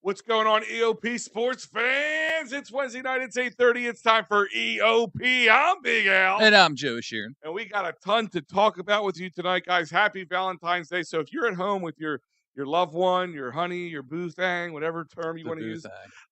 What's going on, EoP sports fans? It's Wednesday night. It's 8:30. It's time for EoP. I'm Big Al. And I'm Joe Sheeran. And we got a ton to talk about with you tonight, guys. Happy Valentine's Day. So if you're at home with your loved one, your honey, your boo thang, whatever term you want to use,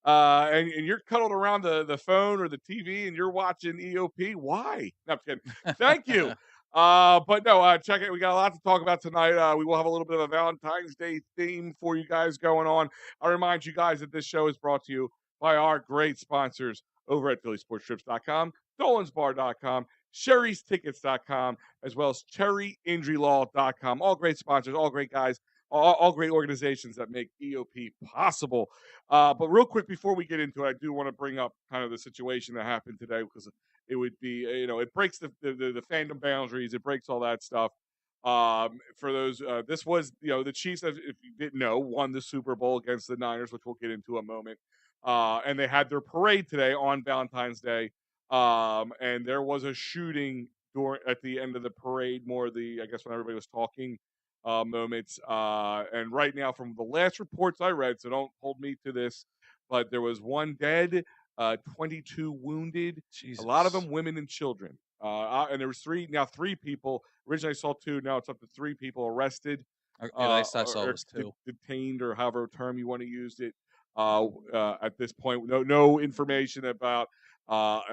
and you're cuddled around the phone or the TV and you're watching EoP, why? No, I'm kidding. Thank you. But no, check it. We got a lot to talk about tonight. We will have a little bit of a Valentine's Day theme for you guys going on. I remind you guys that this show is brought to you by our great sponsors over at phillysportstrips.com, dolansbar.com, sherrystickets.com, as well as cherryinjurylaw.com. All great sponsors, all great guys, all great organizations that make EoP possible. But real quick, before we get into it, I do want to bring up kind of the situation that happened today, because it would be, it breaks the fandom boundaries. It breaks all that stuff. For those, this was, the Chiefs, if you didn't know, won the Super Bowl against the Niners, which we'll get into in a moment. And they had their parade today on Valentine's Day. And there was a shooting at the end of the parade, more I guess when everybody was talking moments. And right now, from the last reports I read, so don't hold me to this, but there was one dead, 22 wounded, Jesus. A lot of them women and children. And there was three people. Originally I saw two, now it's up to 3 people arrested. I saw it was 2. Detained, or however term you want to use it. At this point, no information about what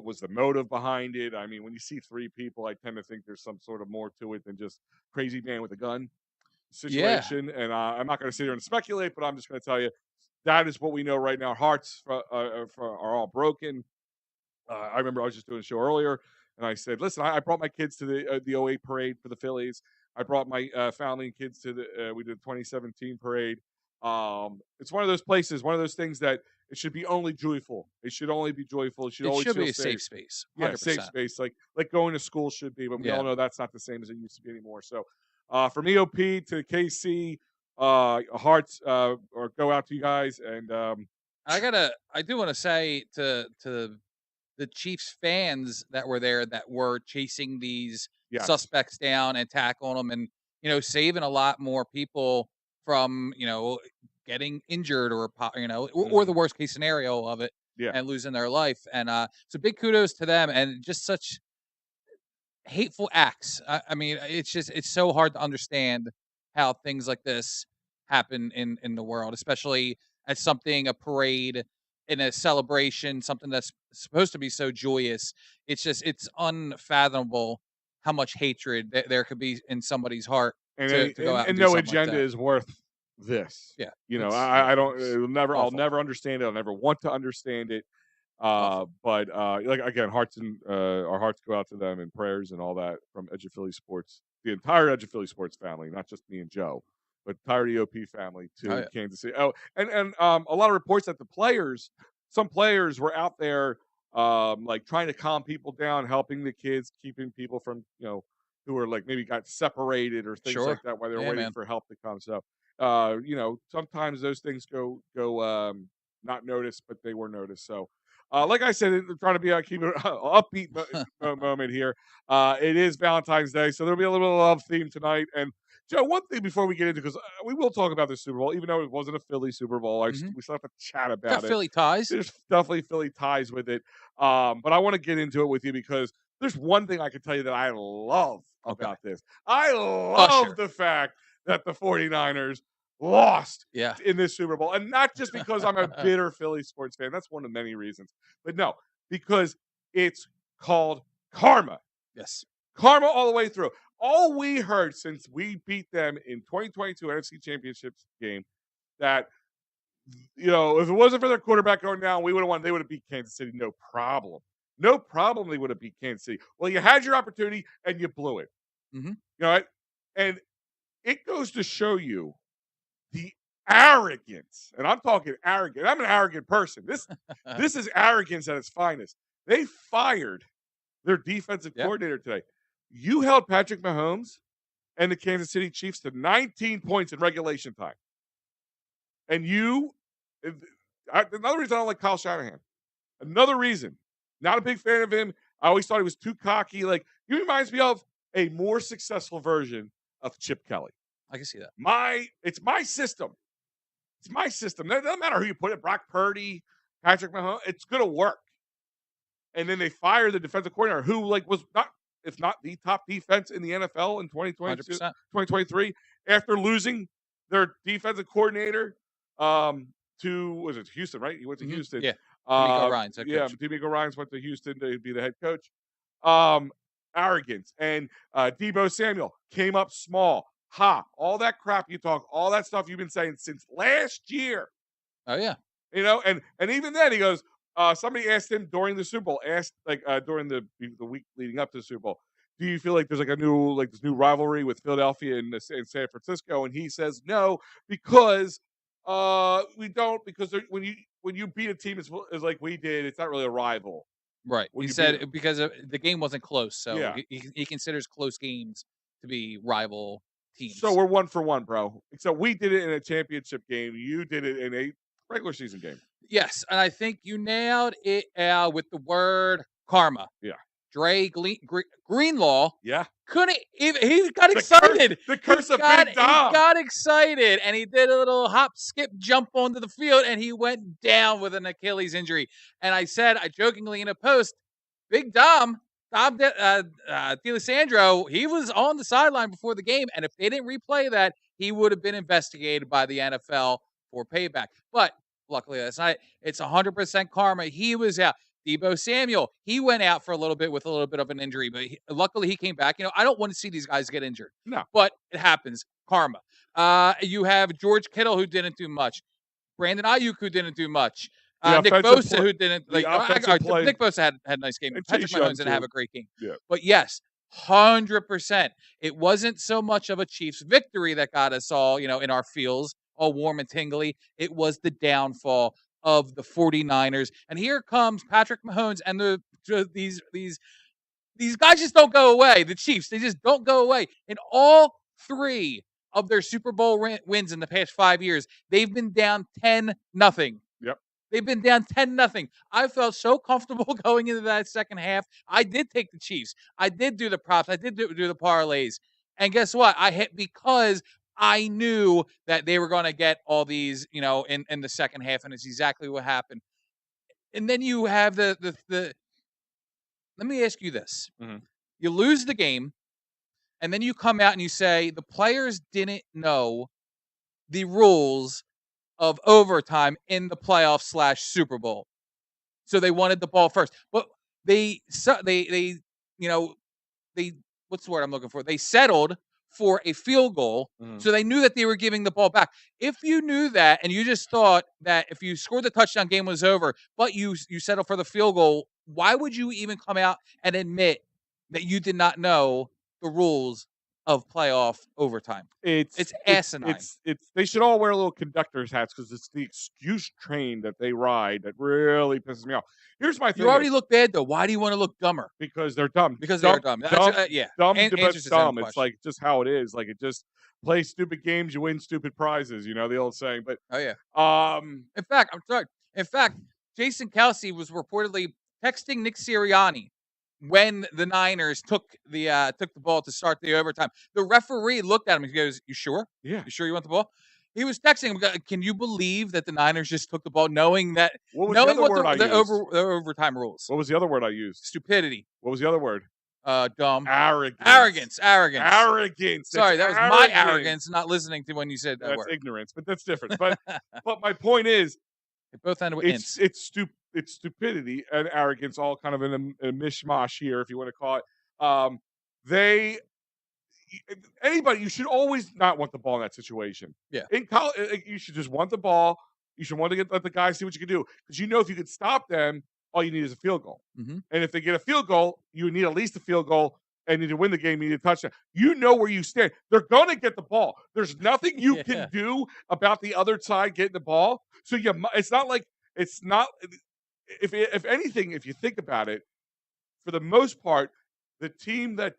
was the motive behind it. I mean, when you see 3 people, I tend to think there's some sort of more to it than just crazy man with a gun situation. Yeah. And I'm not going to sit here and speculate, but I'm just going to tell you that is what we know right now. Our hearts are all broken. I remember I was just doing a show earlier, and I said, listen, I brought my kids to the 08 parade for the Phillies. I brought my family and kids to we did the 2017 parade. It's one of those places, one of those things that it should be only joyful. It should only be joyful. It should always be a safe. safe space. 100%. Yeah, safe space, like going to school should be. But we all know that's not the same as it used to be anymore. So, from EoP to KC, hearts or go out to you guys. And I do want to say to the Chiefs fans that were there, that were chasing these suspects down and tackling them, and saving a lot more people from getting injured, or or the worst case scenario of it, and losing their life. And so big kudos to them, and just such hateful acts. I mean, it's so hard to understand how things like this happen in the world, especially at a parade, in a celebration, something that's supposed to be so joyous. It's unfathomable how much hatred there could be in somebody's heart. And go out and no agenda is worth this. Yeah. I'll never understand it. I'll never want to understand it. But again, our hearts go out to them, and prayers and all that from Edge of Philly Sports, the entire Edge of Philly Sports family, not just me and Joe, but entire EoP family to Kansas City. Oh, and a lot of reports that some players were out there, trying to calm people down, helping the kids, keeping people from, who were maybe got separated or things like that while they're waiting for help to come. So, sometimes those things go not noticed, but they were noticed. So, like I said, trying to keep it upbeat moment here. It is Valentine's Day, so there'll be a little love theme tonight. And Joe, one thing before we get into, because we will talk about the Super Bowl, even though it wasn't a Philly Super Bowl, we still have to chat about it. Philly ties. There's definitely Philly ties with it. But I want to get into it with you, because there's one thing I can tell you that I love about this. I love the fact that the 49ers lost in this Super Bowl. And not just because I'm a bitter Philly sports fan. That's one of many reasons. But no, because it's called karma. Yes. Karma all the way through. All we heard since we beat them in 2022 NFC Championship game, that, if it wasn't for their quarterback going down, we would have won. They would have beat Kansas City. No problem. No problem. They would have beat Kansas City. Well, you had your opportunity and you blew it. Mm-hmm. And it goes to show you the arrogance. And I'm talking arrogant. I'm an arrogant person. This is arrogance at its finest. They fired their defensive coordinator today. You held Patrick Mahomes and the Kansas City Chiefs to 19 points in regulation time. And another reason I don't like Kyle Shanahan. Another reason. Not a big fan of him. I always thought he was too cocky. He reminds me of a more successful version of Chip Kelly. I can see that. It's my system. it's my system. It doesn't matter who you put it, Brock Purdy, Patrick Mahomes, it's gonna work. And then they fire the defensive coordinator who was not, if not the top defense in the NFL in 2022, 100%. 2023, after losing their defensive coordinator was it Houston, right? He went to Houston. Yeah. D'Amico Ryans, head coach. D'Amico Ryans went to Houston to be the head coach. Arrogance. And Deebo Samuel came up small. All that crap you talk, all that stuff you've been saying since last year. Oh, yeah. And even then he goes, somebody asked him during the Super Bowl, during the week leading up to the Super Bowl, do you feel like there's this new rivalry with Philadelphia and San Francisco? And he says no, because we don't, because when you beat a team as like we did, it's not really a rival. Right. He said because the game wasn't close, so yeah. he considers close games to be rival teams. So we're 1-for-1, bro. Except we did it in a championship game. You did it in a regular season game. Yes, and I think you nailed it with the word karma. Yeah. Dre Greenlaw. Yeah. Couldn't even, he got excited. The curse of Big Dom. He got excited and he did a little hop, skip, jump onto the field and he went down with an Achilles injury. And I jokingly in a post, Big Dom D'Alessandro, he was on the sideline before the game. And if they didn't replay that, he would have been investigated by the NFL for payback. But luckily that's not it. It's 100% karma. He was out. Deebo Samuel, he went out for a little bit with a little bit of an injury, but luckily he came back. I don't want to see these guys get injured. No. But it happens. Karma. You have George Kittle, who didn't do much. Brandon Ayuk, who didn't do much. Nick Bosa, who didn't. Nick Bosa had a nice game. Patrick Mahomes didn't have a great game. Yeah. But yes, 100%. It wasn't so much of a Chiefs victory that got us all, in our feels, all warm and tingly. It was the downfall of the 49ers. And here comes Patrick Mahomes and these guys just don't go away. The Chiefs, they just don't go away. In all 3 of their Super Bowl wins in the past 5 years, they've been down 10-0. Yep. They've been down 10-0. I felt so comfortable going into that second half. I did take the Chiefs. I did do the props. I did do the parlays. And guess what? I hit because I knew that they were going to get all these, in the second half, and it's exactly what happened. And then you have the let me ask you this. Mm-hmm. You lose the game, and then you come out and you say the players didn't know the rules of overtime in the playoffs / Super Bowl. So they wanted the ball first. But they what's the word I'm looking for? They settled for a field goal, so they knew that they were giving the ball back. If you knew that and you just thought that if you scored the touchdown, game was over, but you settled for the field goal, why would you even come out and admit that you did not know the rules of playoff overtime? It's asinine. It's they should all wear little conductor's hats because it's the excuse train that they ride that really pisses me off. Here's my thing. You already look bad, though. Why do you want to look dumber? Because they're dumb. Because they're dumb. Yeah. Dumb. It's like just how it is. Like, it just play stupid games, you win stupid prizes. The old saying. But oh yeah. In fact, I'm sorry. In fact, Jason Kelce was reportedly texting Nick Sirianni when the Niners took the ball to start the overtime. The referee looked at him and he goes, "You sure? Yeah. You sure you want the ball?" He was texting him. Can you believe that the Niners just took the ball, knowing the overtime rules? What was the other word I used? Stupidity. What was the other word? Dumb. Arrogance. Sorry, that was my arrogance, not listening to when you said that word. That's ignorance, but that's different. But my point is, they both ended with ints. It's stupidity and arrogance, all kind of in a mishmash here, if you want to call it. You should always not want the ball in that situation. Yeah. In college, you should just want the ball. You should want to let the guys see what you can do, because if you could stop them, all you need is a field goal. Mm-hmm. And if they get a field goal, you need at least a field goal. And to win the game, you need a touchdown. You know where you stand. They're going to get the ball. There's nothing you can do about the other side getting the ball. So it's not. If anything, if you think about it, for the most part, the team that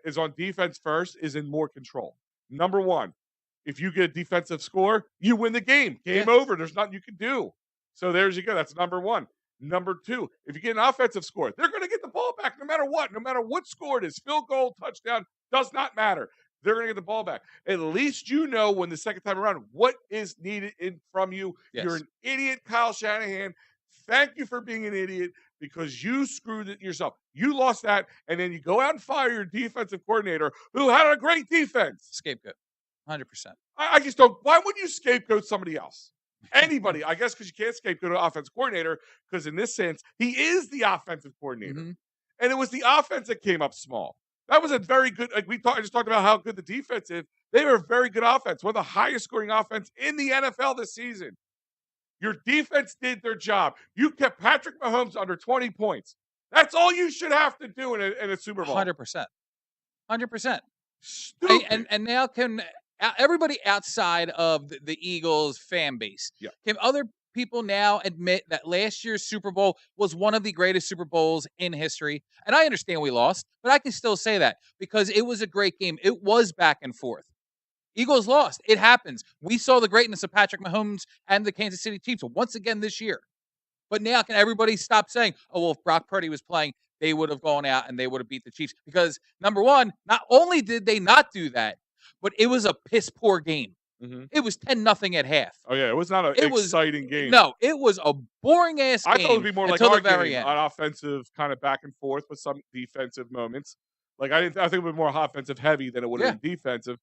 is on defense first is in more control. Number one, if you get a defensive score, you win the game. Game over. There's nothing you can do. So there's you go. That's number one. Number two, if you get an offensive score, they're going to get the ball back no matter what. No matter what score it is, field goal, touchdown, does not matter. they're going to get the ball back. At least you know when the second time around what is needed from you. Yes. You're an idiot, Kyle Shanahan. Thank you for being an idiot because you screwed it yourself. You lost that, and then you go out and fire your defensive coordinator who had a great defense. Scapegoat, 100%. I just don't. Why would you scapegoat somebody else? Anybody, I guess, because you can't scapegoat an offensive coordinator because in this sense, he is the offensive coordinator. Mm-hmm. And it was the offense that came up small. That was a very good, like I just talked about how good the defense is. They were a very good offense, one of the highest scoring offense in the NFL this season. Your defense did their job. You kept Patrick Mahomes under 20 points. That's all you should have to do in a Super Bowl. 100%. 100%. Stupid. And now can everybody outside of the Eagles fan base, can other people now admit that last year's Super Bowl was one of the greatest Super Bowls in history? And I understand we lost, but I can still say that because it was a great game. It was back and forth. Eagles lost. It happens. We saw the greatness of Patrick Mahomes and the Kansas City Chiefs once again this year. But now can everybody stop saying, oh, well, if Brock Purdy was playing, they would have gone out and they would have beat the Chiefs? Because, number one, not only did they not do that, but it was a piss-poor game. Mm-hmm. It was 10-0 at half. Oh, yeah. It was not an exciting game. No, it was a boring-ass game. I thought it would be more like our game, an offensive kind of back and forth with some defensive moments. Like, I think it would be more offensive heavy than it would have been defensive.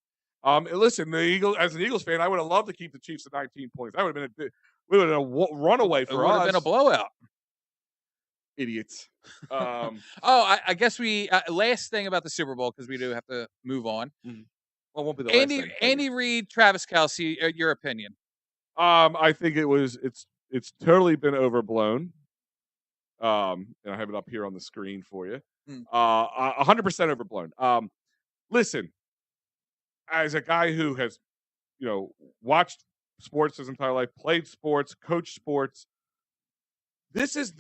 Listen, the Eagles, as an Eagles fan, I would have loved to keep the Chiefs at 19 points. That would have been we would have been a runaway for us. It would have been a blowout. Idiots. I guess we last thing about the Super Bowl because we do have to move on. Mm-hmm. Well, it won't be the last thing. Andy Reid, Travis Kelce, your opinion? I think it's totally been overblown. And I have it up here on the screen for you. 100% overblown. Listen, as a guy who has, watched sports his entire life, played sports, coached sports, this is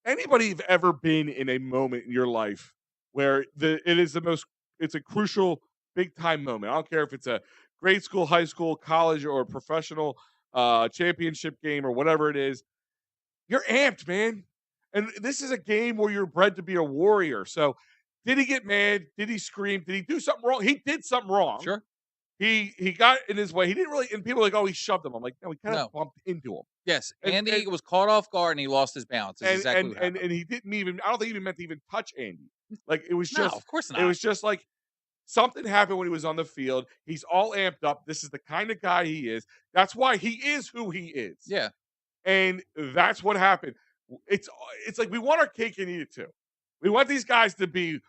anybody have ever been in a moment in your life where it's a crucial big time moment. I don't care if it's a grade school, high school, college, or a professional championship game or whatever it is. You're amped, man. And this is a game where you're bred to be a warrior. So did he get mad? Did he scream? Did he do something wrong? He did something wrong. Sure. He got in his way. He didn't really, and people are like, oh, he shoved him. I'm like, no, he kind of bumped into him. Yes, Andy was caught off guard and he lost his balance. And he didn't even, I don't think he even meant to even touch Andy. Like, it was just, no, of course not. It was just like something happened when he was on the field. He's all amped up. This is the kind of guy he is. That's why he is who he is. Yeah. And that's what happened. It's like we want our cake and eat it too. We want these guys to be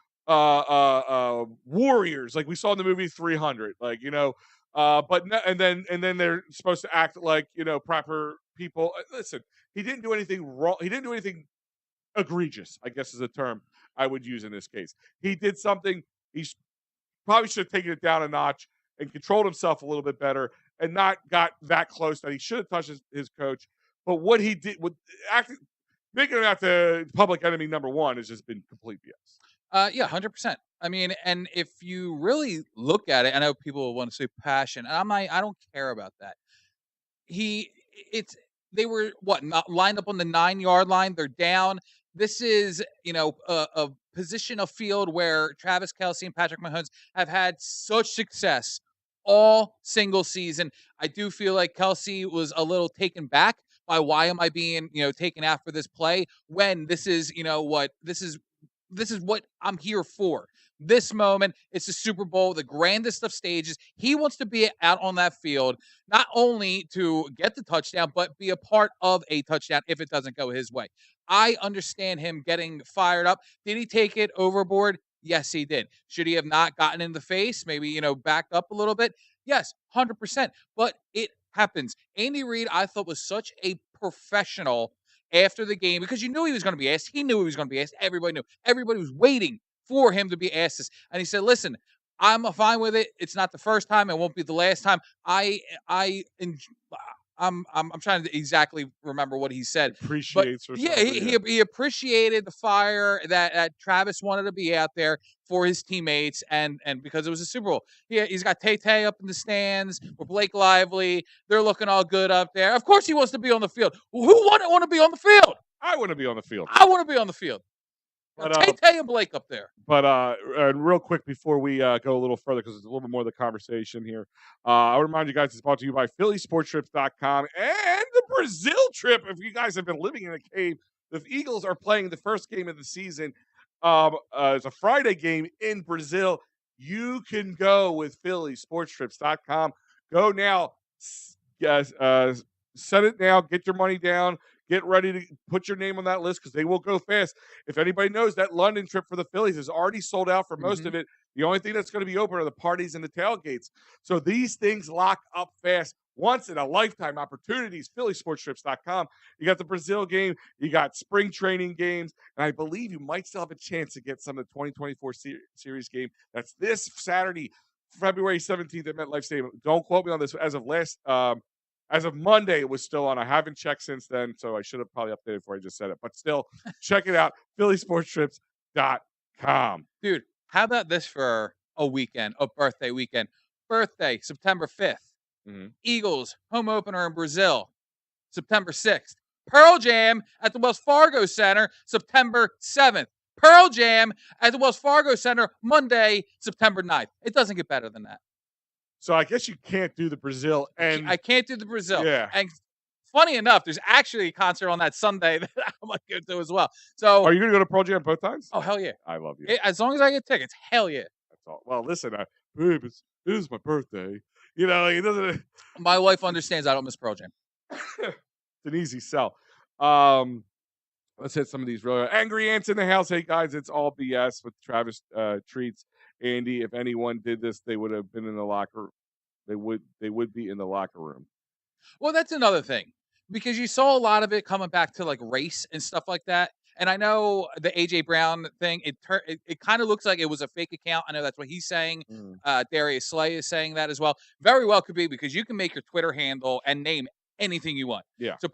warriors, like we saw in the movie 300, and then they're supposed to act like proper people. Listen, he didn't do anything wrong. He didn't do anything egregious, I guess is a term I would use in this case. He did something. He probably should have taken it down a notch and controlled himself a little bit better, and not got that close that he should have touched his coach. But what he did with making him out the public enemy number one has just been complete BS. Yeah, 100%. I mean, and if you really look at it, I know people will want to say passion, and I don't care about that. They were not lined up on the 9-yard line. They're down. This is, a position of field where Travis Kelce and Patrick Mahomes have had such success all single season. I do feel like Kelce was a little taken back by why am I being, taken out for this play when this is, this is what I'm here for. This moment, it's the Super Bowl, the grandest of stages. He wants to be out on that field, not only to get the touchdown, but be a part of a touchdown if it doesn't go his way. I understand him getting fired up. Did he take it overboard? Yes, he did. Should he have not gotten in the face? Maybe, backed up a little bit? Yes, 100%. But it happens. Andy Reid, I thought, was such a professional after the game because you knew he was going to be asked. He knew he was going to be asked. Everybody knew. Everybody was waiting for him to be asked this. And he said, listen, I'm fine with it. It's not the first time. It won't be the last time. I'm trying to exactly remember what he said. Appreciates. He appreciated the fire that Travis wanted to be out there for his teammates and because it was a Super Bowl. He's got Tay up in the stands with Blake Lively. They're looking all good up there. Of course he wants to be on the field. Who wouldn't want to be on the field? I want to be on the field. I want to be on the field. But Tay and Blake up there. But and real quick before we go a little further, because it's a little bit more of the conversation here, I'll remind you guys it's brought to you by PhillySportsTrips.com and the Brazil trip. If you guys have been living in a cave, the Eagles are playing the first game of the season. It's a Friday game in Brazil. You can go with PhillySportsTrips.com. Go now. Yes, set it now. Get your money down. Get ready to put your name on that list because they will go fast. If anybody knows, that London trip for the Phillies is already sold out for most of it. The only thing that's going to be open are the parties and the tailgates. So these things lock up fast. Once in a lifetime opportunities, PhillySportsTrips.com. You got the Brazil game. You got spring training games. And I believe you might still have a chance to get some of the 2024 series game. That's this Saturday, February 17th at MetLife Stadium. Don't quote me on this. As of Monday, it was still on. I haven't checked since then, so I should have probably updated before I just said it. But still, check it out, PhillySportsTrips.com. Dude, how about this for a weekend, a birthday weekend? Birthday, September 5th. Eagles, home opener in Brazil, September 6th. Pearl Jam at the Wells Fargo Center, September 7th. Pearl Jam at the Wells Fargo Center, Monday, September 9th. It doesn't get better than that. So I guess you can't do the Brazil. And I can't do the Brazil. Yeah. And funny enough, there's actually a concert on that Sunday that I might go to as well. So are you going to go to Pearl Jam both times? Oh, hell yeah. I love you. As long as I get tickets, hell yeah. That's all. Well, listen, babe, it is my birthday. You know, it doesn't. My wife understands I don't miss Pearl Jam. It's an easy sell. Let's hit some of these real angry ants in the house. Hey guys, it's all BS with Travis Treats. Andy, if anyone did this, they would have been in the locker. They would be in the locker room. Well, that's another thing because you saw a lot of it coming back to like race and stuff like that. And I know the AJ Brown thing. It kind of looks like it was a fake account. I know that's what he's saying. Darius Slay is saying that as well. Very well could be because you can make your Twitter handle and name anything you want. Yeah. So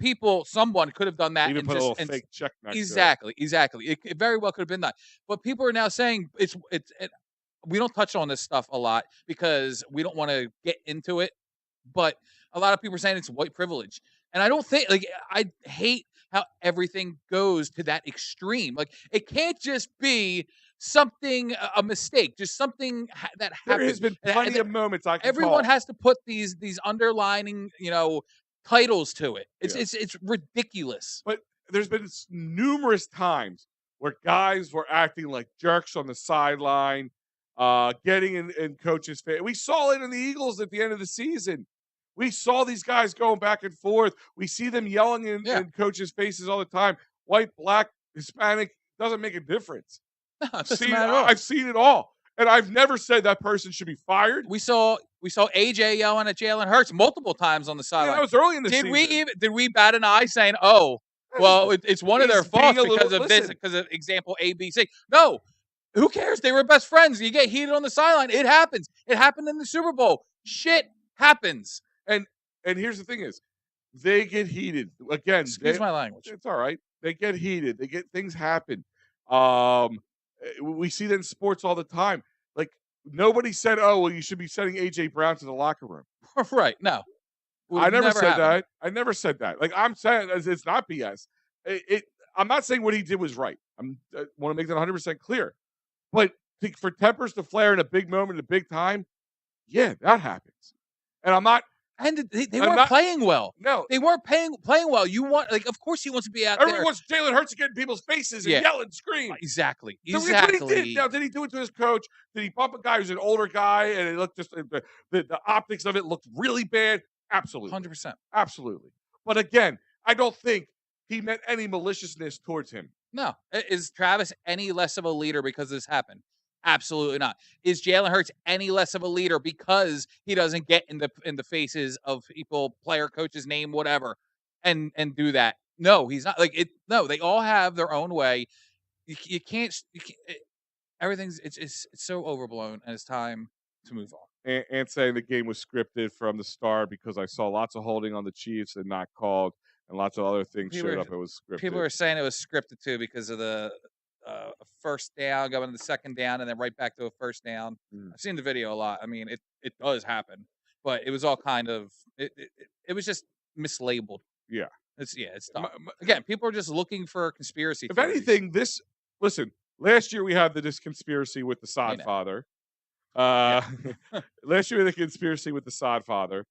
someone could have done that. Even put a little fake check next exactly, to it. Exactly. It very well could have been that. But people are now saying we don't touch on this stuff a lot because we don't want to get into it. But a lot of people are saying it's white privilege. And I don't think, I hate how everything goes to that extreme. Like, it can't just be something, a mistake, just something that happens. There has been plenty of moments everyone has to put these underlining, titles to it. It's ridiculous. But there's been numerous times where guys were acting like jerks on the sideline, getting in coaches' face. We saw it in the Eagles at the end of the season. We saw these guys going back and forth. We see them yelling in coaches' faces all the time. White, black, Hispanic, doesn't make a difference. No, it doesn't matter at all. I've seen it all. And I've never said that person should be fired. We saw AJ yelling at Jalen Hurts multiple times on the sideline. That was early in the season. Did we bat an eye saying, "Oh, well, it's one of their faults because of this, because of example A, B, C"? No, who cares? They were best friends. You get heated on the sideline. It happens. It happened in the Super Bowl. Shit happens. And here's the thing is, they get heated. Again, excuse my language. It's all right. They get heated. Things happen. We see that in sports all the time. Like, nobody said, "Oh, well, you should be sending AJ Brown to the locker room." Right? No, I never said that. I never said that. Like, I'm saying it's not BS. I'm not saying what he did was right. I want to make that 100% clear. But for tempers to flare in a big moment, a big time, yeah, that happens. And I'm not. And they weren't playing well. No, they weren't playing well. You want, of course, he wants to be out Everyone wants Jalen Hurts to get in people's faces and yell and scream. Exactly. That's what he did. Now, did he do it to his coach? Did he bump a guy who's an older guy and it looked just the optics of it looked really bad? Absolutely, 100%, absolutely. But again, I don't think he meant any maliciousness towards him. No, is Travis any less of a leader because this happened? Absolutely not. Is Jalen Hurts any less of a leader because he doesn't get in the faces of people, player, coaches, name, whatever, and do that? No, he's not. No, they all have their own way. You can't. Everything's it's so overblown, and it's time to move on. And saying the game was scripted from the start because I saw lots of holding on the Chiefs and not called, and lots of other things showed up. It was scripted. People are saying it was scripted too because of the first down, going to the second down, and then right back to a first down. I've seen the video a lot. I mean, it does happen, but it was all kind of it was just mislabeled. Yeah, it's dumb. Again, people are just looking for conspiracy If theories. anything, listen, last year we had this conspiracy with the Hey, sod now. father. Yeah. Uh, last year we had the conspiracy with the sod father.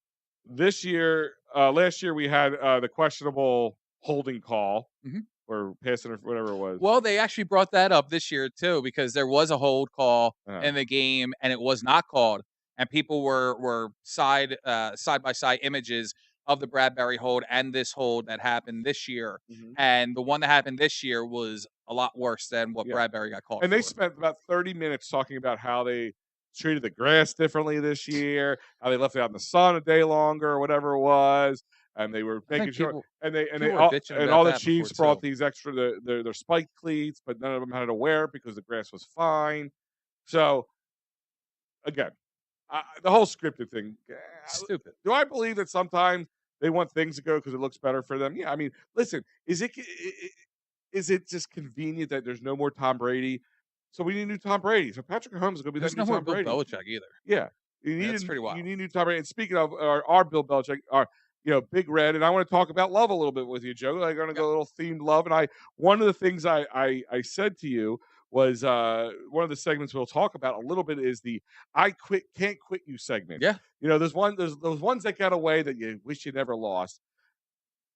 This year, last year we had the questionable holding call Mhm. or passing or whatever it was. Well, they actually brought that up this year too because there was a hold call Uh, in the game and it was not called, and people were side by side images of the Bradbury hold and this hold that happened this year, mhm. and the one that happened this year was a lot worse than what Yeah. Bradbury got called And they for. spent about 30 minutes talking about how they treated the grass differently this year, how they left it out in the sun a day longer or whatever it was, and they were I making think sure and they people were bitching and about all the that before Chiefs brought too. these extra their spike cleats, but none of them had to wear it because the grass was fine. So again, the whole scripted thing. Stupid. Do I believe that sometimes they want things to go because it looks better for them? Yeah, I mean, listen, is it just convenient that there's no more Tom Brady? So we need a new Tom Brady. So Patrick Mahomes is going to be that There's new no more Tom Bill Brady. Belichick either. Yeah, Yeah, that's pretty you wild. need a new Tom Brady. And speaking of our Bill Belichick, our Big Red, and I want to talk about love a little bit with you, Joe. I'm going to Yeah. go a little themed love, and one of the things I said to you was one of the segments we'll talk about a little bit is the I quit can't quit you segment. Yeah. There's those ones that got away that you wish you never lost.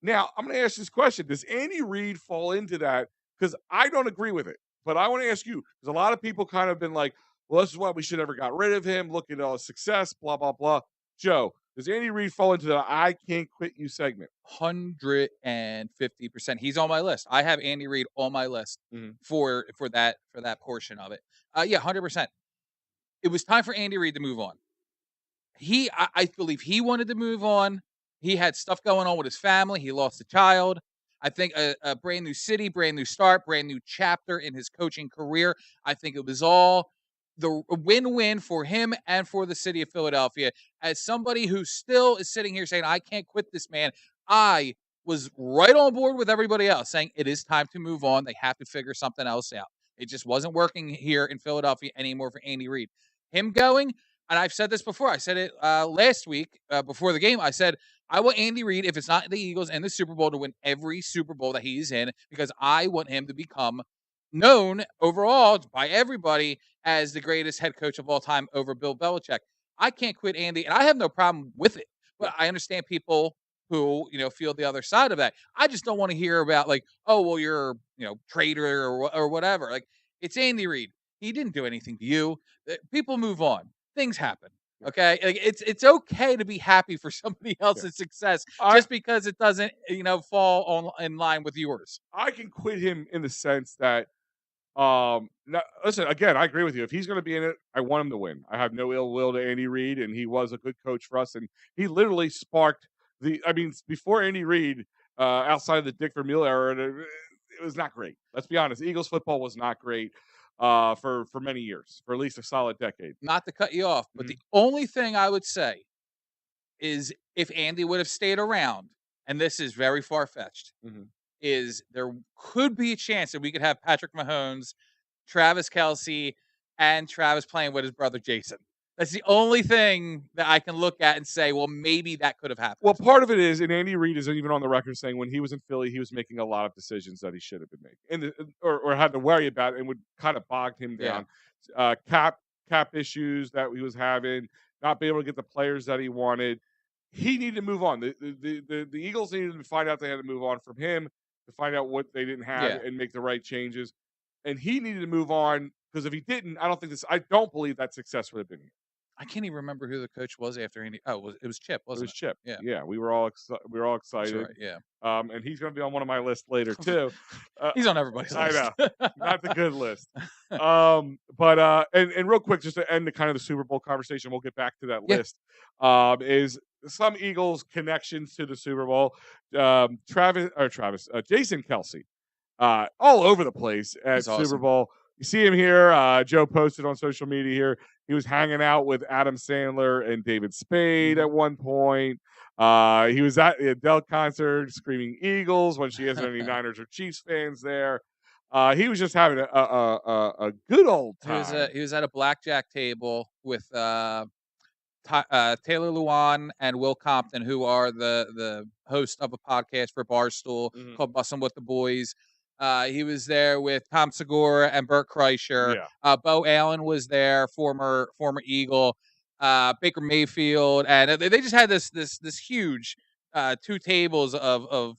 Now, I'm going to ask this question. Does Andy Reid fall into that? Because I don't agree with it. But I want to ask you, because a lot of people kind of been like, well, this is why we should never got rid of him. Look at all his success, blah, blah, blah. Joe, does Andy Reid fall into the I can't quit you segment? 150%. He's on my list. I have Andy Reid on my list Mhm. for that portion of it. Yeah, 100%. It was time for Andy Reid to move on. I believe he wanted to move on. He had stuff going on with his family. He lost a child. I think a brand new city, brand new start, brand new chapter in his coaching career. I think it was all the win-win for him and for the city of Philadelphia. As somebody who still is sitting here saying, I can't quit this man, I was right on board with everybody else saying it is time to move on. They have to figure something else out. It just wasn't working here in Philadelphia anymore for Andy Reid. Him going, and I've said this before. I said it last week before the game. I said I want Andy Reid, if it's not the Eagles and the Super Bowl, to win every Super Bowl that he's in because I want him to become known overall by everybody as the greatest head coach of all time over Bill Belichick. I can't quit Andy, and I have no problem with it. Yeah. But I understand people who feel the other side of that. I just don't want to hear about like, oh well, you're traitor or whatever. Like it's Andy Reid. He didn't do anything to you. People move on. Things happen. Yeah. Okay, like it's okay to be happy for somebody Yeah. else's success I just because it doesn't fall on in line with yours. I can quit him in the sense that no, listen, again, I agree with you. If he's going to be in it, I want him to win. I have no ill will to Andy Reid, and he was a good coach for us. And he literally sparked before Andy Reid, outside of the Dick Vermeil era, it was not great. Let's be honest. Eagles football was not great for many years, for at least a solid decade. Not to cut you off, but Mhm. the only thing I would say is if Andy would have stayed around, and this is very far fetched, Mhm. is there could be a chance that we could have Patrick Mahomes, Travis Kelsey, and Travis playing with his brother Jason. That's the only thing that I can look at and say, well, maybe that could have happened. Well, part of it is, and Andy Reid is even on the record saying when he was in Philly, he was making a lot of decisions that he should have been making, and or had to worry about, and would kind of bogged him Yeah. down. Cap issues that he was having, not being able to get the players that he wanted. He needed to move on. The Eagles needed to find out they had to move on from him to find out what they didn't have Yeah. and make the right changes. And he needed to move on because if he didn't, I don't believe that success would have been here. I can't even remember who the coach was after Andy. Oh, it was Chip, It wasn't was it? Chip. Yeah. Yeah, we were all That's excited. right. Yeah. And he's going to be on one of my lists later too. Uh, He's on everybody's I list. know, not the good list. But and real quick, just to end the kind of the Super Bowl conversation, we'll get back to that Yeah. list. Is some Eagles connections to the Super Bowl? Jason Kelsey, all over the place at He's Super awesome. Bowl. You see him here. Joe posted on social media here. He was hanging out with Adam Sandler and David Spade at one point. He was at the Adele concert screaming Eagles when she hasn't any Niners or Chiefs fans there. He was just having a good old time. He was at a blackjack table with Taylor Luan and Will Compton, who are the host of a podcast for Barstool Mhm. called Bussin' with the Boys. He was there with Tom Segura and Burt Kreischer. Yeah. Bo Allen was there, former Eagle. Baker Mayfield, and they just had this huge 2 tables of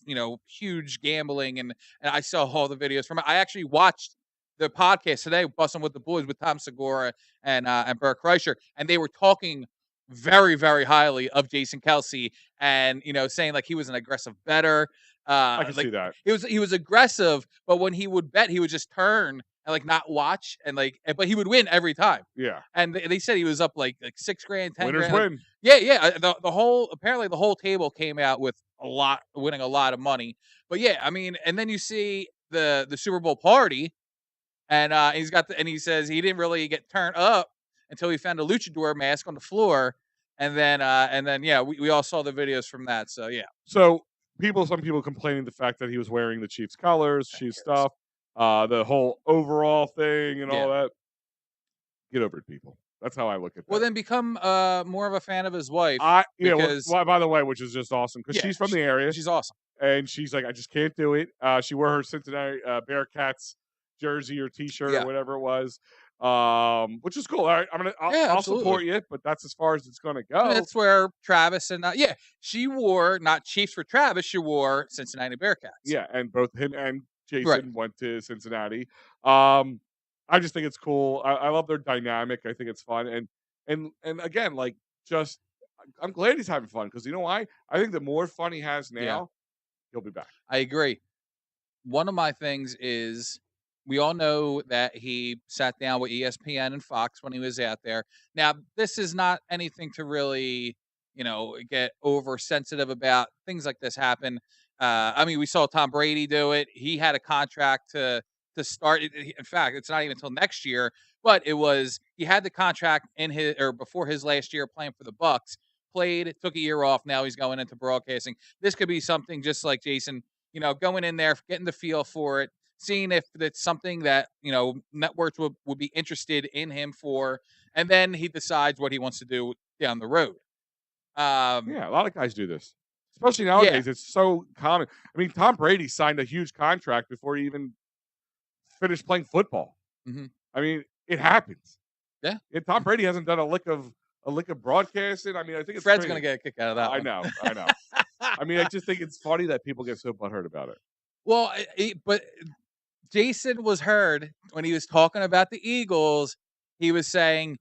huge gambling, and I saw all the videos from it. I actually watched the podcast today, Bussin' with the Boys, with Tom Segura and Burt Kreischer, and they were talking very, very highly of Jason Kelce, and saying like he was an aggressive bettor. I can see that. He was aggressive, but when he would bet, he would just turn and like not watch, and but he would win every time. Yeah. And they said he was up like $6 grand, 10 Winners grand. win. Yeah. The whole table came out with winning a lot of money. But yeah, I mean, and then you see the Super Bowl party, and he says he didn't really get turned up until he found a luchador mask on the floor, and then yeah, we all saw the videos from that. So yeah. So some people complaining the fact that he was wearing the Chiefs colors, Chiefs stuff, the whole overall thing and all that. Get over it, people. That's how I look at that. Well, then become more of a fan of his wife. By the way, which is just awesome because she's from the area. She's awesome, and she's like, I just can't do it. She wore her Cincinnati Bearcats jersey or T-shirt or whatever it was, which is cool. All right, I'll support you, but that's as far as it's going to go. And that's where Travis and she wore not Chiefs for Travis. She wore Cincinnati Bearcats. Yeah, and both him and Jason went to Cincinnati. I just think it's cool. I love their dynamic. I think it's fun, and again, like just I'm glad he's having fun because you know why? I think the more fun he has now, he'll be back. I agree. One of my things is we all know that he sat down with ESPN and Fox when he was out there. Now, this is not anything to really, get oversensitive about. Things like this happen. I mean, we saw Tom Brady do it. He had a contract to start. In fact, it's not even until next year, but he had the contract before his last year playing for the Bucks. Played, took a year off. Now he's going into broadcasting. This could be something just like Jason, going in there, getting the feel for it, seeing if it's something that, networks would be interested in him for, and then he decides what he wants to do down the road. A lot of guys do this, especially nowadays. It's so common. I mean, Tom Brady signed a huge contract before he even finished playing football. Mm-hmm. I mean, it happens. Yeah. And Tom Brady hasn't done a lick of broadcasting. I mean, I think Fred's going to get a kick out of that. I know. I mean, I just think it's funny that people get so butthurt about it. Well, but Jason was heard when he was talking about the Eagles. He was saying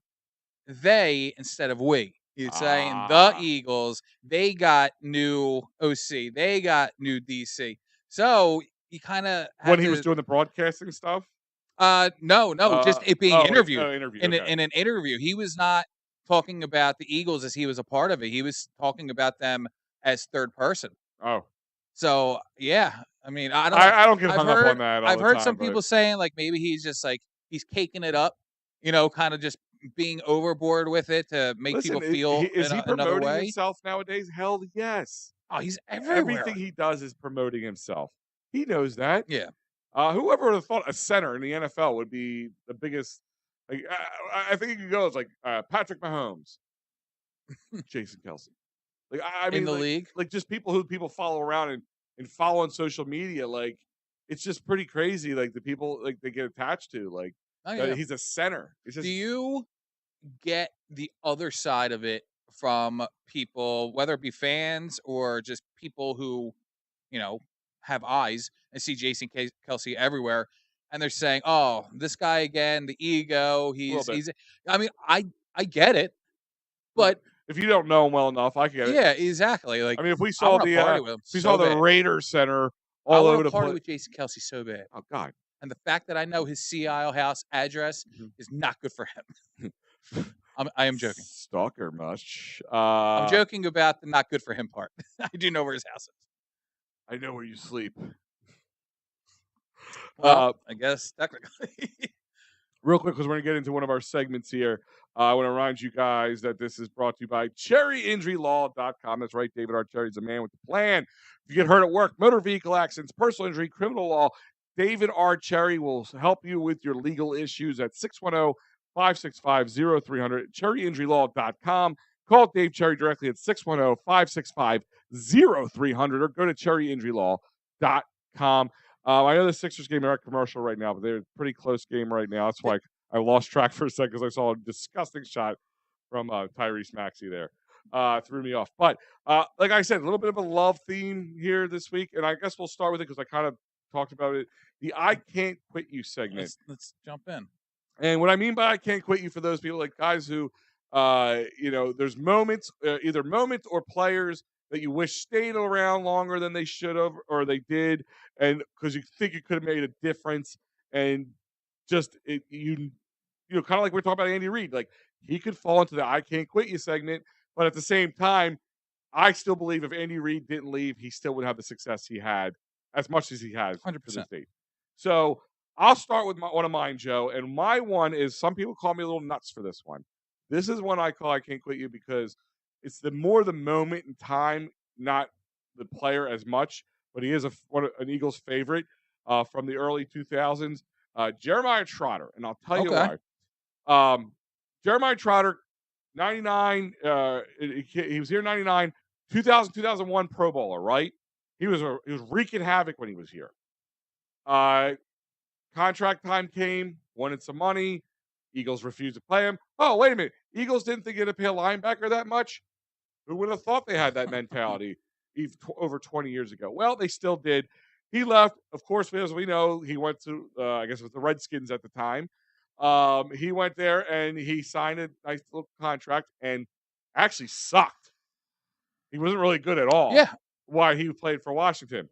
they instead of we. He was saying the Eagles, they got new OC. They got new DC. So he kind of when he was doing the broadcasting stuff. No, just it being interviewed. In an interview. He was not talking about the Eagles as he was a part of it. He was talking about them as third person. Oh. So, yeah. I mean, I don't get hung up on that. I've heard some people saying like maybe he's just like he's caking it up, kind of just being overboard with it to make people feel is he another promoting way. himself nowadays? Hell yes. Oh, he's everywhere. Everything he does is promoting himself. He knows that. Yeah. Whoever would have thought a center in the NFL would be the biggest? Like, I think you could go as like Patrick Mahomes, Jason Kelce. Like I mean, in the league, like just people follow around and follow on social media. Like it's just pretty crazy. Like the people like they get attached to. Like he's a center. It's just, do you get the other side of it from people, whether it be fans or just people who, have eyes and see Jason Kelce everywhere, and they're saying, "Oh, this guy again, the ego." He's. I mean, I get it, but if you don't know him well enough, I get it. Yeah, exactly. Like, I mean, if we saw the Raiders center all over the place, with Jason Kelce so bad. Oh God! And the fact that I know his Sea Isle house address is not good for him. I am joking. Stalker much. I'm joking about the not good for him part. I do know where his house is. I know where you sleep. Well, I guess technically. Real quick, because we're going to get into one of our segments here. I want to remind you guys that this is brought to you by CherryInjuryLaw.com. That's right, David R. Cherry is a man with a plan. If you get hurt at work, motor vehicle accidents, personal injury, criminal law, David R. Cherry will help you with your legal issues at 610-565-0300, CherryInjuryLaw.com. Call Dave Cherry directly at 610-565-0300 or go to CherryInjuryLaw.com. I know the Sixers game are at commercial right now, but they're a pretty close game right now. That's why I lost track for a second because I saw a disgusting shot from Tyrese Maxey there. Threw me off. But like I said, a little bit of a love theme here this week, and I guess we'll start with it because I kind of talked about it. The "I Can't Quit You" segment. Let's jump in. And what I mean by "I can't quit you" for those people, like guys who, there's moments, either moments or players that you wish stayed around longer than they should have or they did, and because you think it could have made a difference, and just kind of like we're talking about Andy Reid, like he could fall into the "I can't quit you" segment, but at the same time, I still believe if Andy Reid didn't leave, he still would have the success he had as much as he has to this 100%. date. So I'll start with one of mine, Joe. And my one is some people call me a little nuts for this one. This is one I call "I Can't Quit You" because it's the moment in time, not the player as much, but he is an Eagles favorite from the early 2000s, Jeremiah Trotter. And I'll tell you Okay. why. Jeremiah Trotter, 99, he was here 99, 2000, 2001 Pro Bowler, right? He was wreaking havoc when he was here. Contract time came, wanted some money. Eagles refused to play him. Oh, wait a minute. Eagles didn't think they'd pay a linebacker that much? Who would have thought they had that mentality over 20 years ago? Well, they still did. He left. Of course, as we know, he went to, I guess it was the Redskins at the time. He went there and he signed a nice little contract and actually sucked. He wasn't really good at all. Yeah. While he played for Washington.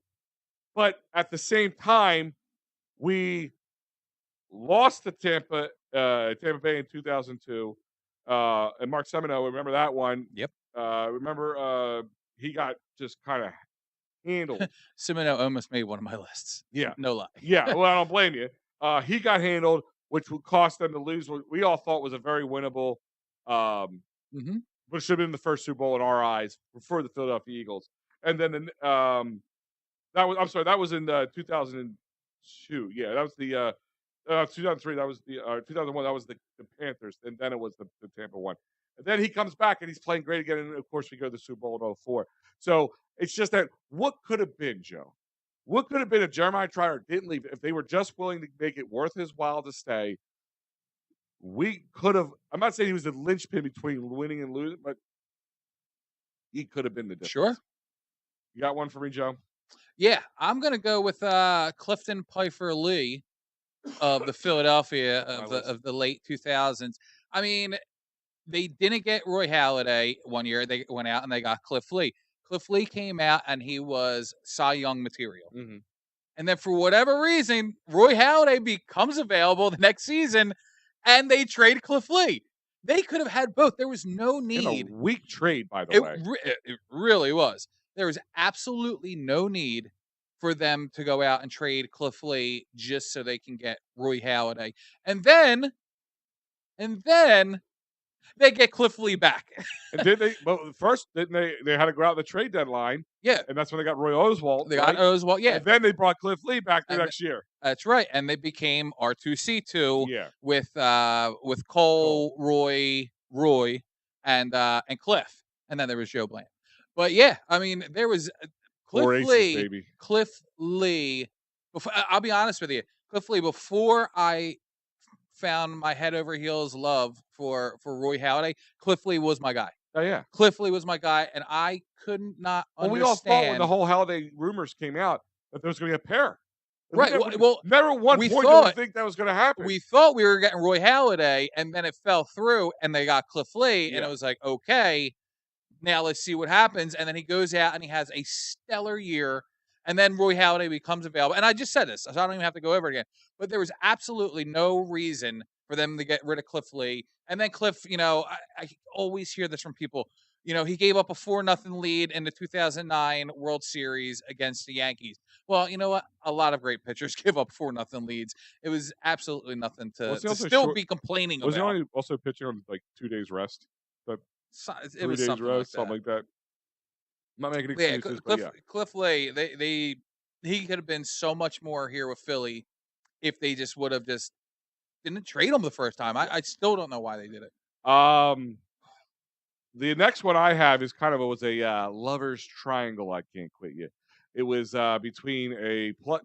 But at the same time, we lost to Tampa Bay in 2002. And Mark Semino, remember that one? Yep. Remember he got just kind of handled. Semino almost made one of my lists. Yeah. No lie. Yeah. Well, I don't blame you. He got handled, which would cost them to lose what we all thought was a very winnable, but it should have been the first Super Bowl in our eyes for the Philadelphia Eagles. And then that was in 2002. Yeah, that was the 2003. That was the 2001. That was the Panthers, and then it was the Tampa one. And then he comes back and he's playing great again. And of course, we go to the Super Bowl in 04. So it's just that what could have been, Joe? What could have been if Jeremiah Trotter didn't leave? If they were just willing to make it worth his while to stay, we could have. I'm not saying he was the linchpin between winning and losing, but he could have been the difference. Sure. You got one for me, Joe? Yeah, I'm gonna go with Clifton Pfeiffer Lee of the Philadelphia of the late 2000s. I mean, they didn't get Roy Halladay one year. They went out and they got Cliff Lee. Cliff Lee came out and he was Cy Young material. Mm-hmm. And then for whatever reason, Roy Halladay becomes available the next season, and they trade Cliff Lee. They could have had both. There was no need. In a weak trade, by the way. It really was. There was absolutely no need for them to go out and trade Cliff Lee just so they can get Roy Halladay. And then they get Cliff Lee back. And did they? Well, first, didn't they had to go out the trade deadline. Yeah. And that's when they got Roy Oswalt. They got Oswalt, yeah. And then they brought Cliff Lee back the next year. That's right. And they became R2C2 yeah. with Cole, Roy, and Cliff. And then there was Joe Bland. But yeah, I mean, there was Cliff Lee. Baby. Cliff Lee. I'll be honest with you. Cliff Lee, before I found my head over heels love for Roy Halladay, Cliff Lee was my guy. Oh, yeah. Cliff Lee was my guy, and I could not understand. We all thought when the whole Halladay rumors came out that there was going to be a pair. Right. Never at one point did we think that was going to happen. We thought we were getting Roy Halladay, and then it fell through, and they got Cliff Lee, and it was like, okay, now let's see what happens. And then he goes out, and he has a stellar year, and then Roy Halladay becomes available. And I just said this, so I don't even have to go over it again. But there was absolutely no reason for them to get rid of Cliff Lee. And then Cliff, I always hear this from people. He gave up a 4-0 lead in the 2009 World Series against the Yankees. Well, you know what? A lot of great pitchers give up 4-0 leads. It was absolutely nothing to still be complaining about. Was he only also pitching on like 2 days rest? It was something like that. I'm not making excuses. Cliff Lee, he could have been so much more here with Philly if they just would have just didn't trade him the first time. I still don't know why they did it. The next one I have is kind of was a lover's triangle. I can't quit you. It was between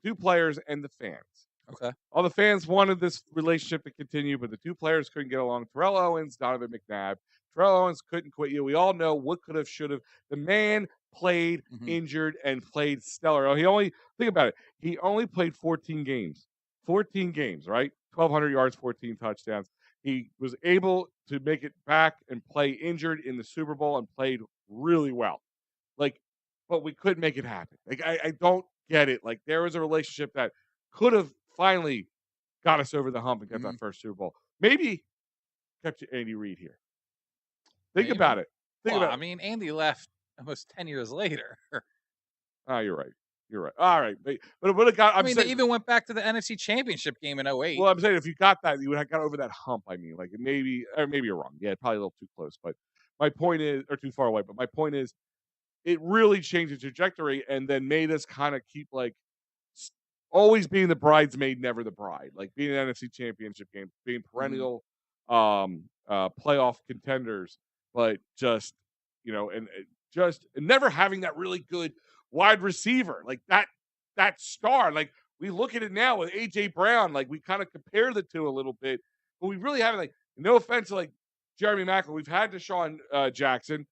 two players and the fans. Okay. All the fans wanted this relationship to continue, but the two players couldn't get along. Terrell Owens, Donovan McNabb. Terrell Owens couldn't quit you. We all know what could have, should have. The man played Mhm. injured and played stellar. He only think about it. He only played 14 games. 14 games, right? 1,200 yards, 14 touchdowns. He was able to make it back and play injured in the Super Bowl and played really well. Like, but we couldn't make it happen. Like, I don't get it. Like, there was a relationship that could have finally got us over the hump and got that Mhm. first Super Bowl. Maybe kept Andy Reid here. Think Maybe. about it. Think Well, about I it. mean, Andy left almost 10 years later. Oh, you're right. You're right. All right. But it would have got, I I'm mean, they saying, even went back to the NFC Championship game in '08. well, I'm saying if you got that, you would have got over that hump. I mean, like maybe, or maybe you're wrong. Yeah, probably a little too close. But my point is, or too far away. But my point is, it really changed the trajectory and then made us kind of keep like always being the bridesmaid, never the bride. Like being an NFC championship game, being Mhm. perennial playoff contenders, but just and just never having that really good wide receiver. Like that star. Like we look at it now with AJ Brown, like we kind of compare the two a little bit, but we really haven't like no offense to like Jeremy Maclin. We've had Deshaun Jackson,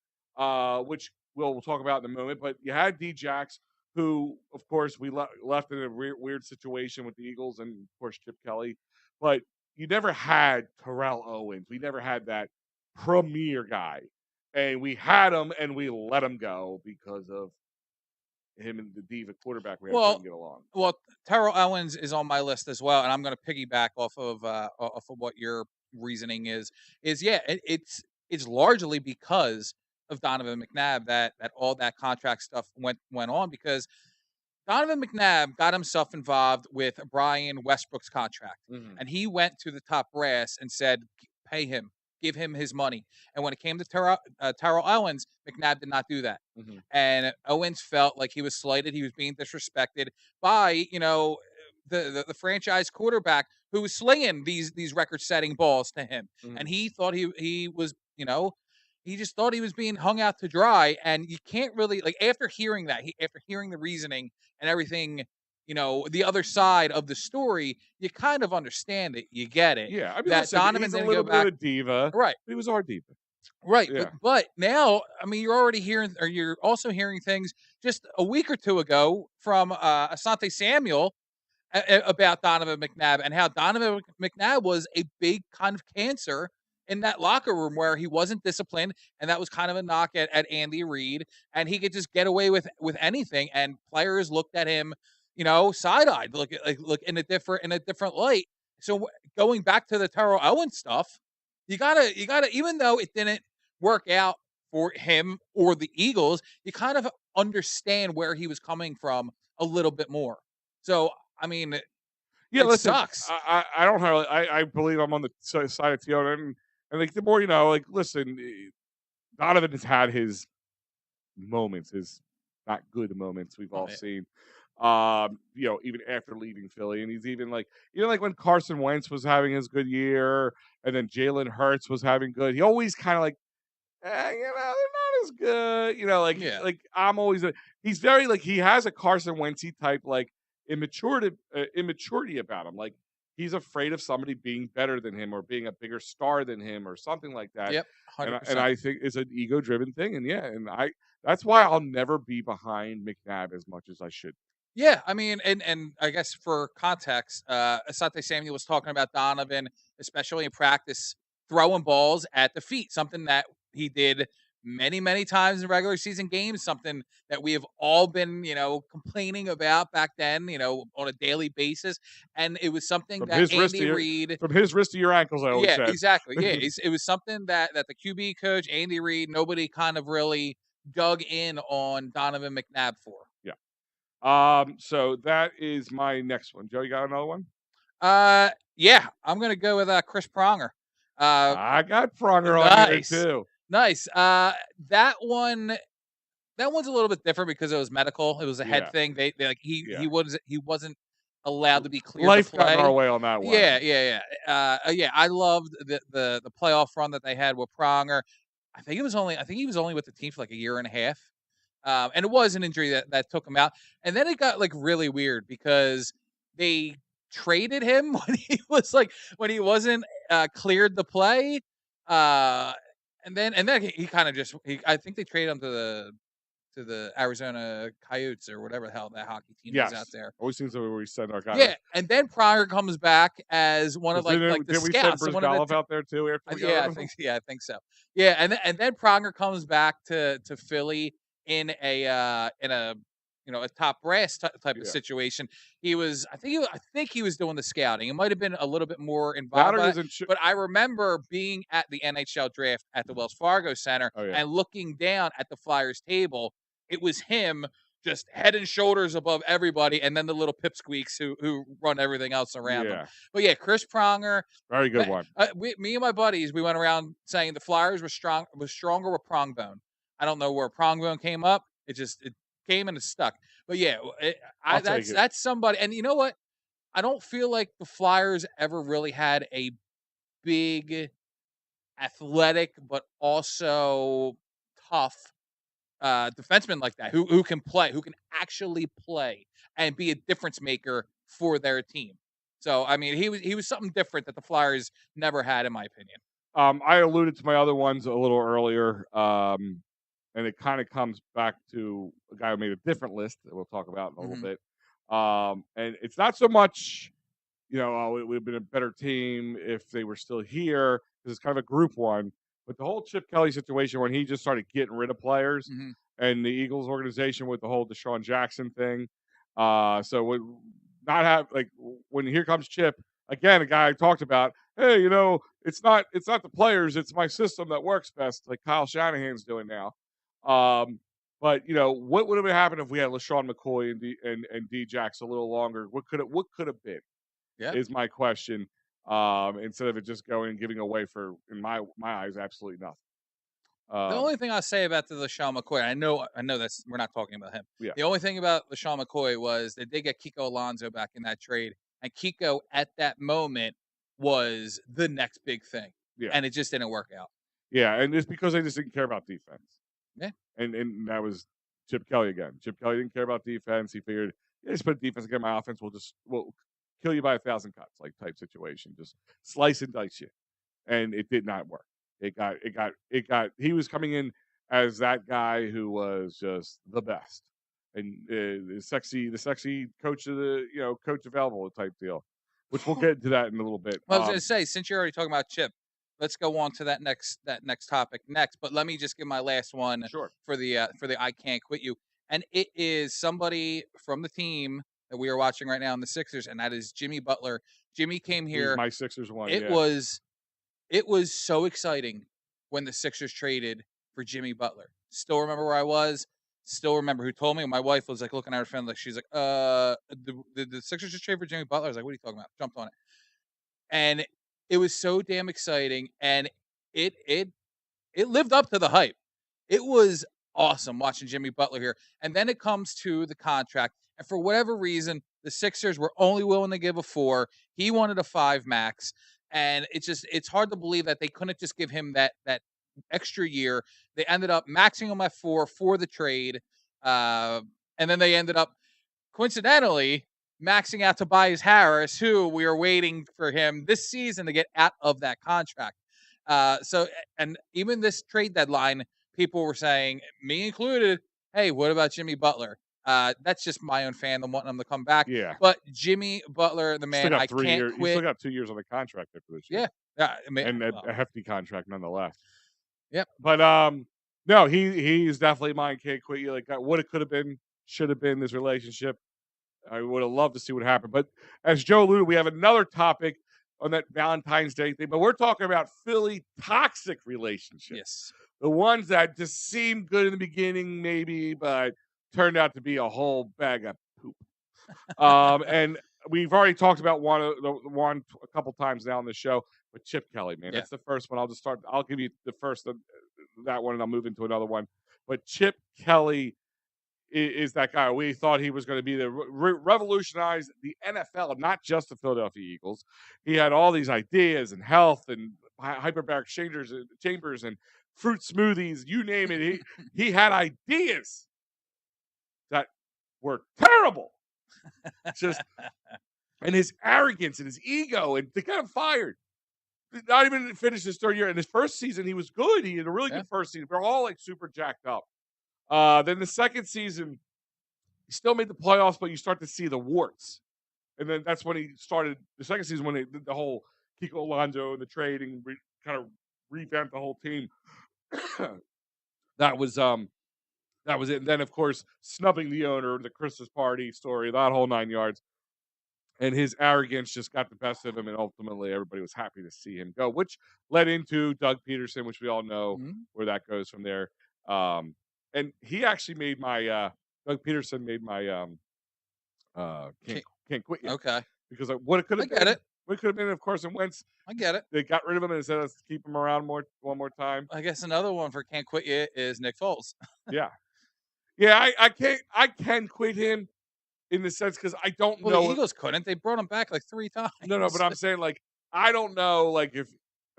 which we'll talk about in a moment, but you had D Jax, who, of course, we left in a weird situation with the Eagles and, of course, Chip Kelly. But you never had Terrell Owens. We never had that premier guy. And we had him and we let him go because of him and the diva quarterback we had couldn't Well, get along. well, Terrell Owens is on my list as well, and I'm going to piggyback off of what your reasoning is. Yeah, it's largely because of Donovan McNabb that all that contract stuff went on because Donovan McNabb got himself involved with Brian Westbrook's contract, Mm-hmm. and he went to the top brass and said, "Pay him, give him his money." And when it came to Terrell Owens, McNabb did not do that, Mm-hmm. and Owens felt like he was slighted, he was being disrespected by the franchise quarterback who was slinging these record-setting balls to him, Mm-hmm. and he thought he was he just thought he was being hung out to dry, and you can't really like after hearing that, after hearing the reasoning and everything, the other side of the story, you kind of understand it. You get it. Yeah. I mean, That listen, Donovan he's a didn't go little bit of back. a diva. Right. But he was our diva. Right. Yeah. But now, I mean, you're already hearing, or you're also hearing things just a week or two ago from Asante Samuel about Donovan McNabb and how Donovan McNabb was a big kind of cancer in that locker room where he wasn't disciplined, and that was kind of a knock at Andy Reid, and he could just get away with anything, and players looked at him, side eyed, look in a different light. So going back to the Terrell Owens stuff, you gotta even though it didn't work out for him or the Eagles, you kind of understand where he was coming from a little bit more. So I mean, Yeah, it listen, sucks. I don't have I believe I'm on the side of Theo, and like the more you know, like listen, Donovan has had his moments, his not good moments we've Oh all yeah. seen. Even after leaving Philly, and he's even like like when Carson Wentz was having his good year, and then Jalen Hurts was having good. He always kind of like they're not as good. Yeah. Like I'm always he's very like he has a Carson Wentzy type like immaturity about him. Like he's afraid of somebody being better than him or being a bigger star than him or something like that. Yep. And 100%. I think it's an ego driven thing. And yeah, and that's why I'll never be behind McNabb as much as I should. Yeah, I mean, and I guess for context, Asante Samuel was talking about Donovan, especially in practice, throwing balls at the feet, something that he did many, many times in regular season games, something that we have all been, complaining about back then, on a daily basis. And it was something From that his wrist to Andy Reid, your ankles, I always yeah, said. exactly. Yeah, it was something that the QB coach, Andy Reid, nobody kind of really dug in on Donovan McNabb for. Yeah. So that is my next one. Joe, you got another one? Yeah, I'm gonna go with Chris Pronger. Uh, I got Pronger on here nice, too. nice. That one's a little bit different because it was medical. It was a head Yeah, thing. They like yeah. he wasn't allowed to be cleared to Life got in our play. way on that one. Yeah. I loved the playoff run that they had with Pronger. I think he was only with the team for like a year and a half. And it was an injury that took him out. And then it got like really weird because they traded him when he wasn't cleared to play. Uh, and then he kind of just I think they traded him to the Arizona Coyotes or whatever the hell that hockey team is out Yes. there. Always seems like we send our guy. Yeah, and then Pronger comes back as one of like the Did we send scouts, one of the Brizgalov out there too after we got yeah, rid of him? I think so. Yeah, and then Pronger comes back to Philly in a a top brass type of Yeah. situation. I think he was doing the scouting. It might have been a little bit more involved, Batter by it, isn't but I remember being at the NHL draft at the Wells Fargo Center Oh, yeah. and looking down at the Flyers table. It was him just head and shoulders above everybody, and then the little pipsqueaks who run everything else around them. Yeah. But yeah, Chris Pronger, Very good one. me and my buddies, we went around saying the Flyers was stronger with Prongbone. I don't know where Prongbone came up. It came and it stuck. But yeah, that's somebody. And you know what? I don't feel like the Flyers ever really had a big, athletic, but also tough defenseman like that who can play, who can actually play and be a difference maker for their team. So I mean, he was something different that the Flyers never had, in my opinion. I alluded to my other ones a little earlier, and it kind of comes back to a guy who made a different list that we'll talk about in a little bit. And it's not so much, it would have been a better team if they were still here because it's kind of a group one. But the whole Chip Kelly situation when he just started getting rid of players and the Eagles organization with the whole Deshaun Jackson thing. So when here comes Chip again, a guy I talked about. Hey, it's not the players, it's my system that works best, like Kyle Shanahan's doing now. But what would have happened if we had LaShawn McCoy and D-Jax a little longer? What could have been? Yeah. Is my question. Instead of it just going and giving away for, in my eyes, absolutely nothing. The only thing I'll say about the LaShawn McCoy, I know that's we're not talking about him. Yeah. The only thing about LaShawn McCoy was they did get Kiko Alonso back in that trade, and Kiko at that moment was the next big thing. Yeah. And it just didn't work out. Yeah, and it's because they just didn't care about defense. Yeah. And that was Chip Kelly again. Chip Kelly didn't care about defense. He figured, just put defense again, my offense will kill you by 1,000 cuts, like type situation. Just slice and dice you. And it did not work. He was coming in as that guy who was just the best. And the sexy coach of the, coach available type deal. Which we'll get into that in a little bit. Well, I was going to say, since you're already talking about Chip, let's go on to that next topic next. But let me just give my last one for the I can't quit you, and it is somebody from the team that we are watching right now in the Sixers, and that is Jimmy Butler. Jimmy came here. He's my Sixers one. It was so exciting when the Sixers traded for Jimmy Butler. Still remember where I was. Still remember who told me. My wife was like looking at her friend like she's like, the Sixers just traded for Jimmy Butler. I was like, what are you talking about? Jumped on it. And it was so damn exciting, and it lived up to the hype. It was awesome watching Jimmy Butler here. And then it comes to the contract, and for whatever reason, the Sixers were only willing to give a 4. He wanted a 5 max, and it's hard to believe that they couldn't just give him that extra year. They ended up maxing him at 4 for the trade, and then they ended up coincidentally maxing out Tobias Harris, who we are waiting for him this season to get out of that contract. And even this trade deadline, people were saying, me included, hey, what about Jimmy Butler? That's just my own fandom wanting him to come back. Yeah. But Jimmy Butler, the man, I can't quit. You still got 2 years on the contract after this year. Yeah. And a hefty contract nonetheless. Yep. But no, he's definitely mine. Can't quit you. Like what it could have been, should have been this relationship. I would have loved to see what happened. But as Joe alluded, we have another topic on that Valentine's Day thing. But we're talking about Philly toxic relationships. Yes. The ones that just seemed good in the beginning, maybe, but turned out to be a whole bag of poop. And we've already talked about one a couple times now on the show. But Chip Kelly, man, that's the first one. I'll give you the first of that one, and I'll move into another one. But Chip Kelly is that guy. We thought he was going to be revolutionize the NFL, not just the Philadelphia Eagles. He had all these ideas and health and hyperbaric chambers and fruit smoothies, you name it. He had ideas were terrible. Just and his arrogance and his ego, and they got him fired. Not even finished his third year. In his first season, he was good. He had a really Yeah. good first season. They're all like super jacked up. Then the second season, he still made the playoffs, but you start to see the warts. And then that's when he started the second season when they did the whole Kiko Alonso and the trade and kind of revamped the whole team. that was that was it. And then of course snubbing the owner, the Christmas party story, that whole 9 yards. And his arrogance just got the best of him, and ultimately everybody was happy to see him go, which led into Doug Peterson, which we all know where that goes from there. And he actually made my Doug Peterson made my can't quit yet. Okay. Because what it could have been, it. what could have been, of course, and Wentz. I get it. They got rid of him and said, let's keep him around one more time. I guess another one for can't quit you is Nick Foles. Yeah. Yeah, I can quit him in the sense because I don't know. The Eagles couldn't. They brought him back like 3 times. No, but I'm saying like I don't know, like if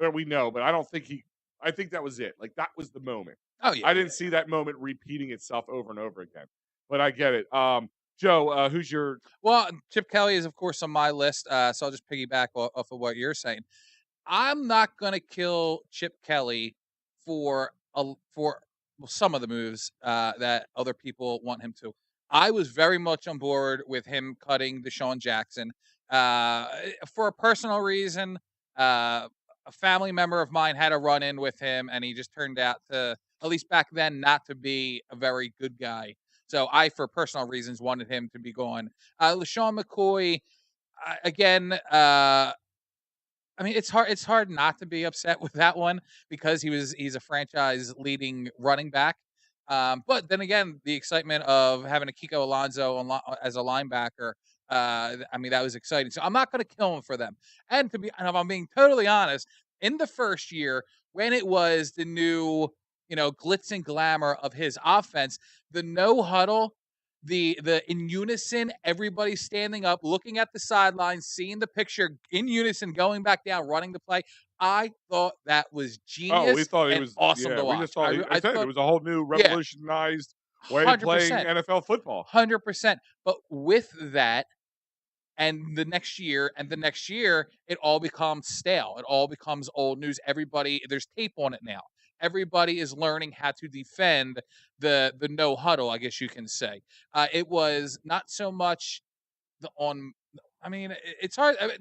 or we know, but I don't think I think that was it. Like that was the moment. Oh yeah. I didn't see that moment repeating itself over and over again. But I get it. Joe, who's your? Well, Chip Kelly is of course on my list, so I'll just piggyback off of what you're saying. I'm not gonna kill Chip Kelly for some of the moves that other people want him to. I was very much on board with him cutting Deshaun Jackson for a personal reason. A family member of mine had a run in with him, and he just turned out to, at least back then, not to be a very good guy. So I, for personal reasons, wanted him to be gone. LaShawn McCoy, again, I mean, it's hard not to be upset with that one because he's a franchise leading running back. But then again, the excitement of having a Kiko Alonso as a linebacker, I mean, that was exciting. So I'm not going to kill him for them. And and if I'm being totally honest, in the first year when it was the new, glitz and glamour of his offense, the no huddle, the in unison, everybody standing up, looking at the sidelines, seeing the picture in unison, going back down, running the play. I thought that was genius. Oh, we thought it was awesome to watch. We just thought, I said it was a whole new revolutionized way of playing NFL football. 100%. But with that, and the next year, it all becomes stale. It all becomes old news. Everybody, there's tape on it now. Everybody is learning how to defend the no huddle, I guess you can say. It was not so much I mean, it's hard. I mean,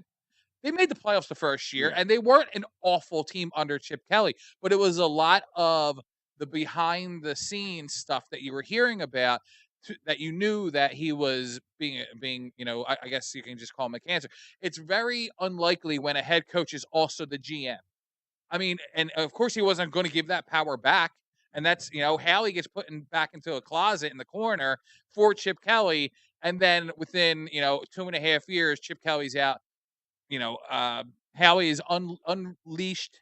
they made the playoffs the first year, and they weren't an awful team under Chip Kelly, but it was a lot of the behind the scenes stuff that you were hearing about, that you knew that he was being, I guess you can just call him a cancer. It's very unlikely when a head coach is also the GM. I mean, and of course he wasn't going to give that power back. And that's, Haley gets put back into a closet in the corner for Chip Kelly. And then within, 2.5 years, Chip Kelly's out. Haley is unleashed,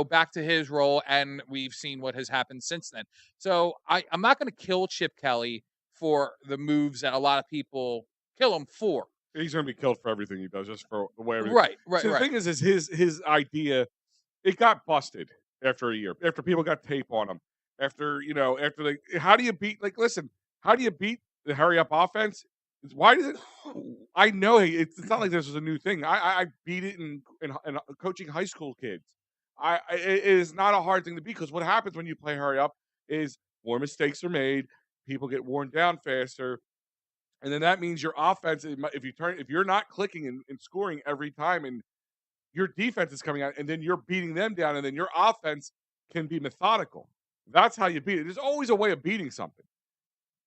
back to his role. And we've seen what has happened since then. So I'm not going to kill Chip Kelly for the moves that a lot of people kill him for. He's going to be killed for everything he does, just for the way everything. Right. So the thing is his idea, it got busted after a year, after people got tape on him, after how do you beat? Like, listen, how do you beat the hurry up offense? Why does it? I know it's not like this was a new thing. I beat it in coaching high school kids. It is not a hard thing to beat because what happens when you play hurry up is more mistakes are made, people get worn down faster, and then that means your offense. If you're not clicking and scoring every time, and your defense is coming out, and then you're beating them down, and then your offense can be methodical. That's how you beat it. There's always a way of beating something,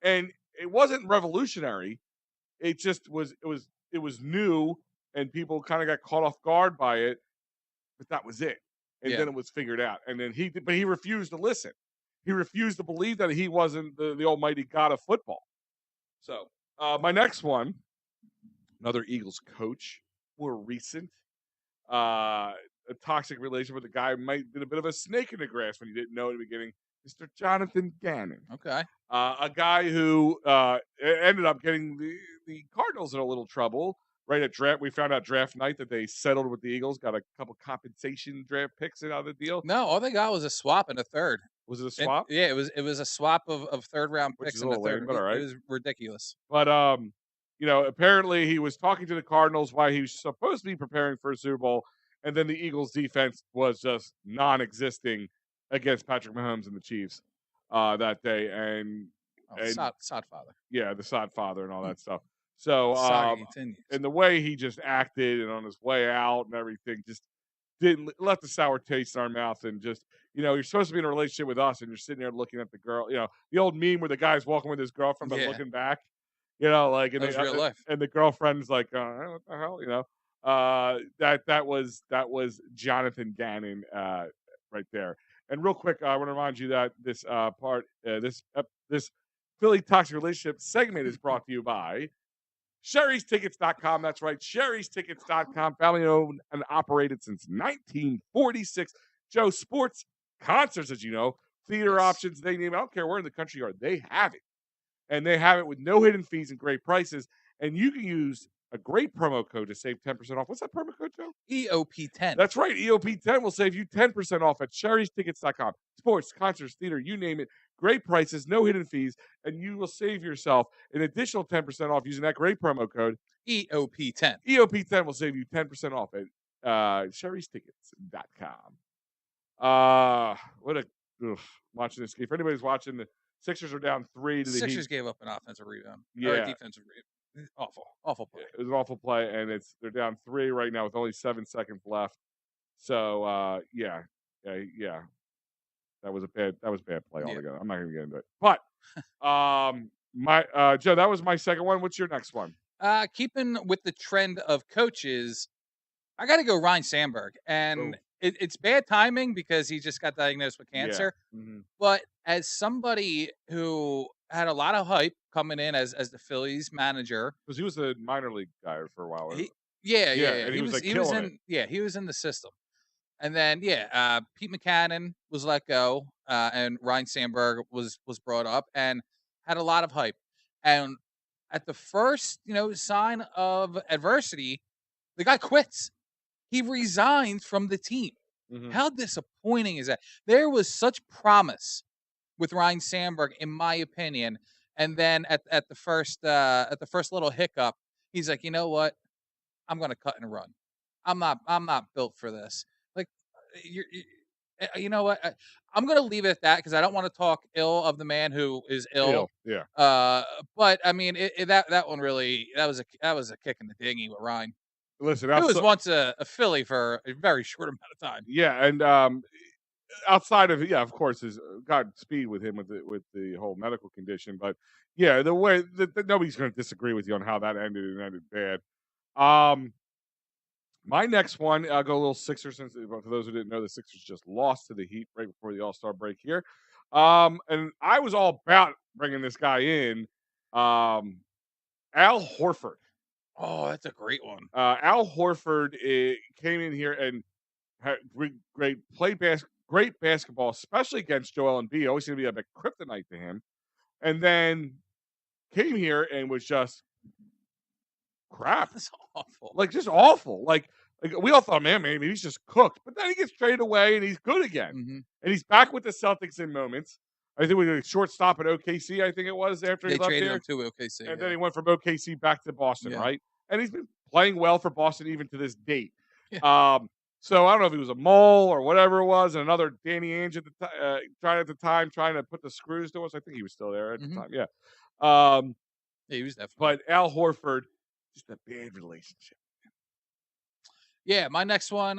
and it wasn't revolutionary. It just was. It was new, and people kind of got caught off guard by it. But that was it, and then it was figured out. And then he refused to listen. He refused to believe that he wasn't the almighty god of football. So my next one, another Eagles coach, more recent. A toxic relationship with a guy might have been a bit of a snake in the grass when you didn't know in the beginning. Mr. Jonathan Gannon. Okay. A guy who ended up getting the Cardinals in a little trouble right at draft. We found out draft night that they settled with the Eagles, got a couple compensation draft picks out of the deal. No, all they got was a swap and a third. Was it a And swap? yeah, it was a swap of third round Which is picks a in the little third. lame, but It alright. was ridiculous. But, apparently he was talking to the Cardinals while he was supposed to be preparing for a Super Bowl, and then the Eagles defense was just non-existing against Patrick Mahomes and the Chiefs, that day, Oh, and sod father. yeah, the sod father and all Hmm. that stuff. So, Saga continues. and the way he just acted and on his way out and everything just didn't left the sour taste in our mouth and just you're supposed to be in a relationship with us and you're sitting there looking at the girl, the old meme where the guy's walking with his girlfriend but Yeah, looking back, like that was real life. and the girlfriend's like, what the hell, that was Jonathan Gannon right there. And real quick, I want to remind you that this Philly toxic relationship segment is brought to you by Sherry'sTickets.com. That's right, Sherry'sTickets.com, family owned and operated since 1946. Joe, sports concerts, as you know, theater Yes. options, they name it. I don't care where in the country you are, they have it. And they have it with no hidden fees and great prices. And you can use a great promo code to save 10% off. What's that promo code, Joe? EoP 10. That's right. EOP10 will save you 10% off at Sherry'sTickets.com. Sports, concerts, theater, you name it. Great prices, no hidden fees, and you will save yourself an additional 10% off using that great promo code. EoP 10. EOP10 will save you 10% off at Sherry'sTickets.com. What a ugh, watching this game. For anybody's watching, the Sixers are down 3 to the Heat. Sixers gave up an offensive rebound or a Yeah, defensive rebound. Awful play. it was an awful play, and they're down 3 right now with only 7 seconds left. So yeah. That was bad play Yeah. altogether. I'm not gonna get into it. But my Joe, that was my second one. What's your next one? Keeping with the trend of coaches, I got to go Ryan Sandberg, Oh, and it's bad timing because he just got diagnosed with yeah. cancer. But as somebody who had a lot of hype coming in as the Phillies manager, Because he was a minor league guy for a while. he yeah yeah Yeah, yeah and he was like he was killing it. in he was in the system, and then Pete McCannon was let go, and Ryan Sandberg was brought up and had a lot of hype, and at the first sign of adversity, the guy quits. He resigns from the team. Hmm. How disappointing is that? There was such promise with Ryan Sandberg, in my opinion, and then at the first little hiccup, he's like, you know what? I'm going to cut and run. I'm not built for this. Like, you know what? I'm going to leave it at that because I don't want to talk ill of the man who is ill. Ill, yeah. Uh, but I mean, that one really that was a kick in the dinghy with Ryan, Listen, who was outside, once a Philly for a very short amount of time. yeah, and outside of of course, is Godspeed with him with the whole medical condition. But yeah, the way that nobody's going to disagree with you on how that ended and ended bad. Um, My next one, I'll go a little Sixers since for those who didn't know, the Sixers just lost to the Heat right before the All Star break here. And I was all about bringing this guy in, um, Al Horford. Oh, that's a great one. Al Horford came in here and had great basketball, especially against Joel Embiid. Always going to be a bit kryptonite to him. And then came here and was just crap. That's awful. Like, just awful. Like we all thought, man, maybe he's just cooked. But then he gets traded away and he's good again. Mhm. And he's back with the Celtics in moments. I think we did a short stop at OKC, I think it was, after he They left traded here. him to OKC, And then yeah. he went from OKC back to Boston, Yeah. right? And he's been playing well for Boston even to this date. Yeah. So I don't know if he was a mole or whatever it was, and another Danny Ainge at the time, trying to put the screws to us. I think he was still there at the Mhm. time, yeah. Um, Yeah, he was definitely. but Al Horford, just a bad relationship. Yeah, my next one,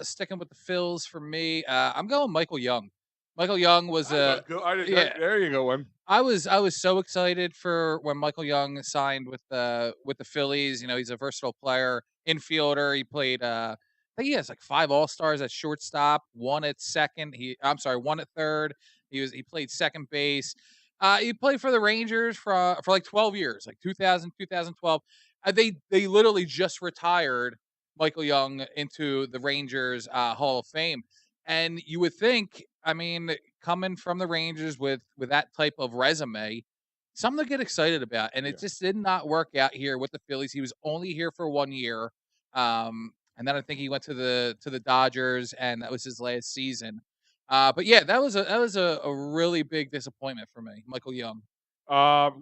sticking with the Phils for me, I'm going Michael Young. Michael Young was a I did, yeah. there you go, one. I was so excited for when Michael Young signed with the Phillies. He's a versatile player, infielder. He played I think he has like 5 All-Stars at shortstop, one at second. One at third. He played second base. He played for the Rangers for like 12 years, like 2000, 2012. They literally just retired Michael Young into the Rangers Hall of Fame. And you would think, I mean, coming from the Rangers with that type of resume, something to get excited about. And it Yeah. just did not work out here with the Phillies. He was only here for 1 year. And then I think he went to the Dodgers, and that was his last season. But yeah, that was a really big disappointment for me, Michael Young.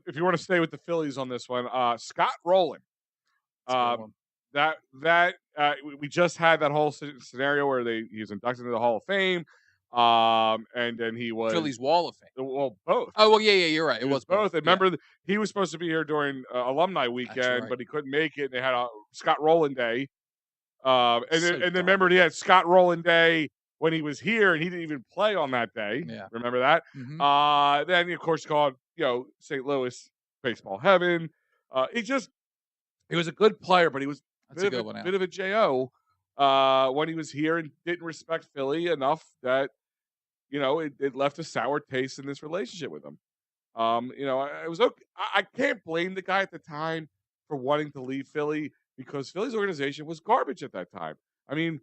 If you want to stay with the Phillies on this one, Scott Rowland. That's a good Um, one. we just had that whole scenario where he was inducted into the Hall of Fame, and then he was Phillies Wall of Fame. well both. Oh well, yeah, you're right. It It was was both. both. And Yeah, remember, he was supposed to be here during alumni that's weekend, right. but he couldn't make it. They had a Scott Rowland Day, So and then dumb. remember he had Scott Rowland Day when he was here, and he didn't even play on that day. Yeah. Remember that? Hmm. Then of course called St. Louis baseball heaven. He was a good player, but he was That's a good one. bit of a jo when he was here and didn't respect Philly enough that it left a sour taste in this relationship with him. I was okay. I can't blame the guy at the time for wanting to leave Philly because Philly's organization was garbage at that time. I mean,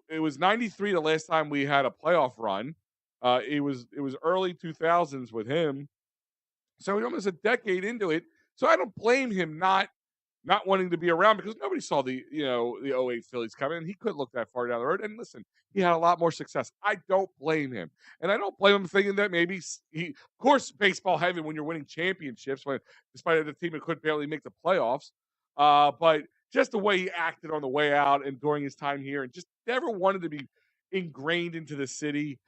it was '93 the last time we had a playoff run. It was early 2000s with him, so we're almost a decade into it. So I don't blame him not wanting to be around because nobody saw the '08 Phillies coming, and he couldn't look that far down the road. And listen, he had a lot more success. I don't blame him, and I don't blame him thinking that maybe of course, baseball heaven when you're winning championships, when despite the team that could barely make the playoffs, but just the way he acted on the way out and during his time here, and just never wanted to be ingrained into the city.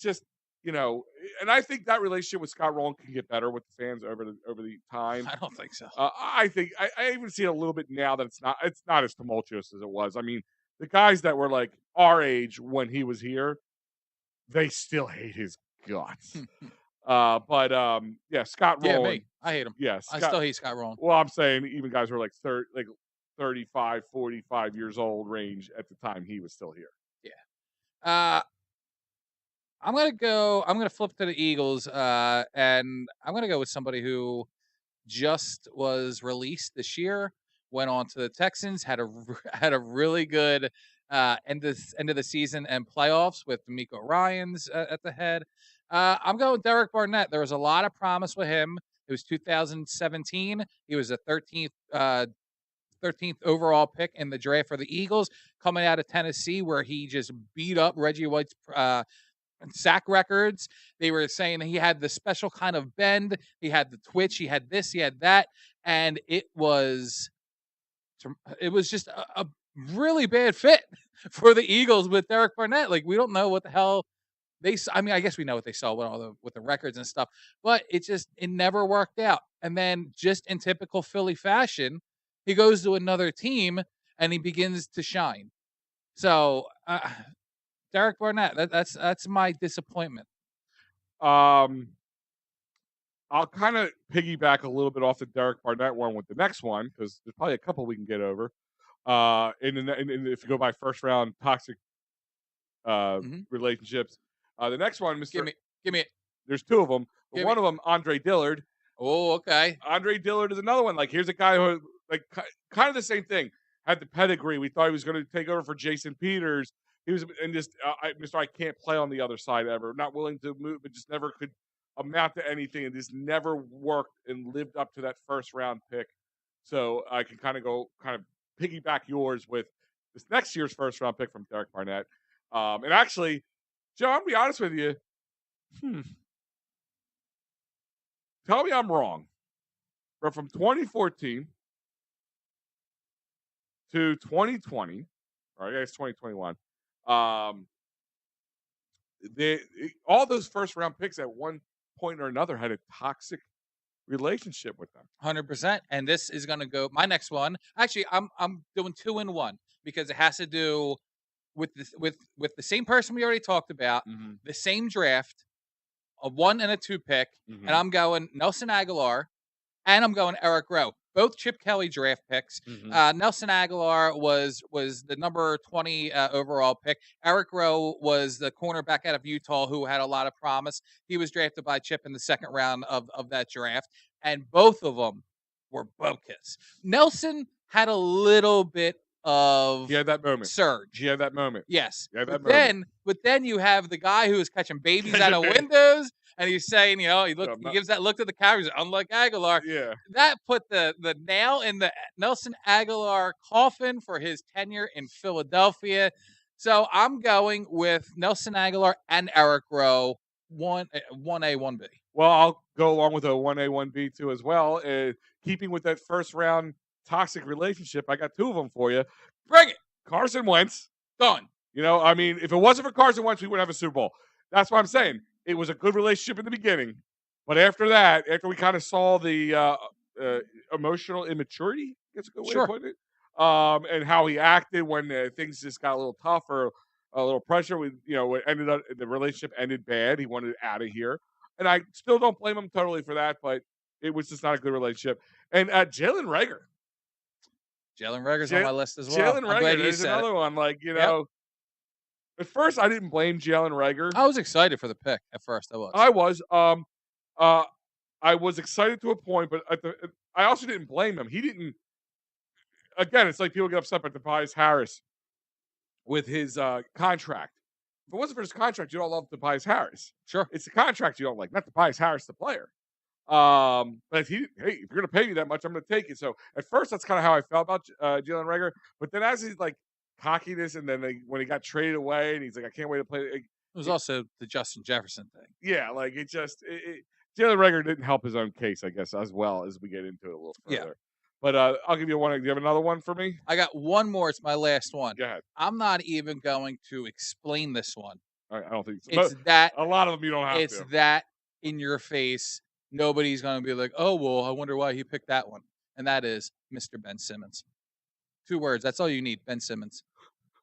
Just and I think that relationship with Scott Rowland can get better with the fans over the time. I don't think so. I think I even see it a little bit now that it's not as tumultuous as it was. I mean, the guys that were like our age when he was here, they still hate his guts. Yeah, Scott Yeah, Rowland. me. I hate him. Yeah, I still hate Scott Rowland. well, I'm saying even guys who are like 35, 45 years old range at the time he was still here. Yeah. I'm gonna flip to the Eagles, and I'm gonna go with somebody who just was released this year. Went on to the Texans, had a really good end of the season and playoffs with D'Amico Ryans at the head. I'm going with Derek Barnett. There was a lot of promise with him. It was 2017. He was the 13th overall pick in the draft for the Eagles, coming out of Tennessee, where he just beat up Reggie White's sack records. They were saying he had the special kind of bend, he had the twitch, he had this, he had that, and it was just a really bad fit for the Eagles with Derek Barnett. Like, we don't know what the hell I mean, I guess we know what they saw with the records and stuff, but it never worked out. And then, just in typical Philly fashion, he goes to another team and he begins to shine. So, Derek Barnett, that's my disappointment. Um, I'll kind of piggyback a little bit off the Derek Barnett one with the next one because there's probably a couple we can get over. And if you go by first round toxic relationships, the next one, Mr. Give me it. There's two of them. But one of them, Andre Dillard. Oh, okay. Andre Dillard is another one. Like, here's a guy who, like, kind of the same thing. Had the pedigree. We thought he was going to take over for Jason Peters. He was, and just, Mr. I can't play on the other side ever. Not willing to move, but just never could amount to anything, and just never worked and lived up to that first round pick. So I can kind of piggyback yours with this next year's first round pick from Derek Barnett. And actually, Joe, I'll be honest with you. Tell me I'm wrong. But from 2014 to 2020, or I guess 2021, all those first round picks at one point or another had a toxic relationship with them. 100%. And this is going to go my next one. Actually, I'm doing 2 in 1 because it has to do with the same person we already talked about, the same draft, a 1 and a 2 pick, and I'm going Nelson Aguilar, and I'm going Eric Rowe. Both Chip Kelly draft picks. Nelson Aguilar was the number 20 overall pick. Eric Rowe was the cornerback out of Utah who had a lot of promise. He was drafted by Chip in the second round of that draft, and both of them were bokehs. Nelson had a little bit of that moment surge. He had that moment. Yes. But then you have the guy who is catching babies out of windows, and he's saying, he gives that look to the camera. Unlike Aguilar, that put the nail in the Nelson Aguilar coffin for his tenure in Philadelphia. So I'm going with Nelson Aguilar and Eric Rowe, 1A, 1B. Well, I'll go along with a 1A, 1B too as well. Keeping with that first round toxic relationship, I got two of them for you. Bring it. Carson Wentz. Done. I mean, if it wasn't for Carson Wentz, we wouldn't have a Super Bowl. That's what I'm saying. It was a good relationship in the beginning, but after that, after we kind of saw the emotional immaturity, that's a good way to put it, and how he acted when things just got a little tough or a little pressure. It ended up the relationship ended bad. He wanted out of here, and I still don't blame him totally for that, but it was just not a good relationship. And Jalen Reagor. Jalen Reagor's on my list as well. Jalen Reagor is another one. At first, I didn't blame Jalen Reagor. I was excited for the pick at first. I was. I was excited to a point, but I also didn't blame him. He didn't. Again, it's like people get upset about Tobias Harris with his contract. If it wasn't for his contract, you don't love Tobias Harris. Sure, it's the contract you don't like, not Tobias Harris, the player. But if you're going to pay me that much, I'm going to take it. So at first, that's kind of how I felt about Jalen Reagor. But then as he's like cockiness, and then when he got traded away, and he's like, I can't wait to play. It was also the Justin Jefferson thing. Yeah, like Jalen Reagor didn't help his own case, I guess, as well as we get into it a little further. Yeah. But I'll give you one. Do you have another one for me? I got one more. It's my last one. Go ahead. I'm not even going to explain this one. I don't think so. It's that a lot of them you don't have it's to. It's that in your face. Nobody's going to be like, oh, well, I wonder why he picked that one. And that is Mr. Ben Simmons. 2 words. That's all you need, Ben Simmons.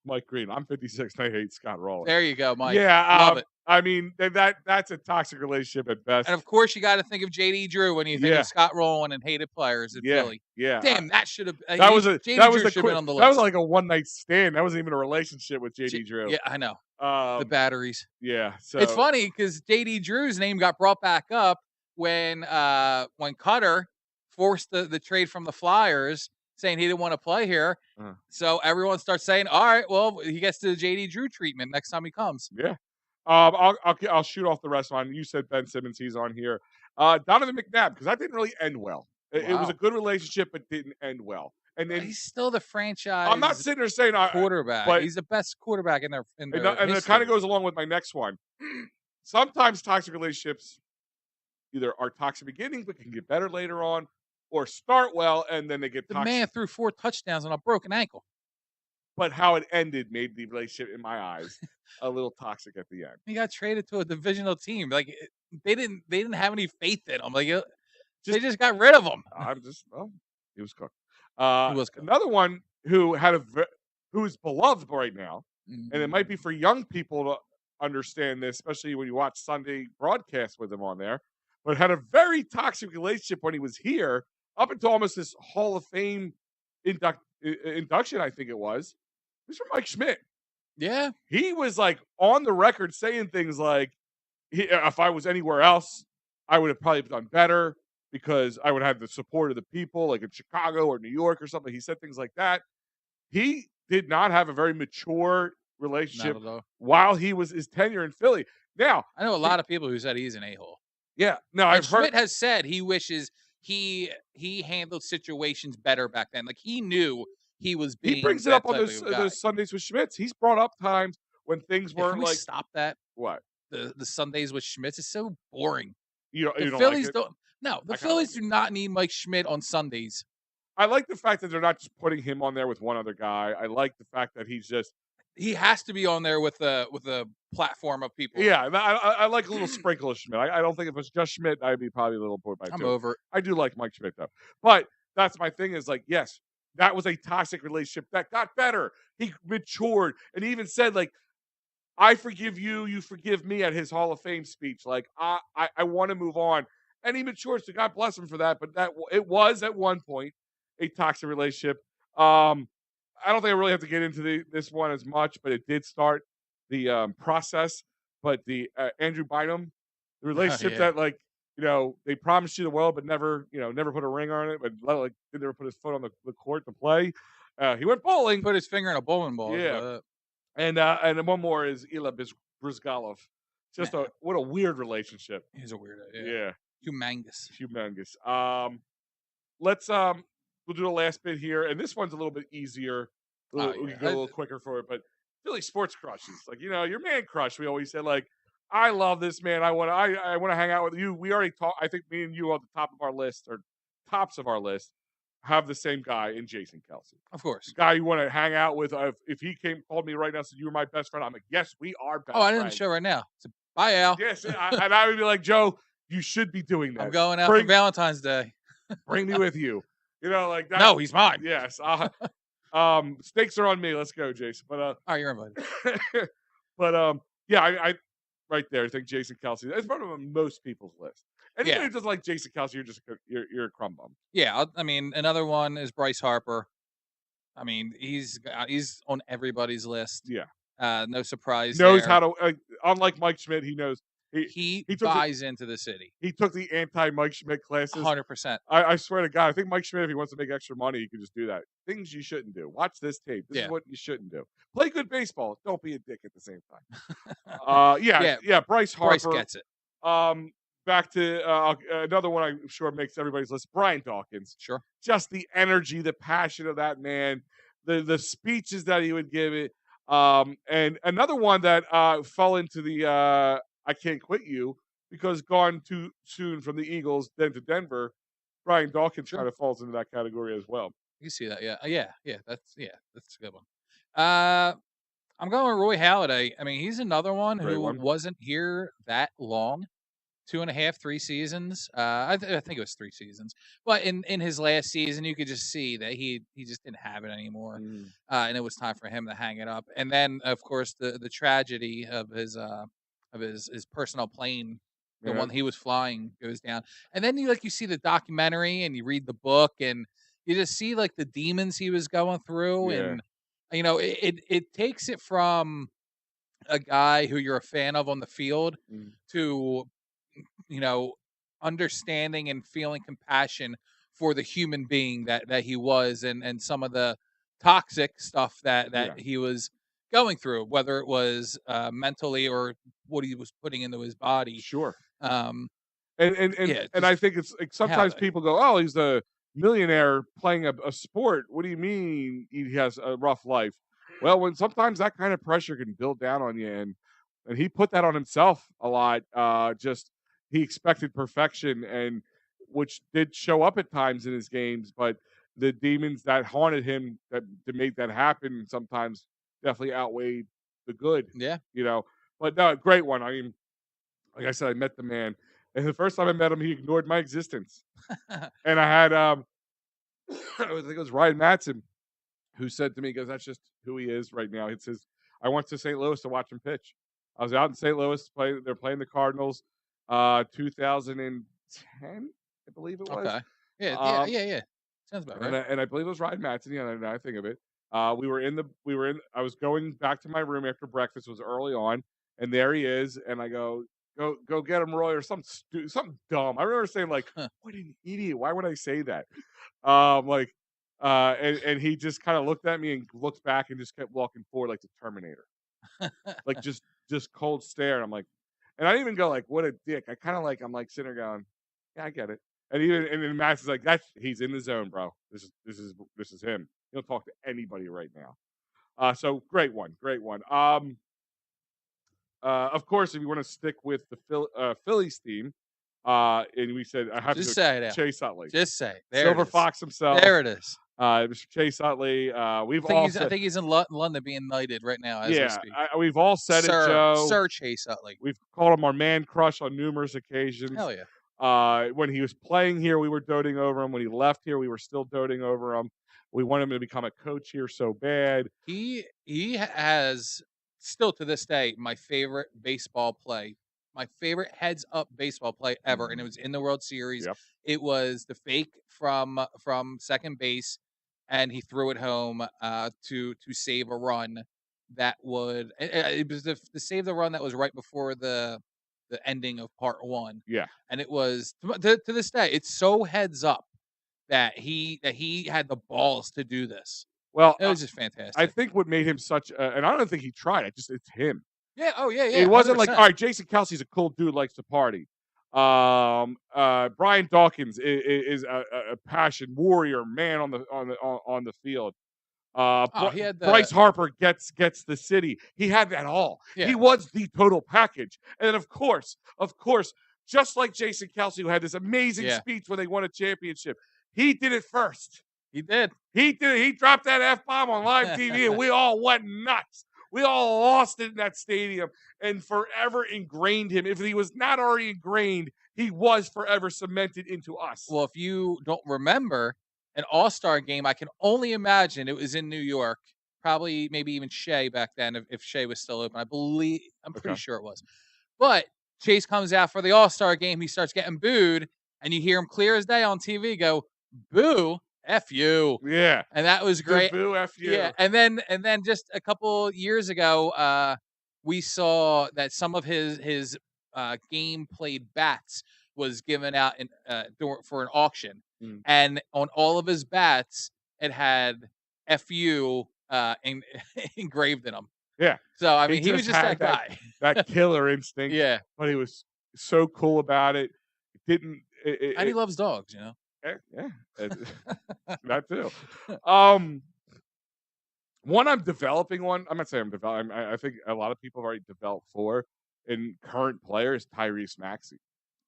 Mike Green. I'm 56 and I hate Scott Rowland. There you go, Mike. Yeah. Love it. I mean, that's a toxic relationship at best. And, of course, you got to think of J.D. Drew when you think of Scott Rowland and hated players in Philly. Yeah. Damn, that should have been on the list. That was like a one-night stand. That wasn't even a relationship with J.D. Drew. Yeah, I know. The batteries. Yeah. So. It's funny because J.D. Drew's name got brought back up when Cutter forced the trade from the Flyers, saying he didn't want to play here. So everyone starts saying, all right, well, he gets the J.D. Drew treatment next time he comes. Yeah. I'll shoot off the rest of mine. You said Ben Simmons, he's on here. Donovan McNabb, because that didn't really end well. It was a good relationship, but didn't end well. And then he's still the franchise. I'm not sitting there saying quarterback, but he's the best quarterback in their and it kind of goes along with my next one. Sometimes toxic relationships either are toxic beginning, but can get better later on, or start well and then they get toxic. The man threw 4 touchdowns on a broken ankle. But how it ended made the relationship, in my eyes, a little toxic at the end. He got traded to a divisional team. Like they didn't have any faith in him. Like they just got rid of him. He was cooked. He was cooked. Another one who's beloved right now, and it might be for young people to understand this, especially when you watch Sunday broadcasts with him on there, but had a very toxic relationship when he was here, up until almost this Hall of Fame induction, I think it was. It was from Mike Schmidt. Yeah. He was like on the record saying things like, if I was anywhere else, I would have probably done better because I would have the support of the people, like in Chicago or New York or something. He said things like that. He did not have a very mature relationship while he was his tenure in Philly. Now, I know a lot of people who said he's an a-hole. Yeah. No, Schmidt has said he wishes he handled situations better back then. Like he knew he was being. He brings it up on those Sundays with Schmitz. He's brought up times when things weren't like. Stop that. What? The Sundays with Schmitz is so boring. You don't Phillies like it? No, the Phillies do not need Mike Schmidt on Sundays. I like the fact that they're not just putting him on there with one other guy. I like the fact that he has to be on there with a platform of people. Yeah, I like a little sprinkle of Schmidt. I don't think if it's just Schmidt, I'd be probably a little bored by it. I'm over it. I do like Mike Schmidt though, but that's my thing. Is like, yes, that was a toxic relationship that got better. He matured, and he even said like, "I forgive you, you forgive me" at his Hall of Fame speech. Like, I want to move on, and he matured. So God bless him for that. But it was at one point a toxic relationship. I don't think I really have to get into this one as much, but it did start the process. But the Andrew Bynum, the relationship that like, they promised you the world, but never put a ring on it, but like never put his foot on the court to play. He went bowling, put his finger in a bowling ball. Yeah, and then one more is Ila Brizgalov. Just what a weird relationship. He's a weirdo. Yeah. Humongous. We'll do the last bit here, and this one's a little bit easier. We can go a little quicker for it, but Philly sports crushes. Like, your man crush. We always said, like, I love this man. I want to hang out with you. We already talked. I think me and you on the top of our list, or tops of our list, have the same guy in Jason Kelsey. Of The course. guy you want to hang out with. If he called me right now, said you were my best friend, I'm like, yes, we are best Oh, I didn't friends. show right now. So, bye, Al. Yes, and I would be like, Joe, you should be doing that. I'm going out for Valentine's Day. Bring me with you. Like that. No, he's mine. Yes. Stakes are on me. Let's go, Jason. But oh, you're invited. but yeah, I right there. I think Jason Kelsey. It's part of most people's list. Anybody who doesn't like Jason Kelsey, you're a crumb bum. Yeah, I mean, another one is Bryce Harper. I mean, he's on everybody's list. Yeah. No surprise. Knows how to. Unlike Mike Schmidt, he knows. He buys into the city. He took the anti-Mike Schmidt classes. 100%. I swear to God, I think Mike Schmidt, if he wants to make extra money, he can just do that. Things you shouldn't do. Watch this tape. This is what you shouldn't do. Play good baseball. Don't be a dick at the same time. Yeah. Bryce Harper. Bryce gets it. Back to another one I'm sure makes everybody's list. Brian Dawkins. Sure. Just the energy, the passion of that man, the speeches that he would give it. And another one that fell into the I can't quit you because gone too soon from the Eagles, then to Denver. Brian Dawkins kind of falls into that category as well. You see that, yeah. That's a good one. I'm going with Roy Halladay. I mean, he's another one who wasn't here that long. 2.5, 3 seasons. I think it was 3 seasons. But in his last season, you could just see that he just didn't have it anymore, and it was time for him to hang it up. And then, of course, the tragedy of his personal plane, the one he was flying, goes down. And then you see the documentary and you read the book and you just see like the demons he was going through, and it takes it from a guy who you're a fan of on the field to understanding and feeling compassion for the human being that he was, and some of the toxic stuff that he was going through, whether it was mentally or what he was putting into his body. Sure. And I think it's like sometimes people go, oh, he's a millionaire playing a sport. What do you mean he has a rough life? Well, when sometimes that kind of pressure can build down on you, and he put that on himself a lot. He expected perfection, and which did show up at times in his games, but the demons that haunted him to make that happen sometimes definitely outweighed the good. Yeah. But no, great one. I mean, like I said, I met the man, and the first time I met him, he ignored my existence. And I had, I think it was Ryan Matson who said to me, because that's just who he is right now. It says, I went to St. Louis to watch him pitch. I was out in St. Louis they're playing the Cardinals, 2010, I believe it was. Okay. Yeah. Sounds about right. And I believe it was Ryan Matson. Yeah, now I think of it. I was going back to my room after breakfast. It was early on, and there he is. And I go get him, Roy, or something dumb. I remember saying like, "What an idiot! Why would I say that?" And he just kind of looked at me and looked back and just kept walking forward like the Terminator, like just cold stare. And I'm like, and I didn't even go like, "What a dick!" I kind of like, I'm like sitting there going, "Yeah, I get it." And then Max is like, he's in the zone, bro. This is him. He'll talk to anybody right now. So great one. Of course, if you want to stick with the Phillies theme, and we said I have just to say it. Chase Utley. Just say it. There Silver it is. Fox himself. There it is. Mr. Chase Utley. I think he's in London being knighted right now. As we speak. We've all said it, Joe. Sir Chase Utley. We've called him our man crush on numerous occasions. Hell yeah. When he was playing here, we were doting over him. When he left here, we were still doting over him. We want him to become a coach here so bad. He has still to this day my favorite baseball play, my favorite heads up baseball play ever, and it was in the World Series. Yep. It was the fake from second base, and he threw it home to save a run that would. It was to save the run that was right before the ending of part 1. Yeah. And it was to this day, it's so heads up that he had the balls to do this. Well, it was just fantastic. I think what made him such and I don't think he tried it, just it's him. Yeah, oh yeah. It wasn't 100%. Like, all right, Jason Kelsey's a cool dude, likes to party. Brian Dawkins is a passion warrior man on the field. Oh, he had Bryce the Harper gets the city. He had that all. He yeah, was the total package. And then of course, just like Jason Kelsey, who had this amazing yeah, speech when they won a championship, he did it first. he did. He did. He dropped that F bomb on live TV, and we all went nuts. We all lost it in that stadium and forever ingrained him. If he was not already ingrained, he was forever cemented into us. Well, if you don't remember an All-Star game, I can only imagine it was in New York, probably maybe even Shea back then, if Shea was still open. I'm pretty Okay. sure it was. But Chase comes out for the All-Star game, he starts getting booed, and you hear him clear as day on TV go, "Boo, F you." Yeah. And that was great. Boo F Yeah, you. and then just a couple years ago, we saw that some of his game played bats was given out in for an auction, Mm. and on all of his bats, it had "FU" engraved in them. Yeah. So I He mean, he was just just had that guy. that killer instinct, Yeah, but he was so cool about it. It didn't and he loves dogs, you know. yeah, that too. Um, one I'm developing one. I'm not saying I'm developing. I think a lot of people have already developed for in current players. Tyrese Maxey,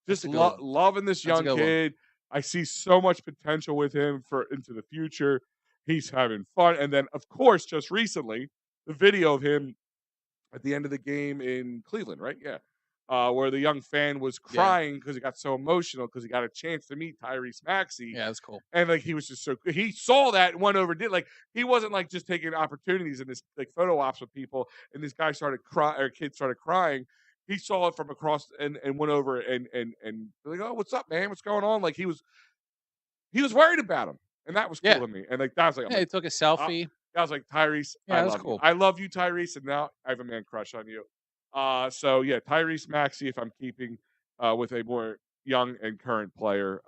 That's just a good one. loving this That's a young good one. kid. I see so much potential with him for into the future. He's having fun, and then of course, just recently, the video of him at the end of the game in Cleveland, right? Yeah. Where the young fan was Yeah, crying because he got so emotional because he got a chance to meet Tyrese Maxey. yeah, that's cool. And like he was just so he saw that and went over did like he wasn't like just taking opportunities in this like photo ops with people and this guy started crying or kid started crying. He saw it from across and went over and like, oh, what's up, man? What's going on? Like he was worried about him. And that was cool Yeah, to me. And like that was like I'm yeah, he like took a uh, selfie. I was like, Tyrese, I Yeah, that's love you. cool. I love you, Tyrese, and now I have a man crush on you. So yeah, Tyrese Maxey, if I'm keeping with a more young and current player.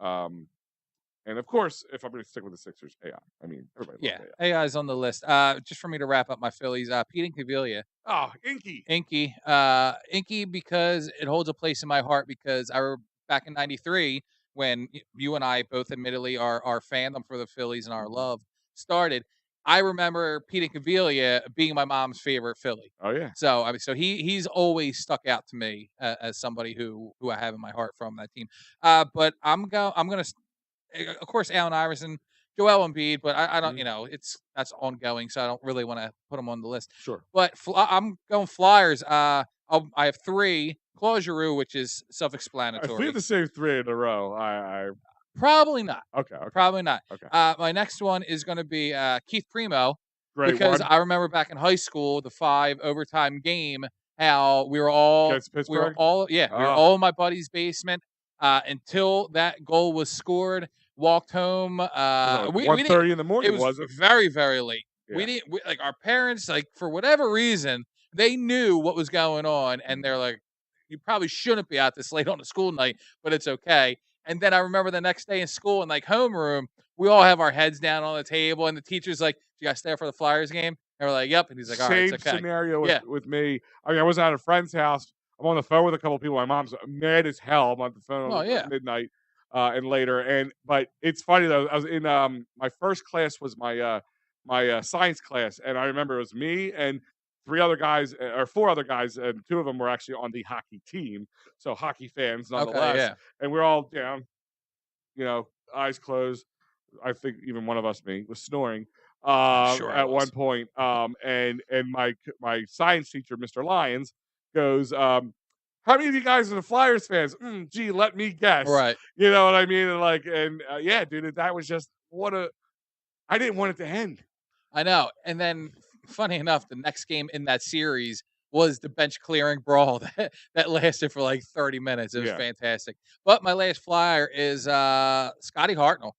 And of course, if I'm going to stick with the Sixers, AI. I mean, everybody loves Yeah, AI. AI is on the list. Just for me to wrap up my Phillies, Pete Incaviglia, Oh, Inky. Inky because it holds a place in my heart because back in '93 when you and I both admittedly our fandom for the Phillies and our Mhm. love started. I remember Pete Incaviglia being my mom's favorite Philly. Oh yeah. So I mean, so he's always stuck out to me as somebody who I have in my heart from that team. But I'm gonna of course, Allen Iverson, Joel Embiid, but I don't, Mhm. that's ongoing, so I don't really want to put them on the list. Sure. But I'm going Flyers. I have three. Claude Giroux, which is If we have self-explanatory. the same three in a row, I Probably not. okay. Probably not. Okay. My next one is going to be Keith Primo Great because one I remember back in high school the 5 overtime game how against Pittsburgh. we were Oh, all in my buddy's basement until that goal was scored. Walked home. was that like We didn't. 1:30 in the It morning? was Was it? very very late. Yeah. Like our parents like for whatever reason they knew what was going on and Mhm. they're like you probably shouldn't be out this late on a school night, but it's okay. And then I remember the next day in school in like homeroom, we all have our heads down on the table, and the teacher's like, "You guys stay up for the Flyers game?" And we're like, "Yep." And he's like, "All right, it's Same okay." scenario Yeah. with me. I mean, I was at a friend's house. I'm on the phone with a couple people. My mom's mad as hell. I'm on the phone Well, at yeah. midnight and later. And but it's funny though. I was in my first class was my science class, and I remember it was me and three other guys or four other guys, and two of them were actually on the hockey team, so hockey fans Okay, nonetheless. yeah. And we're all down, eyes closed. I think even one of us, me, was snoring I'm sure I at one was. point. And my science teacher, Mr. Lyons, goes, "How many of you guys are the Flyers fans?" Gee, let me guess. Right. You know what I mean? And yeah, dude, that was just what a. I didn't want it to end. I know. And then funny enough, the next game in that series was the bench clearing brawl that lasted for like 30 minutes. It was Yeah, fantastic. But my last flyer is Scotty Hartnell.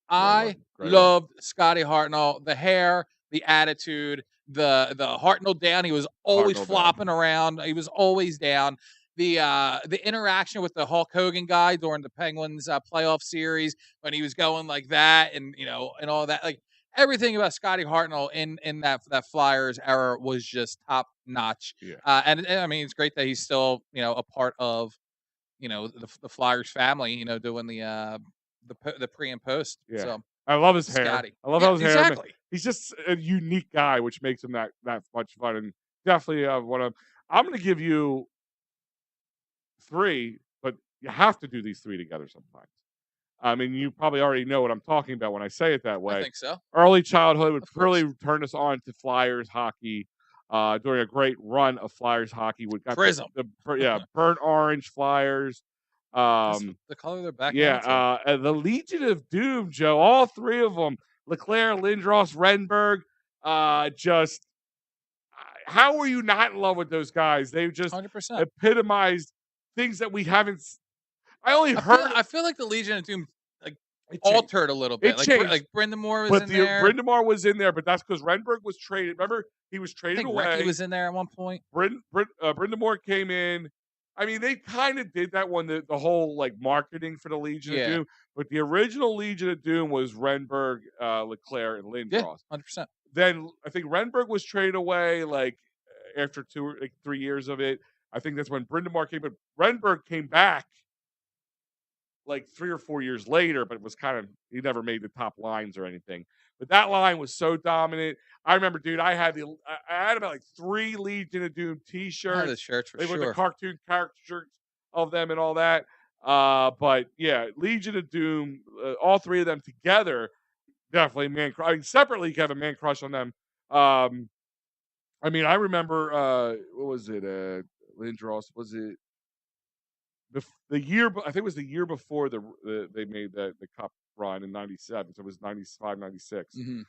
great one, I great one. loved Scotty Hartnell, the hair, the attitude, the Hartnell down. He was always Hartnell down. flopping around. He was always down. The interaction with the Hulk Hogan guy during the Penguins playoff series when he was going like that and and all that like everything about Scotty Hartnell in that Flyers era was just top notch. Yeah, And I mean it's great that he's still a part of the Flyers family doing the pre and post. yeah. So I love his hair. Scotty. I love Yeah, how his hair exactly. he's just a unique guy, which makes him that much fun. And definitely one of. I'm going to give you 3, but you have to do these 3 together sometimes. I mean, you probably already know what I'm talking about when I say it that I way. think so. Early childhood would Of course. really turn us on to Flyers hockey. During a great run of Flyers hockey, we got Prism. burnt orange Flyers. That's the color of their back too. And the Legion of Doom, Joe. All 3 of them: Leclerc, Lindros, Renberg. Just how were you not in love with those guys? They just 100%. epitomized things that we haven't. I feel like the Legion of Doom like altered a little bit. It changed. Like Brind'Amour was in there. Brind'Amour was in there, but that's because Renberg was traded. Remember, he was I traded think away. Recchi was in there at one point. Brind'Amour came in. I mean, they kind of did that one, the whole like marketing for the Legion of Doom. But the original Legion of Doom was Renberg, Leclerc, and Lindros. Yeah, 100%. Then I think Renberg was traded away like after 3 years of it. I think that's when Brind'Amour came, but Renberg came back like 3 or 4 years later, but it was kind of, he never made the top lines or anything. But that line was so dominant. I remember, dude, I had about like 3 Legion of Doom T-shirts. I had the shirts for They sure. were the cartoon characters of them and all that. But yeah, Legion of Doom, all 3 of them together, definitely man. I mean, separately, you have a man crush on them. I mean, I remember what was it? Lindros, was it? The year, I think it was the year before they made the cup run in '97, so it was 95, 96. He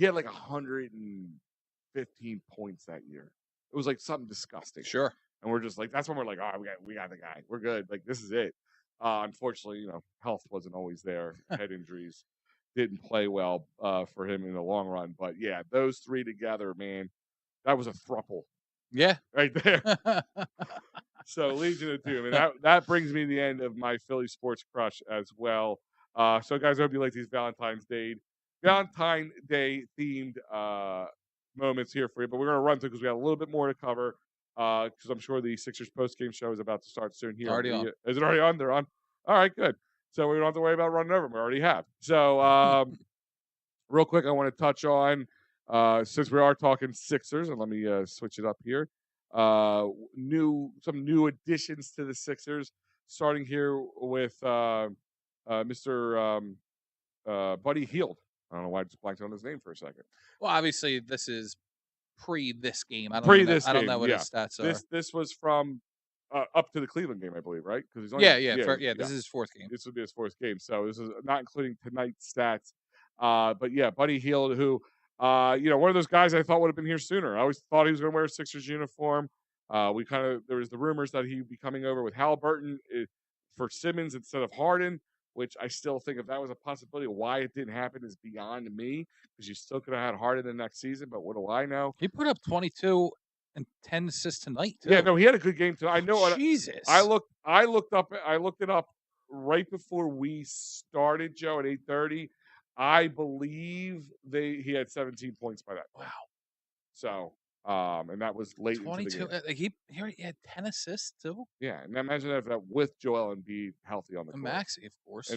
had like 115 points that year. It was like something disgusting. Sure. And we're just like, that's when we're like, oh, we got the guy. We're good. Like, this is it. Unfortunately, health wasn't always there. Head injuries didn't play well for him in the long run. But yeah, those 3 together, man, that was a throuple. Yeah. Right there. So Legion of Doom, and that brings me to the end of my Philly sports crush as well. So guys, I hope you like these Valentine's Day themed moments here for you. But we're gonna run through because we got a little bit more to cover. Because I'm sure the Sixers post game show is about to start soon here. Already on. Is it already on? They're on. All right, good. So we don't have to worry about running over them. We already have. So real quick, I want to touch on since we are talking Sixers, and let me switch it up here. Some new additions to the Sixers, starting here with Mr. Buddy Hield. I don't know why I just blanked on his name for a second. Well, obviously this is pre this game. I don't know what his stats are. This was from up to the Cleveland game, I believe, right? Because he's only this is his 4th game. This would be his 4th game, so this is not including tonight's stats. But yeah, Buddy Hield, who one of those guys I thought would have been here sooner. I always thought he was going to wear a Sixers uniform. There was the rumors that he'd be coming over with Halliburton for Simmons instead of Harden, which I still think if that was a possibility, why it didn't happen is beyond me, because you still could have had Harden the next season. But what do I know? He put up 22 and 10 assists tonight too. Yeah, no, he had a good game too. I know. Jesus. I looked it up right before we started, Joe, at 8:30. I believe he had 17 points by that point. Wow. So, and that was late 22. Into the game. He already had 10 assists too. Yeah, and imagine if that with Joel Embiid healthy on the court. Maxey, of course.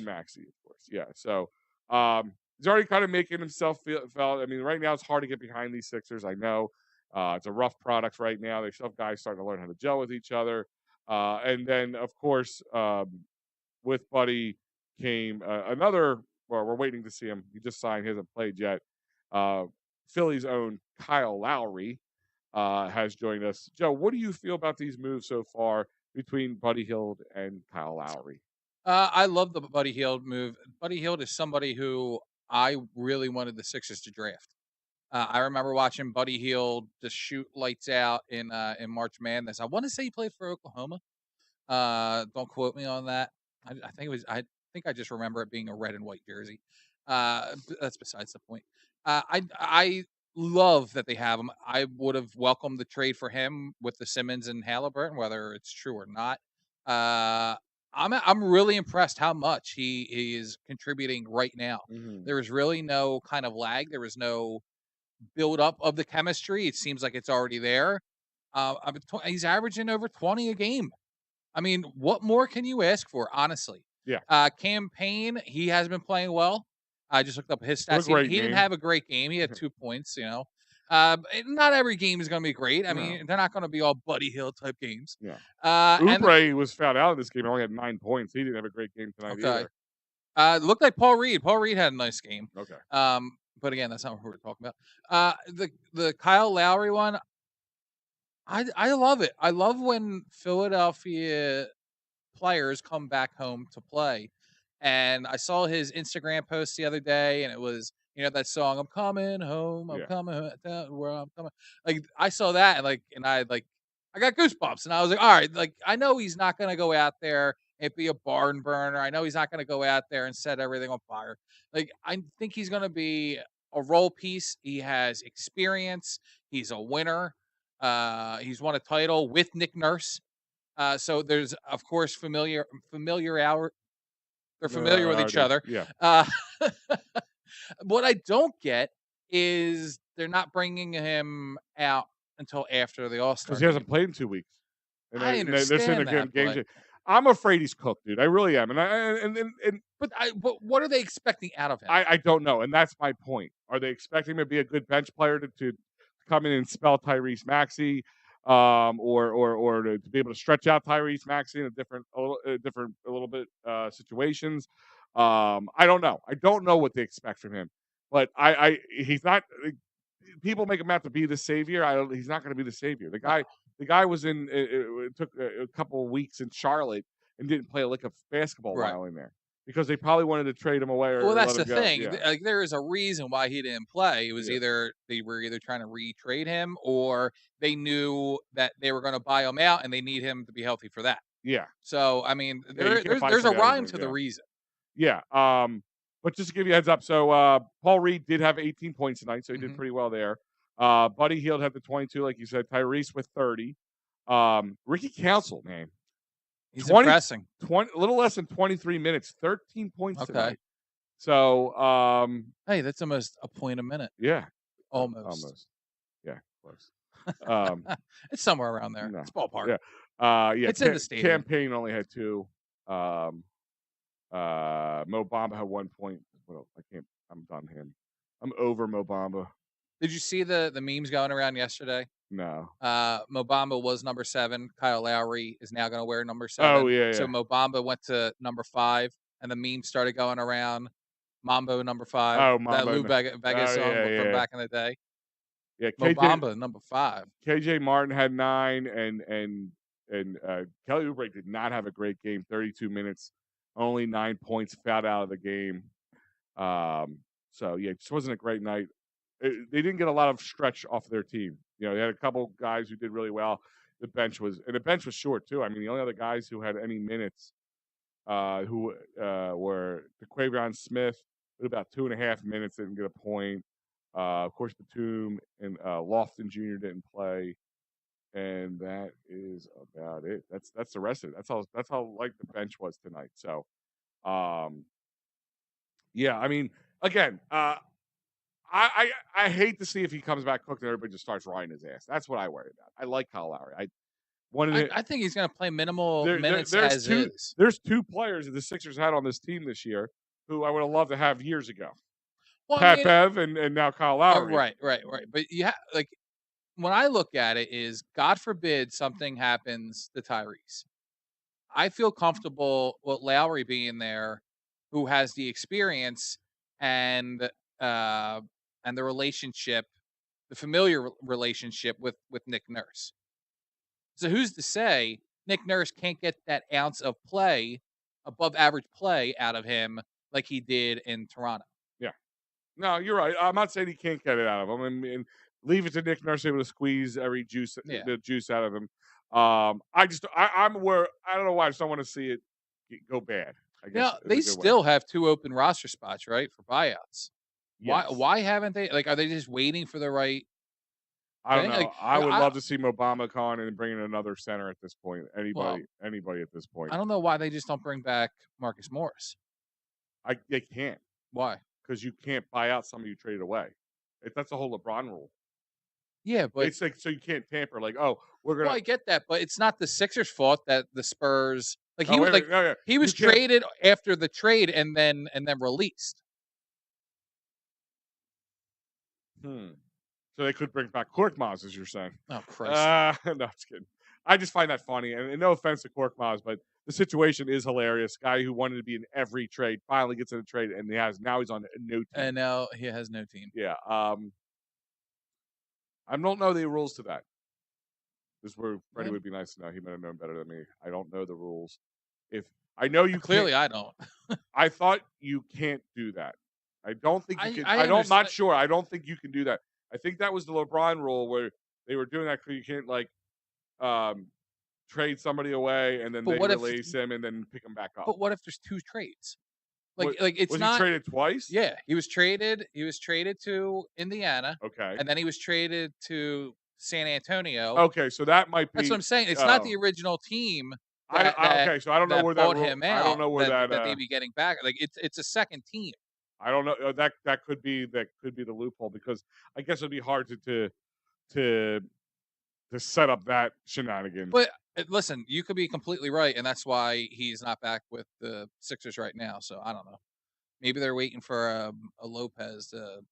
Yeah. So, he's already kind of making himself felt. I mean, right now it's hard to get behind these Sixers. I know it's a rough product right now. They still have guys starting to learn how to gel with each other, and then of course with Buddy came another. Well, we're waiting to see him. He just signed. He hasn't played yet. Philly's own Kyle Lowry has joined us. Joe, what do you feel about these moves so far between Buddy Hield and Kyle Lowry? I love the Buddy Hield move. Buddy Hield is somebody who I really wanted the Sixers to draft. I remember watching Buddy Hield just shoot lights out in March Madness. I want to say he played for Oklahoma. Don't quote me on that. I think it was. I think I just remember it being a red and white jersey. That's besides the point. I love that they have him. I would have welcomed the trade for him with the Simmons and Halliburton, whether it's true or not. I'm really impressed how much he is contributing right now. Mm-hmm. There was really no kind of lag. There was no build up of the chemistry. It seems like it's already there. He's averaging over 20 a game. I mean, what more can you ask for, honestly? Yeah. Campaign, he has been playing well. I just looked up his What a stats. He great didn't name. have a great game. He had 2 points, not every game is gonna be great. I No. mean, they're not gonna be all Buddy Hield type games. Yeah. And Oubre was fouled out of this game. He only had 9 points. He didn't have a great game tonight okay. either. Looked like Paul Reed. Paul Reed had a nice game. Okay. But again, that's not what we're talking about. The Kyle Lowry one, I love it. I love when Philadelphia players come back home to play. And I saw his Instagram post the other day, and it was, that song, I'm coming home, I'm Yeah. coming where I'm coming. Like, I saw that, I got goosebumps, and I was like, all right, like, I know he's not going to go out there and be a barn burner. I know he's not going to go out there and set everything on fire. Like, I think he's going to be a role piece. He has experience. He's a winner. He's won a title with Nick Nurse. So there's, of course, they're familiar with each other. Yeah. What I don't get is they're not bringing him out until after the All-Star Because he hasn't played in 2 weeks. And I they're saying understand they're that, getting games. I'm afraid he's cooked, dude. I really am. but what are they expecting out of him? I don't know, and that's my point. Are they expecting him to be a good bench player to come in and spell Tyrese Maxey, or to be able to stretch out Tyrese Maxey in a little bit situations? I don't know. I don't know what they expect from him, but he's not. People make him out to be the savior. He's not going to be the savior. The guy was in. It took a couple of weeks in Charlotte and didn't play a lick of basketball while in there because they probably wanted to trade him away. Or that's let the him go. thing. Yeah. Like, there is a reason why he didn't play. It was either they were trying to retrade him, or they knew that they were going to buy him out and they need him to be healthy for that. Yeah. So I mean, Yeah, there's a rhyme to the reason. Yeah. But just to give you a heads up, so Paul Reed did have 18 points tonight, so he did pretty well there. Buddy Hield had the 22, like you said. Tyrese with 30. Ricky Council, man. He's impressing. A little less than 23 minutes, 13 points tonight. So, hey, that's almost a point a minute. Yeah. Almost. Yeah, close. It's somewhere around there. No. It's ballpark. Yeah. Yeah. It's in the stadium. Campaign only had 2. Mo Bamba had 1 point. Well, I'm done him. I'm over Mo Bamba. Did you see the memes going around yesterday? No. Mo Bamba was number 7. Kyle Lowry is now going to wear number 7. Oh, yeah. So Mo Bamba went to number 5, and the memes started going around. Mambo number 5. Oh, That Lou Vegas song from back in the day. Yeah, Mo Bamba number 5. KJ Martin had 9, and Kelly Oubre did not have a great game. 32 minutes, only 9 points, fouled out of the game. So yeah, it just wasn't a great night. They didn't get a lot of stretch off their team. They had a couple guys who did really well. The bench was short too. I mean, the only other guys who had any minutes who were Quavion Smith with about 2.5 minutes, didn't get a point. Of course, Batum and Lofton Jr. didn't play, and that is about it. That's the rest of it. That's how like the bench was tonight. So, yeah, I mean, again, I hate to see if he comes back cooked and everybody just starts riding his ass. That's what I worry about. I like Kyle Lowry. I think he's going to play minimal minutes there's two, is. There's 2 players that the Sixers had on this team this year who I would have loved to have years ago. Well, Pat Bev and now Kyle Lowry. Right. But when I look at it is, God forbid something happens to Tyrese. I feel comfortable with Lowry being there, who has the experience and the relationship, the familiar relationship with Nick Nurse. So who's to say Nick Nurse can't get that ounce of play, above average play out of him like he did in Toronto? Yeah. No, you're right. I'm not saying he can't get it out of him. I mean, leave it to Nick Nurse able to squeeze every the juice out of him. I'm aware. I don't know why I just don't want to see it go bad. I guess. Yeah, they still have 2 open roster spots, right, for buyouts. Yes. Why haven't they? Are they just waiting for the right? I don't know. I would love to see Mo Bamba come and bring in another center at this point. Anybody at this point. I don't know why they just don't bring back Marcus Morris. They can't. Why? Because you can't buy out somebody you traded away. That's the whole LeBron rule. Yeah, but it's like, so you can't tamper. Like, oh, we're gonna. Well, I get that, but it's not the Sixers' fault that the Spurs he was traded after the trade and then released. So they could bring back Korkmaz, as you're saying. Oh, Christ. No, I'm just kidding. I just find that funny, and no offense to Korkmaz, but the situation is hilarious. Guy who wanted to be in every trade finally gets in a trade, and now he's on no team. And now he has no team. Yeah. I don't know the rules to that. This is where Freddie would be nice to know. He might have known better than me. I don't know the rules. If I know you clearly, I don't. I thought you can't do that. I don't think you can. I'm not sure. I don't think you can do that. I think that was the LeBron rule where they were doing that because you can't trade somebody away and then they release him and then pick him back up. But what if there's 2 trades? Like it's was not he traded twice? Yeah, he was traded. He was traded to Indiana. Okay, and then he was traded to San Antonio. Okay, so that might be. That's what I'm saying. It's not the original team. Okay, so I don't know where that him out. I don't know where that they'd be getting back. Like it's a second team. I don't know. That could be the loophole because I guess it'd be hard to set up that shenanigans. But listen, you could be completely right, and that's why he's not back with the Sixers right now. So I don't know. Maybe they're waiting for a Lopez to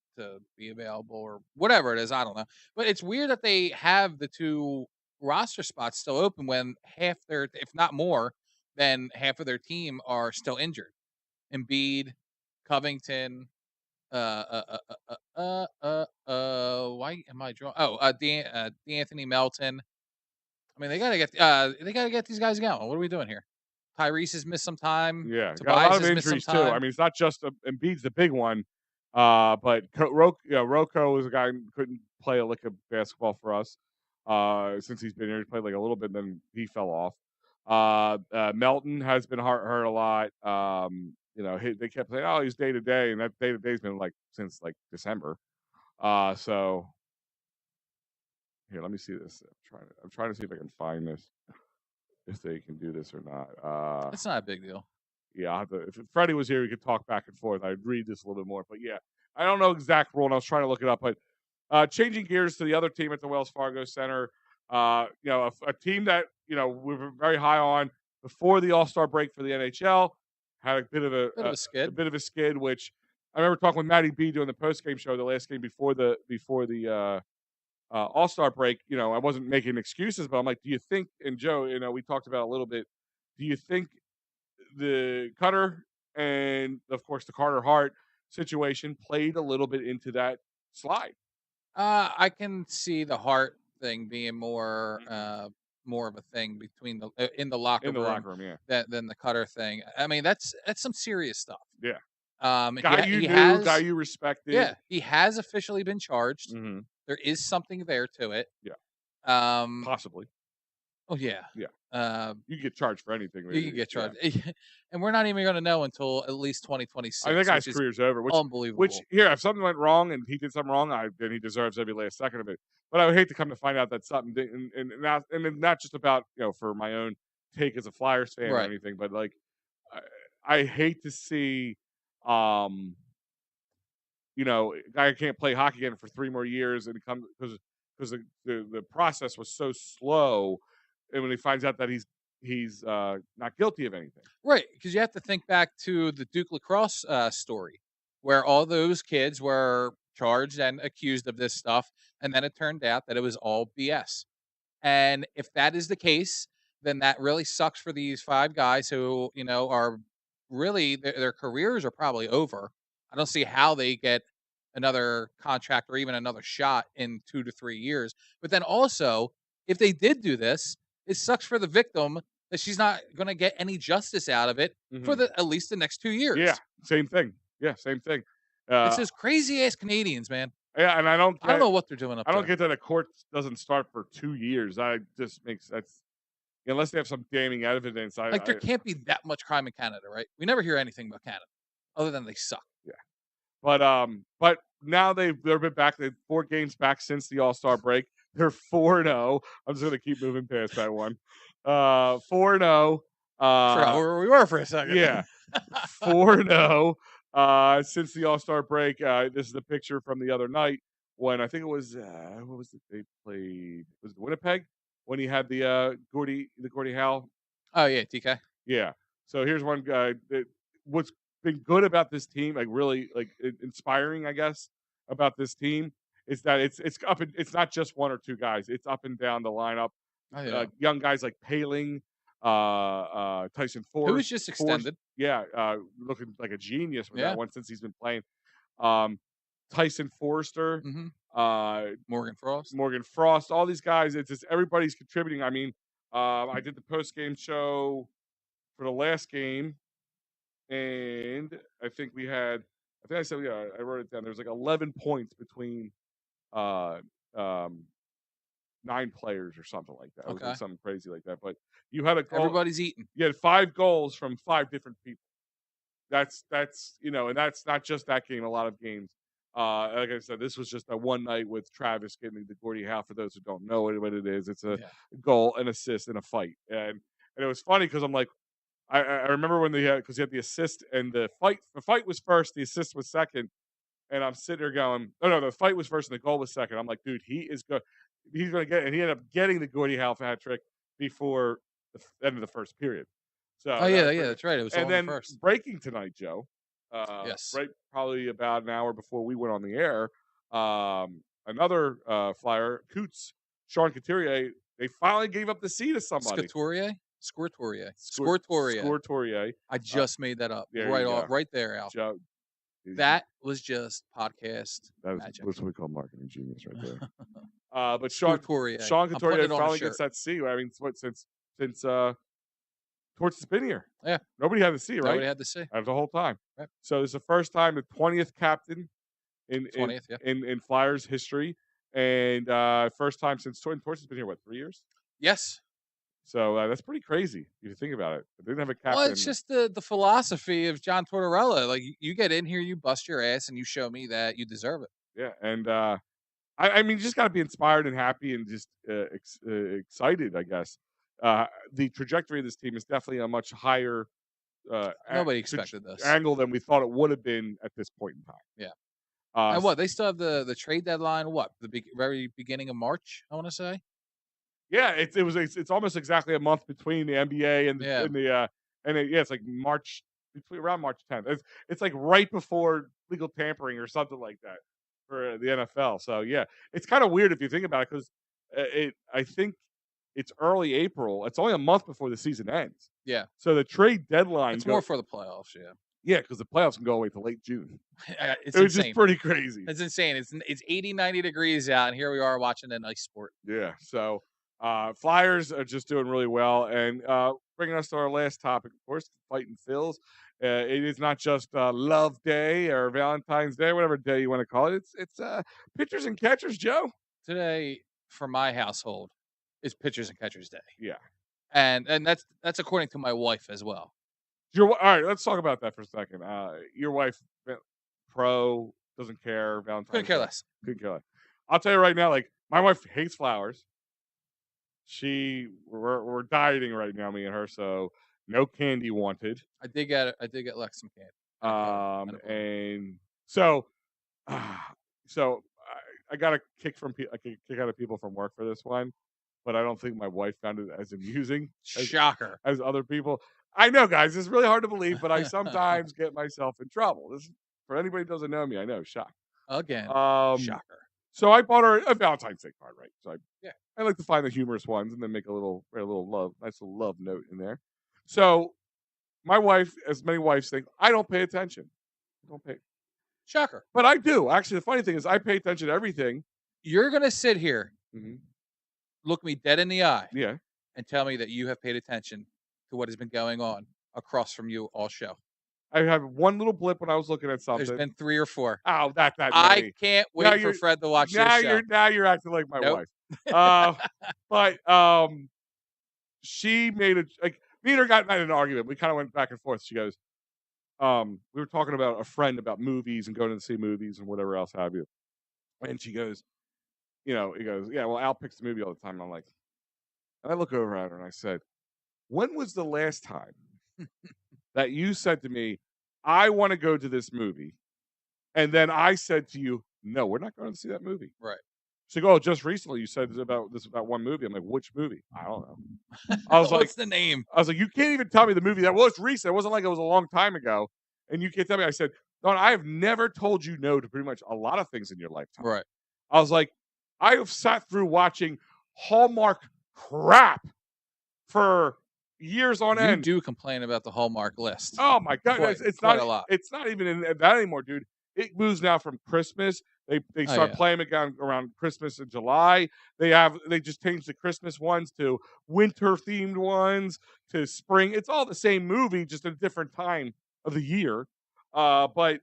be available or whatever it is. I don't know. But it's weird that they have the 2 roster spots still open when half their, if not more than half of their team, are still injured. Embiid, Covington, why am I drawing? Oh, D'Anthony Melton. I mean, they gotta get these guys going. What are we doing here? Tyrese has missed some time. Yeah, Tobias got a lot of has injuries too. I mean, it's not just Embiid's the big one, but Rocco was a guy who couldn't play a lick of basketball for us since he's been here. He played like a little bit, then he fell off. Melton has been hurt a lot. They kept saying, "Oh, he's day to day," and that day to day's been like since like December. So here, let me see this. I'm trying to see if I can find this, if they can do this or not. It's not a big deal. Yeah, I'll have to, if Freddie was here, we could talk back and forth. I'd read this a little bit more, but yeah, I don't know exact rule, and I was trying to look it up. But changing gears to the other team at the Wells Fargo Center, a team that we were very high on before the All-Star break for the NHL, had a bit of a skid, which I remember talking with Matty B doing the post-game show, the last game before the All-Star break. I wasn't making excuses, but I'm like, do you think? And Joe, we talked about a little bit. Do you think the Cutter and, of course, the Carter Hart situation played a little bit into that slide? I can see the Hart thing being more of a thing between in the locker room, yeah, than the Cutter thing. I mean, that's some serious stuff. Yeah. Guy you respected. Yeah, he has officially been charged. Mm-hmm. There is something there to it. Yeah. Possibly. Oh yeah. Yeah. You get charged for anything. You can get charged, and we're not even going to know until at least 2026. I think that guy's career's over. Unbelievable. Which if something went wrong and he did something wrong, then he deserves every last second of it. But I would hate to come to find out that something did, and not just about for my own take as a Flyers fan or anything, but like I hate to see a guy can't play hockey again for 3 more years and come because the process was so slow, and when he finds out that he's not guilty of anything. Right, because you have to think back to the Duke lacrosse story, where all those kids were charged and accused of this stuff, and then it turned out that it was all BS. And if that is the case, then that really sucks for these 5 guys who, are really, their careers are probably over. I don't see how they get another contract or even another shot in 2 to 3 years. But then also, if they did do this, it sucks for the victim that she's not going to get any justice out of it for at least the next 2 years. Yeah, same thing. It's those crazy ass Canadians, man. Yeah, and I don't know what they're doing up there. I don't get that a court doesn't start for 2 years. That just makes that's unless they have some damning evidence. There can't be that much crime in Canada, right? We never hear anything about Canada, other than they suck. Yeah, but now they've been back. They're 4 games back since the All-Star break. They're 4-0. I'm just gonna keep moving past that one. 4-0. Forgot where we were for a second. Yeah, 4-0. Since the All-Star break. This is the picture from the other night when I think it was what was it they played? Was it Winnipeg when he had the Gordie Howe? Oh yeah, TK. Yeah. So here's one guy. What's been good about this team, like really like inspiring, I guess, about this team is that it's up and it's not just one or two guys. It's up and down the lineup. Oh, yeah. Young guys like Paling, Tyson Who Force, was just extended. yeah, looking like a genius with Yeah. that one since he's been playing. Tyson Forrester, Morgan Frost, all these guys. It's just everybody's contributing. I mean, I did the post game show for the last game, and I think we had. I think I said, yeah, I wrote it down. There was like 11 points between uh, um, 9 players or something like that. It was like something crazy like that. But you had a goal. Everybody's eating. You had 5 goals from 5 different people. That's and that's not just that game. A lot of games. Like I said, this was just a one night with Travis getting the Gordie Howe. For those who don't know what it is, it's a goal, an assist, and a fight. And it was funny because I'm like, I remember when because he had the assist and the fight. The fight was first, the assist was second, and I'm sitting there going, "Oh no, the fight was first and the goal was second." I'm like, "Dude, he is good. He's going to get." And he ended up getting the Gordie Howe hat trick before the end of the first period. So, that's right. It was and then the first breaking tonight, Joe. Yes, right, probably about an hour before we went on the air. Another flyer, Sean Couturier. They finally gave up the C to somebody. Scortorier. I just made that up. Right there, Al. Joe, that was just podcast magic. That's what we call marketing genius right there. But Sean Couturier finally gets that C. I mean, since Torts has been here. Yeah. Nobody had the C, right? Nobody had the C. The whole time. Right. So it's the first time, the 20th captain in Flyers history, and first time since Torts has been here. What, 3 years? Yes. So that's pretty crazy if you think about it. They didn't have a captain. Well, it's just the philosophy of John Tortorella. Like, you get in here, you bust your ass, and you show me that you deserve it. Yeah, and I mean, you just got to be inspired and happy and just excited, I guess. The trajectory of this team is definitely a much higher nobody expected this angle than we thought it would have been at this point in time. Yeah. And what, they still have the trade deadline? What, the very beginning of March? I want to say. Yeah, it's almost exactly a month between the NBA and it's like March, around March 10th. It's like right before legal tampering or something like that for the NFL. So yeah, it's kind of weird if you think about it because I think it's early April. It's only a month before the season ends. Yeah. So the trade deadline. It's more for the playoffs. Yeah. Yeah, because the playoffs can go away till late June. It's insane. Just pretty crazy. It's insane. It's 80, 90 degrees out, and here we are watching a nice sport. Yeah. So Flyers are just doing really well. And bringing us to our last topic, of course, fighting Phils. It is not just Love Day or Valentine's Day, whatever day you want to call it. It's pitchers and catchers, Joe. Today, for my household, is pitchers and catchers day. Yeah. And that's according to my wife as well. All right, let's talk about that for a second. Your wife, pro, doesn't care. Valentine's Couldn't care less. Couldn't care less. I'll tell you right now, like, my wife hates flowers. We're dieting right now, me and her, so no candy wanted. I did get Lex some candy. And so I got a kick out of people from work for this one, but I don't think my wife found it as amusing. Shocker. As other people. I know, guys, it's really hard to believe, but I sometimes get myself in trouble. This, for anybody who doesn't know me, I know, shock. Again, shocker. So I bought her a Valentine's Day card, right? So I like to find the humorous ones and then make a nice little love note in there. So my wife, as many wives think, I don't pay attention. I don't pay. Shocker. But I do. Actually, the funny thing is I pay attention to everything. You're going to sit here, look me dead in the eye, and tell me that you have paid attention to what has been going on across from you all show. I have one little blip when I was looking at something. There's been 3 or 4. Oh, that many. I can't wait for Fred to watch this show. Now you're acting like my wife. But she made me and her got in an argument. We kind of went back and forth. She goes, we were talking about a friend about movies and going to see movies and whatever else have you. And she goes, he goes, yeah, well, Al picks the movie all the time. And I'm like, and I look over at her and I said, when was the last time that you said to me, I want to go to this movie, and then I said to you, no, we're not going to see that movie? Right. She goes, oh, just recently you said this about one movie. I'm like, which movie? I don't know. I was like, what's the name? I was like, you can't even tell me the movie that was recent. It wasn't like it was a long time ago, and you can't tell me. I said, no, I have never told you no to pretty much a lot of things in your lifetime. Right. I was like, I have sat through watching Hallmark crap for years on You end. do complain about the Hallmark list. Oh my god, Quite a lot. it's not even in that anymore, dude. It moves now from Christmas. They Oh, start yeah. playing again around Christmas and July. They just changed the Christmas ones to winter themed ones to spring. It's all the same movie, just at a different time of the year. But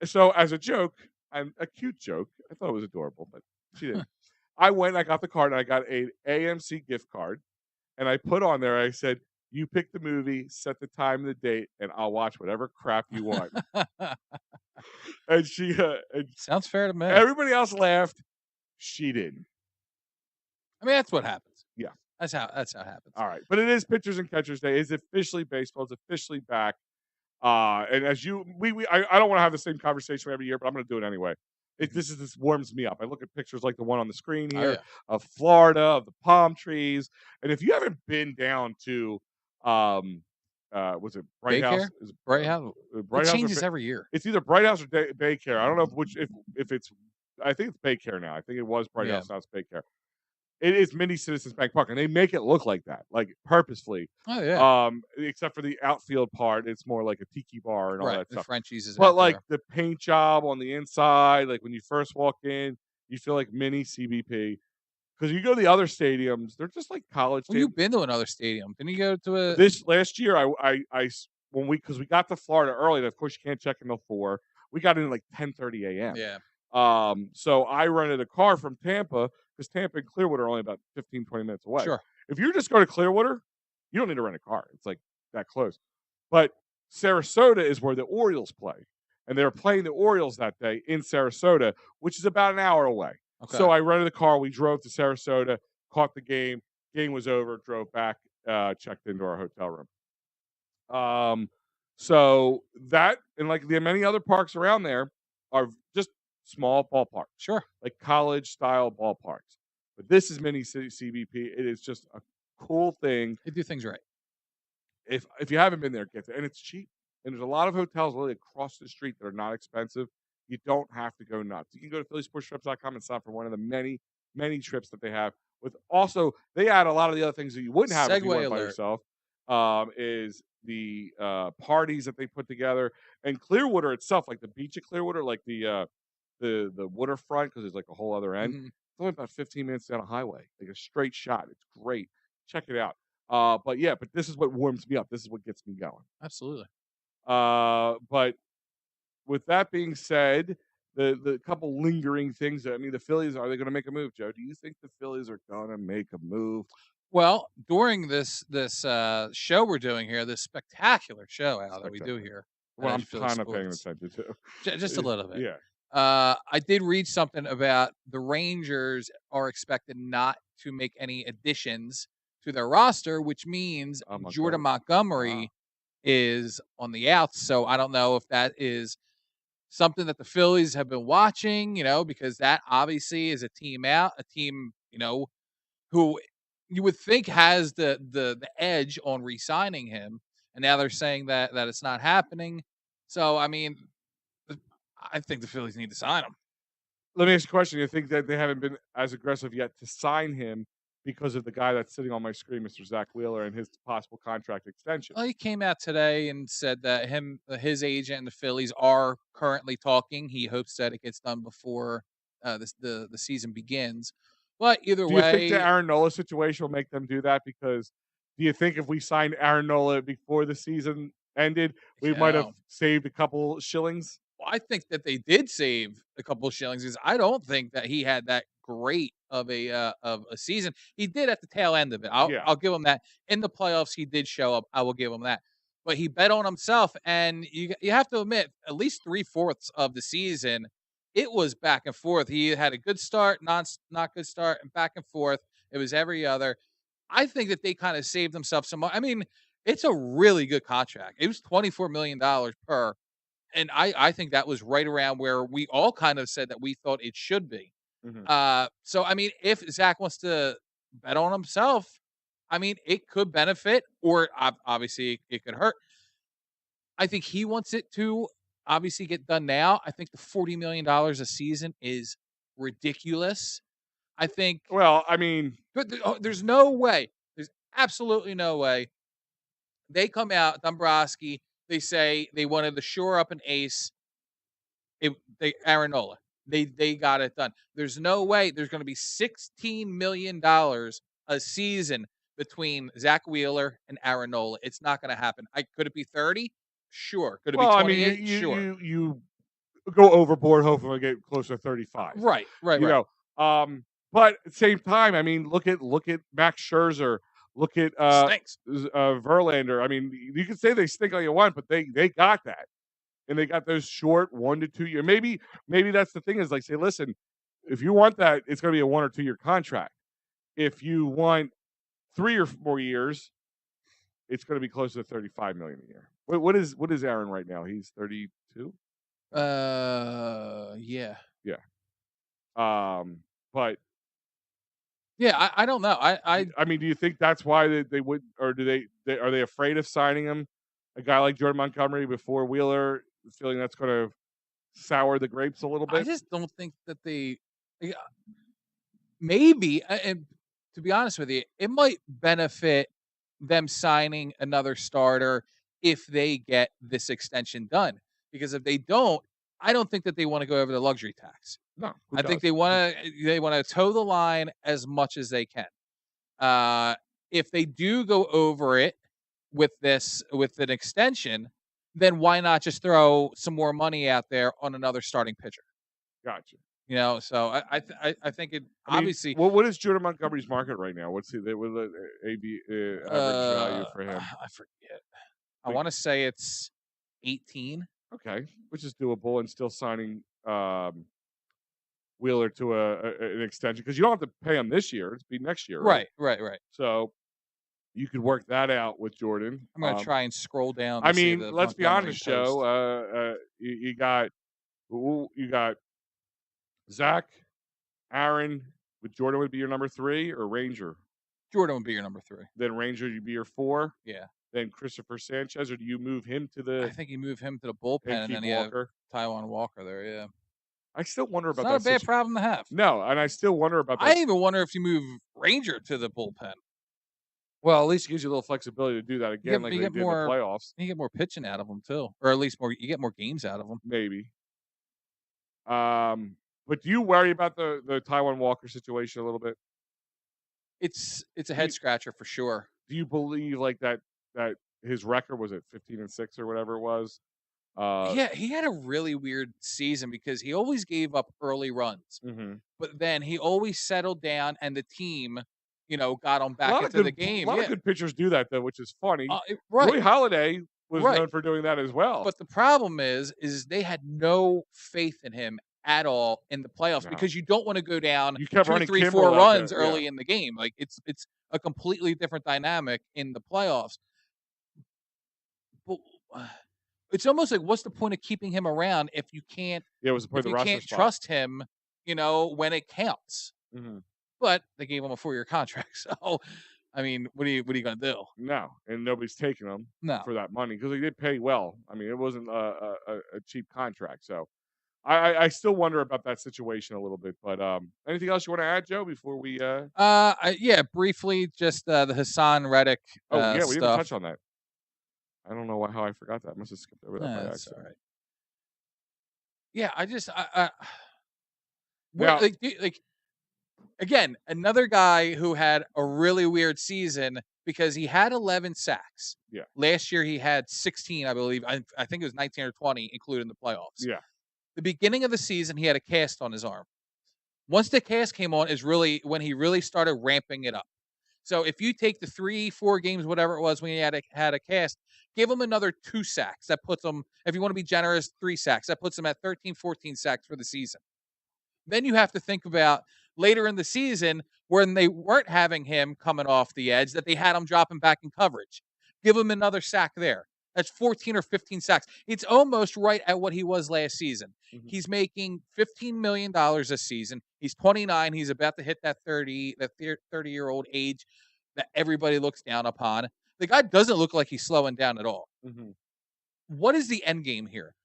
so as a joke, and a cute joke, I thought it was adorable, but she didn't. I went, I got the card, and I got a AMC gift card, and I put on there. I said, "You pick the movie, set the time and the date, and I'll watch whatever crap you want." And and Sounds fair to me. everybody else laughed. She didn't. I mean, that's what happens. Yeah. That's how it happens. All right, but it is pitchers and catchers day. It's officially baseball. It's officially back. And as you, I don't want to have the same conversation every year, but I'm going to do it anyway. This warms me up. I look at pictures like the one on the screen Oh, here yeah. of Florida, of the palm trees, and if you haven't been down to, was it Bright House? Daycare? Bright House? Bright It House changes every year. it's either Bright House or Baycare. I don't know if it's. I think it's Baycare now. I think it was Bright Yeah. House, now it's Baycare. It is mini Citizens Bank Park, and they make it look like that, like purposefully. Oh, yeah. Except for the outfield part, it's more like a tiki bar and all Right. that The stuff. Frenchies is But out like there. the paint job on the inside, like when you first walk in, you feel like mini CBP. Because you go to the other stadiums, they're just like college Well, stadiums. you've been to another stadium. Didn't you go to a This last year, when because we got to Florida early, and of course you can't check until 4. We got in at like 10:30 a.m. Yeah. So I rented a car from Tampa because Tampa and Clearwater are only about 15, 20 minutes away. Sure. If you just go to Clearwater, you don't need to rent a car. It's like that close. But Sarasota is where the Orioles play. And they were playing the Orioles that day in Sarasota, which is about an hour away. Okay. So I rented a car. We drove to Sarasota, caught the game. Game was over, drove back, checked into our hotel room. So that and like the many other parks around there are just small ballparks, Sure. like college style ballparks. But this is mini city CBP. It is just a cool thing. They do things right. If you haven't been there, get there, and it's cheap. And there's a lot of hotels really across the street that are not expensive. You don't have to go nuts. You can go to phillysportstrips.com and sign up for one of the many trips that they have. With also, they add a lot of the other things that you wouldn't have if you Segue went by alert. yourself. Is the parties that they put together, and Clearwater itself, like the beach at Clearwater, like the waterfront, because there's like a whole other end. Mhm. It's only about 15 minutes down a highway, like a straight shot. It's great. Check it out. But this is what warms me up. This is what gets me going. Absolutely. But with that being said, the couple lingering things. I mean, the Phillies, are they going to make a move, Joe? Do you think the Phillies are going to make a move? Well, during this show we're doing here, this spectacular show, Al, that we do here. Well, I'm Philly kind of paying Sports. attention to. Just a little bit. Yeah. I did read something about the Rangers are expected not to make any additions to their roster, which means Jordan Montgomery is on the outs. So I don't know if that is something that the Phillies have been watching, because that obviously is a team out, a team, who you would think has the edge on re-signing him, and now they're saying that it's not happening. So I mean, I think the Phillies need to sign him. Let me ask you a question. You think that they haven't been as aggressive yet to sign him because of the guy that's sitting on my screen, Mr. Zach Wheeler, and his possible contract extension? Well, he came out today and said that his agent and the Phillies are currently talking. He hopes that it gets done before the season begins. But either Do you think the way, Aaron Nola situation will make them do that? Because do you think if we signed Aaron Nola before the season ended, we might have saved a couple shillings? well, I think that they did save a couple of shillings because I don't think that he had that great of a season. He did at the tail end of it. I'll give him that. In the playoffs, he did show up. I will give him that. But he bet on himself, and you have to admit, at least 3/4 of the season, it was back and forth. He had a good start, not good start, and back and forth. It was every other. I think that they kind of saved themselves some. I mean, it's a really good contract. It was $24 million per. And I think that was right around where we all kind of said that we thought it should be. So, I mean, if Zach wants to bet on himself, I mean, it could benefit or obviously it could hurt. I think he wants it to obviously get done now. I think the $40 million a season is ridiculous. I think. Well, I mean, But there's no way. There's absolutely no way they come out, Dombrowski. They say they wanted to shore up an ace. They Aaron Nola. They got it done. There's no way there's going to be $16 million a season between Zach Wheeler and Aaron Nola. It's not going to happen. Could it be 30? Sure. Could it be well, I mean, 28? Sure. you go overboard, hopefully get closer to 35. Right. You know, but at the same time, I mean, look at Max Scherzer, look at Stinks. Verlander. I mean, you can say they stink all you want, but they got that, and they got those short 1 to 2 year. Maybe that's the thing is like say, listen, if you want that, it's going to be a 1 or 2 year contract. If you want 3 or more years, it's going to be closer to 35 million a year. What is Aaron right now? He's 32. Yeah. Yeah. But Yeah, I don't know. I mean, do you think that's why they would, or do they are they afraid of signing him, a guy like Jordan Montgomery before Wheeler, feeling that's going to sour the grapes a little I bit? just don't think that they. Yeah, maybe, and to be honest with you, it might benefit them signing another starter if they get this extension done. Because if they don't, I don't think that they want to go over the luxury tax. No, I think they want to toe the line as much as they can. If they do go over it with an extension, then why not just throw some more money out there on another starting pitcher? Gotcha. So I think it I mean, obviously. what is Jordan Montgomery's market right now? What's the AB average value for him? I forget. I want to say it's 18. Okay, which is doable, and still signing Wheeler to an extension because you don't have to pay him this year; it's be next year, right? Right. So you could work that out with Jordan. I'm gonna try and scroll down. I To see mean, the let's be Montgomery honest, post. Joe. You got Zach, Aaron. Would Jordan would be your number 3 or Ranger? Jordan would be your number 3. Then Ranger, you'd be your 4. Yeah. Then Christopher Sanchez, or do you move him to the? I think you move him to the bullpen and then Walker. Taijuan Walker there. Yeah. I still wonder about that. Not a bad problem to have. No, and I still wonder about that. I even wonder if you move Ranger to the bullpen. Well, at least it gives you a little flexibility to do that again, like they did in the playoffs. You get more pitching out of them too, or at least you get more games out of them. Maybe. But do you worry about the Taijuan Walker situation a little bit? It's a head scratcher for sure. Do you believe like that his record was at 15-6 or whatever it was? Yeah, he had a really weird season because he always gave up early runs, but then he always settled down, and the team, got him back into the game. A lot of good pitchers do that though, which is funny. Right. Roy Halladay was known for doing that as well. But the problem is they had no faith in him at all in the playoffs because you don't want to go down 2, 3, 4 runs early in the game. Like it's a completely different dynamic in the playoffs. But it's almost like, what's the point of keeping him around if you can't? Yeah, it was the point of the roster can't spot. Trust him, when it counts. But they gave him a 4-year contract, so I mean, what are you going to do? No, and nobody's taking him for that money because they did pay well. I mean, it wasn't a cheap contract, so I still wonder about that situation a little bit. But anything else you want to add, Joe, before we? Yeah, briefly, just the Hassan Reddick. We didn't stuff. touch on that. I don't know how I forgot that. I must have skipped over that by accident. All right. Yeah, I just again, another guy who had a really weird season because he had 11 sacks. Yeah. Last year he had 16, I believe. I think it was 19 or 20, including the playoffs. Yeah. The beginning of the season, he had a cast on his arm. Once the cast came on is really when he really started ramping it up. So if you take the 3-4 games, whatever it was when he had a cast, give him another 2 sacks. That puts him, if you want to be generous, 3 sacks. That puts him at 13, 14 sacks for the season. Then you have to think about later in the season when they weren't having him coming off the edge, that they had him dropping back in coverage. Give him another sack there. That's 14 or 15 sacks. It's almost right at what he was last season. He's making $15 million this season. He's 29. He's about to hit that 30-year-old age that everybody looks down upon. The guy doesn't look like he's slowing down at all. What is the end game here?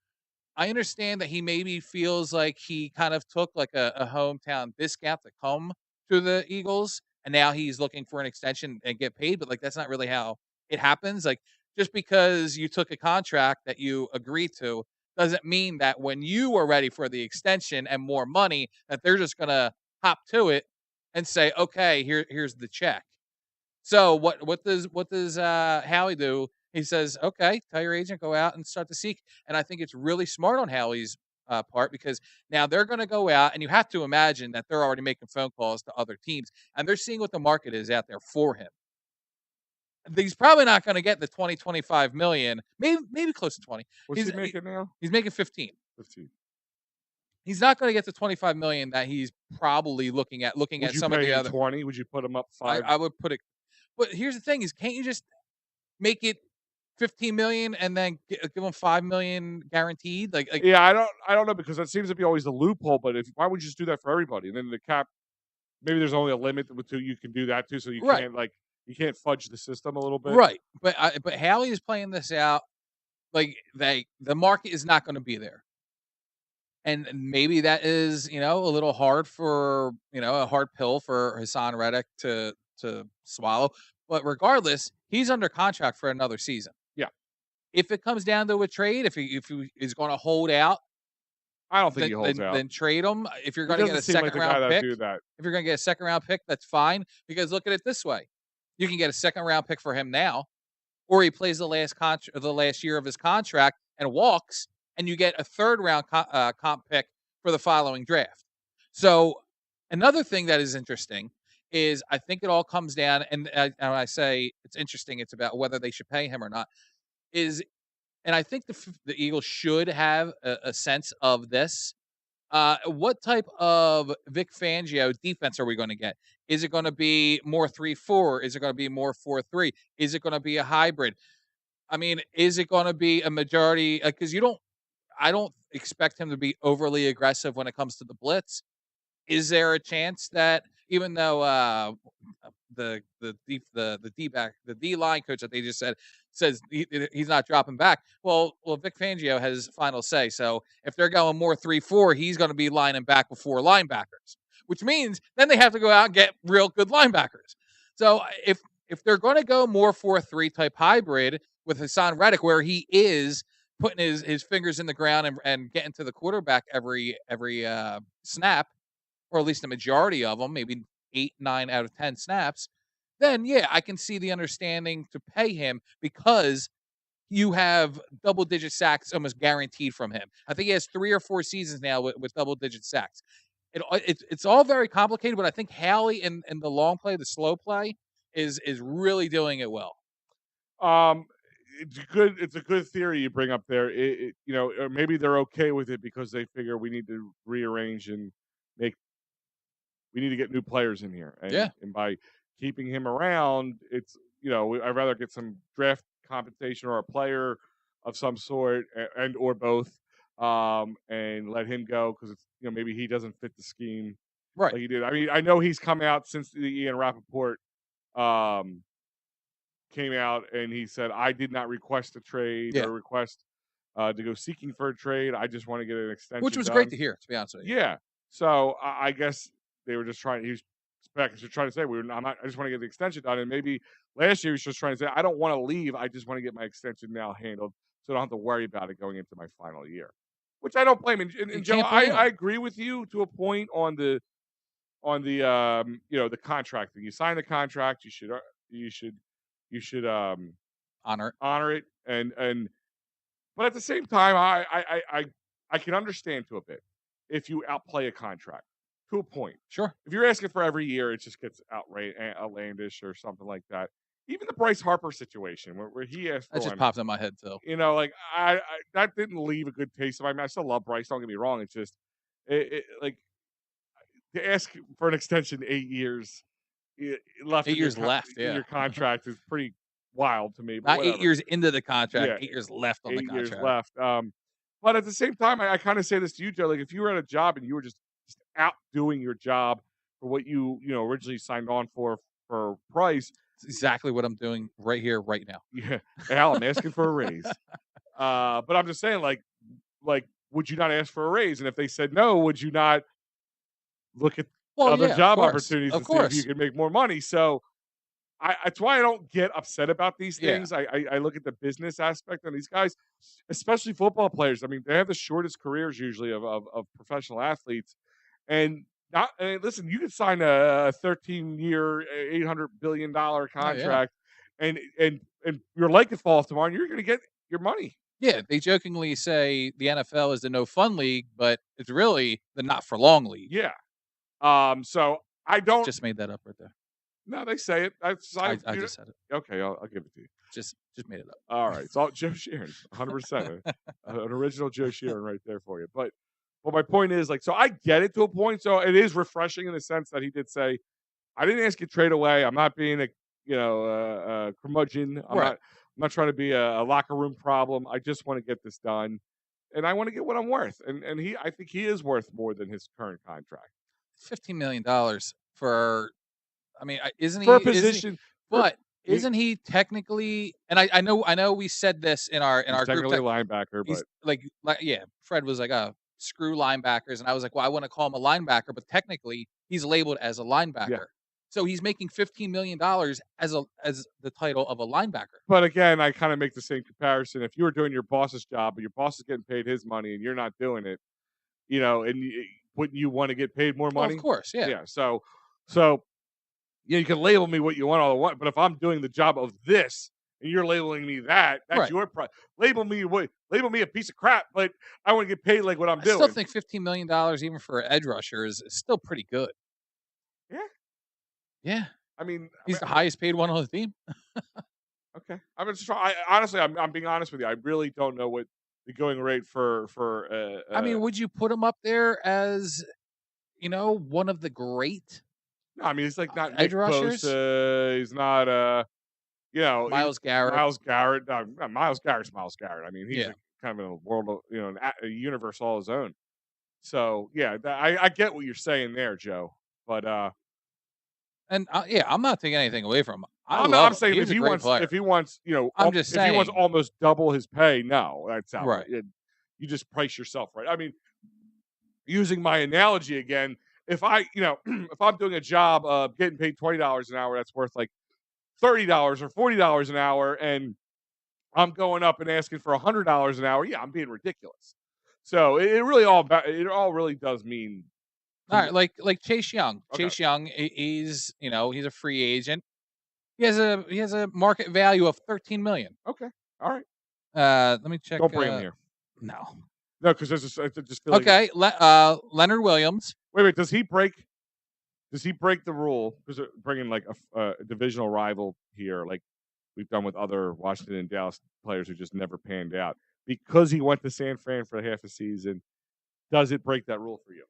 I understand that he maybe feels like he kind of took like a hometown discount to come to the Eagles, and now he's looking for an extension and get paid, but like that's not really how it happens. Like just because you took a contract that you agreed to doesn't mean that when you are ready for the extension and more money that they're just gonna hop to it and say, okay, here's the check. So what does Howie do? He says, "Okay, tell your agent, go out and start to seek." And I think it's really smart on Howie's part because now they're going to go out, and you have to imagine that they're already making phone calls to other teams, and they're seeing what the market is out there for him. He's probably not going to get the 20-25 million, maybe close to 20. What's he making now? He's making 15. 15. He's not going to get the 25 million that he's probably looking at Would you some of pay the him other. 20? Would you put him up 5? I would put it, but here's the thing: is can't you just make it 15 million and then give him 5 million guaranteed? Like Yeah, I don't know because that seems to be always the loophole. But why would you just do that for everybody? And then the cap, maybe there's only a limit to you can do that too. So right, you can't fudge the system a little bit. right. But Hallie is playing this out like the market is not going to be there. And maybe that is, a little hard for, a hard pill for Hassan Reddick to swallow. But regardless, he's under contract for another season. Yeah. If it comes down to a trade, if he is going to hold out, I don't think he holds out. Then trade him. If you're He going to get a doesn't seem like second the guy round that'd pick, do that. if you're going to get a second round pick, that's fine. Because look at it this way: you can get a second round pick for him now, or he plays the last year of his contract and walks, and you get a third round comp pick for the following draft. So another thing that is interesting is I think it all comes down, and I say it's interesting, it's about whether they should pay him or not. And I think the Eagles should have a sense of this. What type of Vic Fangio defense are we going to get? Is it going to be more 3-4? Is it going to be more 4-3? Is it going to be a hybrid? I mean, is it going to be a majority? Because I don't expect him to be overly aggressive when it comes to the blitz. Is there a chance that even though the D line coach that they just says he's not dropping back? Well, Vic Fangio has final say. So if they're going more 3-4, he's going to be lining back before linebackers, which means then they have to go out and get real good linebackers. So if they're going to go more 4-3 type hybrid with Hassan Reddick, where he is putting his fingers in the ground and getting to the quarterback every snap, or at least the majority of them, maybe 8, 9 out of 10 snaps, then yeah, I can see the understanding to pay him because you have double-digit sacks almost guaranteed from him. I think he has 3 or 4 seasons now with double-digit sacks. It's all very complicated, but I think Hallie in the long play, the slow play, is really doing it well. It's a good theory you bring up there. Or maybe they're okay with it because they figure we need to rearrange and we need to get new players in here. And by keeping him around, it's I'd rather get some draft compensation or a player of some sort and or both, and let him go because it's maybe he doesn't fit the scheme right like he did. I mean, I know he's come out since the Ian Rappaport came out and he said, I did not request a trade or request to go seeking for a trade. I just want to get an extension, which was done. great to hear, to be honest with you. Yeah. So I guess they were just trying. He was trying to say I just want to get the extension done. And maybe last year he was just trying to say I don't want to leave. I just want to get my extension now handled, so I don't have to worry about it going into my final year. Which I don't blame him. And Joe, I agree with you to a point on the the contract thing. You sign the contract. You should honor it. And but at the same time, I can understand to a bit if you outplay a contract to a point. Sure. If you're asking for every year, it just gets outlandish or something like that. Even the Bryce Harper situation where he asked for that just popped in my head too. Like I that didn't leave a good taste in my mouth. I still love Bryce. Don't get me wrong. It's just like to ask for an extension 8 years left. 8 years left. Yeah. Your contract is pretty wild to me. But not 8 years into the contract. Yeah, 8 years left on the contract. 8 years left. But at the same time, I kind of say this to you, Joe. Like if you were at a job and you were just out doing your job for what you originally signed on for price. It's exactly what I'm doing right here, right now. Yeah, Al, I'm asking for a raise. But I'm just saying, like would you not ask for a raise? And if they said no, would you not look at Well, other yeah, of job course, opportunities of and see if you course. can make more money? So that's why I don't get upset about these Yeah, things. I look at the business aspect on these guys, especially football players. I mean, they have the shortest careers usually of professional athletes, and not. And listen, you could sign a 13-year, $800 billion oh yeah, contract, and your leg could fall off tomorrow, and you're going to get your money. yeah. They jokingly say the NFL is the no fun league, but it's really the not for long league. Yeah. So I don't. Just made that up right there. No, they say it. I just said it. Okay, I'll give it to you. Just made it up. All right, it's all Joe Sheeran, 100%, an original Joe Sheeran right there for you. But my point is, like, so I get it to a point. So it is refreshing in the sense that he did say, "I didn't ask you to trade away. I'm not being a curmudgeon. Right. I'm not trying to be a locker room problem. I just want to get this done, and I want to get what I'm worth. And I think he is worth more than his current contract $15 million for. I mean, isn't for a he? Isn't he? position. For But he, isn't he technically? And I know we said this in he's our group technically a text. linebacker, He's but like yeah. Fred was like, "Oh, screw linebackers," and I was like, "Well, I want to call him a linebacker, but technically he's labeled as a yeah. linebacker." So he's making $15 million as the title of a linebacker. But again, I kind of make the same comparison. If you were doing your boss's job, but your boss is getting paid his money and you're not doing it, wouldn't you want to get paid more Well, of money? course, yeah. Yeah. So yeah, you can label me what you want all the want, but if I'm doing the job of this and you're labeling me that's Right. your label me a piece of crap, but I want to get paid like what I'm I still doing. think $15 million even for an edge rusher is still pretty good. Yeah. Yeah. I mean, He's the highest paid one on the team. okay. I'm just trying. Honestly, I'm being honest with you. I really don't know what the going rate for I mean, would you put him up there as, one of the great no, I mean, he's like not edge Nick rushers? Bosa. He's not Miles Garrett. Miles Garrett. No, Miles Garrett's Miles Garrett. I mean, he's Yeah. a kind of in a world of, a universe all his own. So yeah, I get what you're saying there, Joe. But And, yeah, I'm not taking anything away from him. I I'm love him. saying He's a great player. if he wants I'm just if he wants saying. almost double his pay, no, that's outright. Right. You just price yourself right. I mean, using my analogy again, if I if I'm doing a job getting paid $20 an hour, that's worth like $30 or $40 an hour, and I'm going up and asking for $100 an hour. Yeah, I'm being ridiculous. So it all really does mean to All me. right, like Chase Young. Okay, Chase Young, he's a free agent. He has a market value of 13 million. okay, all right. Let me check. Don't bring him here. No. No, because I just feel like Okay. Leonard Williams. wait. Does he break? Does he break the rule? Because bringing like a divisional rival here, like we've done with other Washington and Dallas players who just never panned out, because he went to San Fran for half a season. Does it break that rule for you?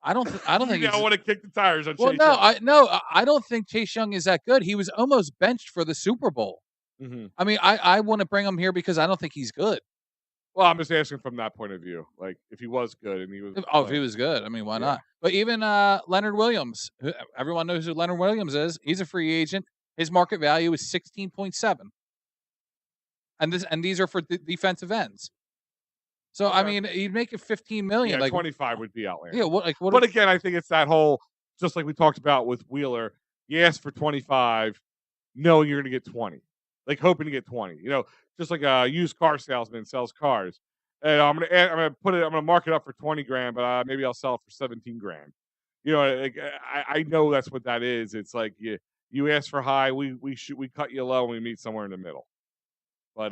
I don't You think now he's. want to kick the tires on Well, Chase Young. I don't think Chase Young is that good. He was almost benched for the Super Bowl. Mm-hmm. I mean, I want to bring him here because I don't think he's good. Well, I'm just asking from that point of view. Like, if he was good and he was If he was good, I mean, why yeah. not? But even Leonard Williams, everyone knows who Leonard Williams is. He's a free agent. His market value is 16.7, and these are for defensive ends. So I Okay. mean, you'd make it 15 million. Yeah, Like 25 would be outlandish. yeah, what? But again, I think it's that whole, just like we talked about with Wheeler, you ask for 25, knowing you're going to get 20, like hoping to get 20. Just like a used car salesman sells cars. And I'm gonna mark it up for 20 grand, but maybe I'll sell it for 17 grand. Like, I know that's what that is. It's like you ask for high, we cut you low, and we meet somewhere in the middle. But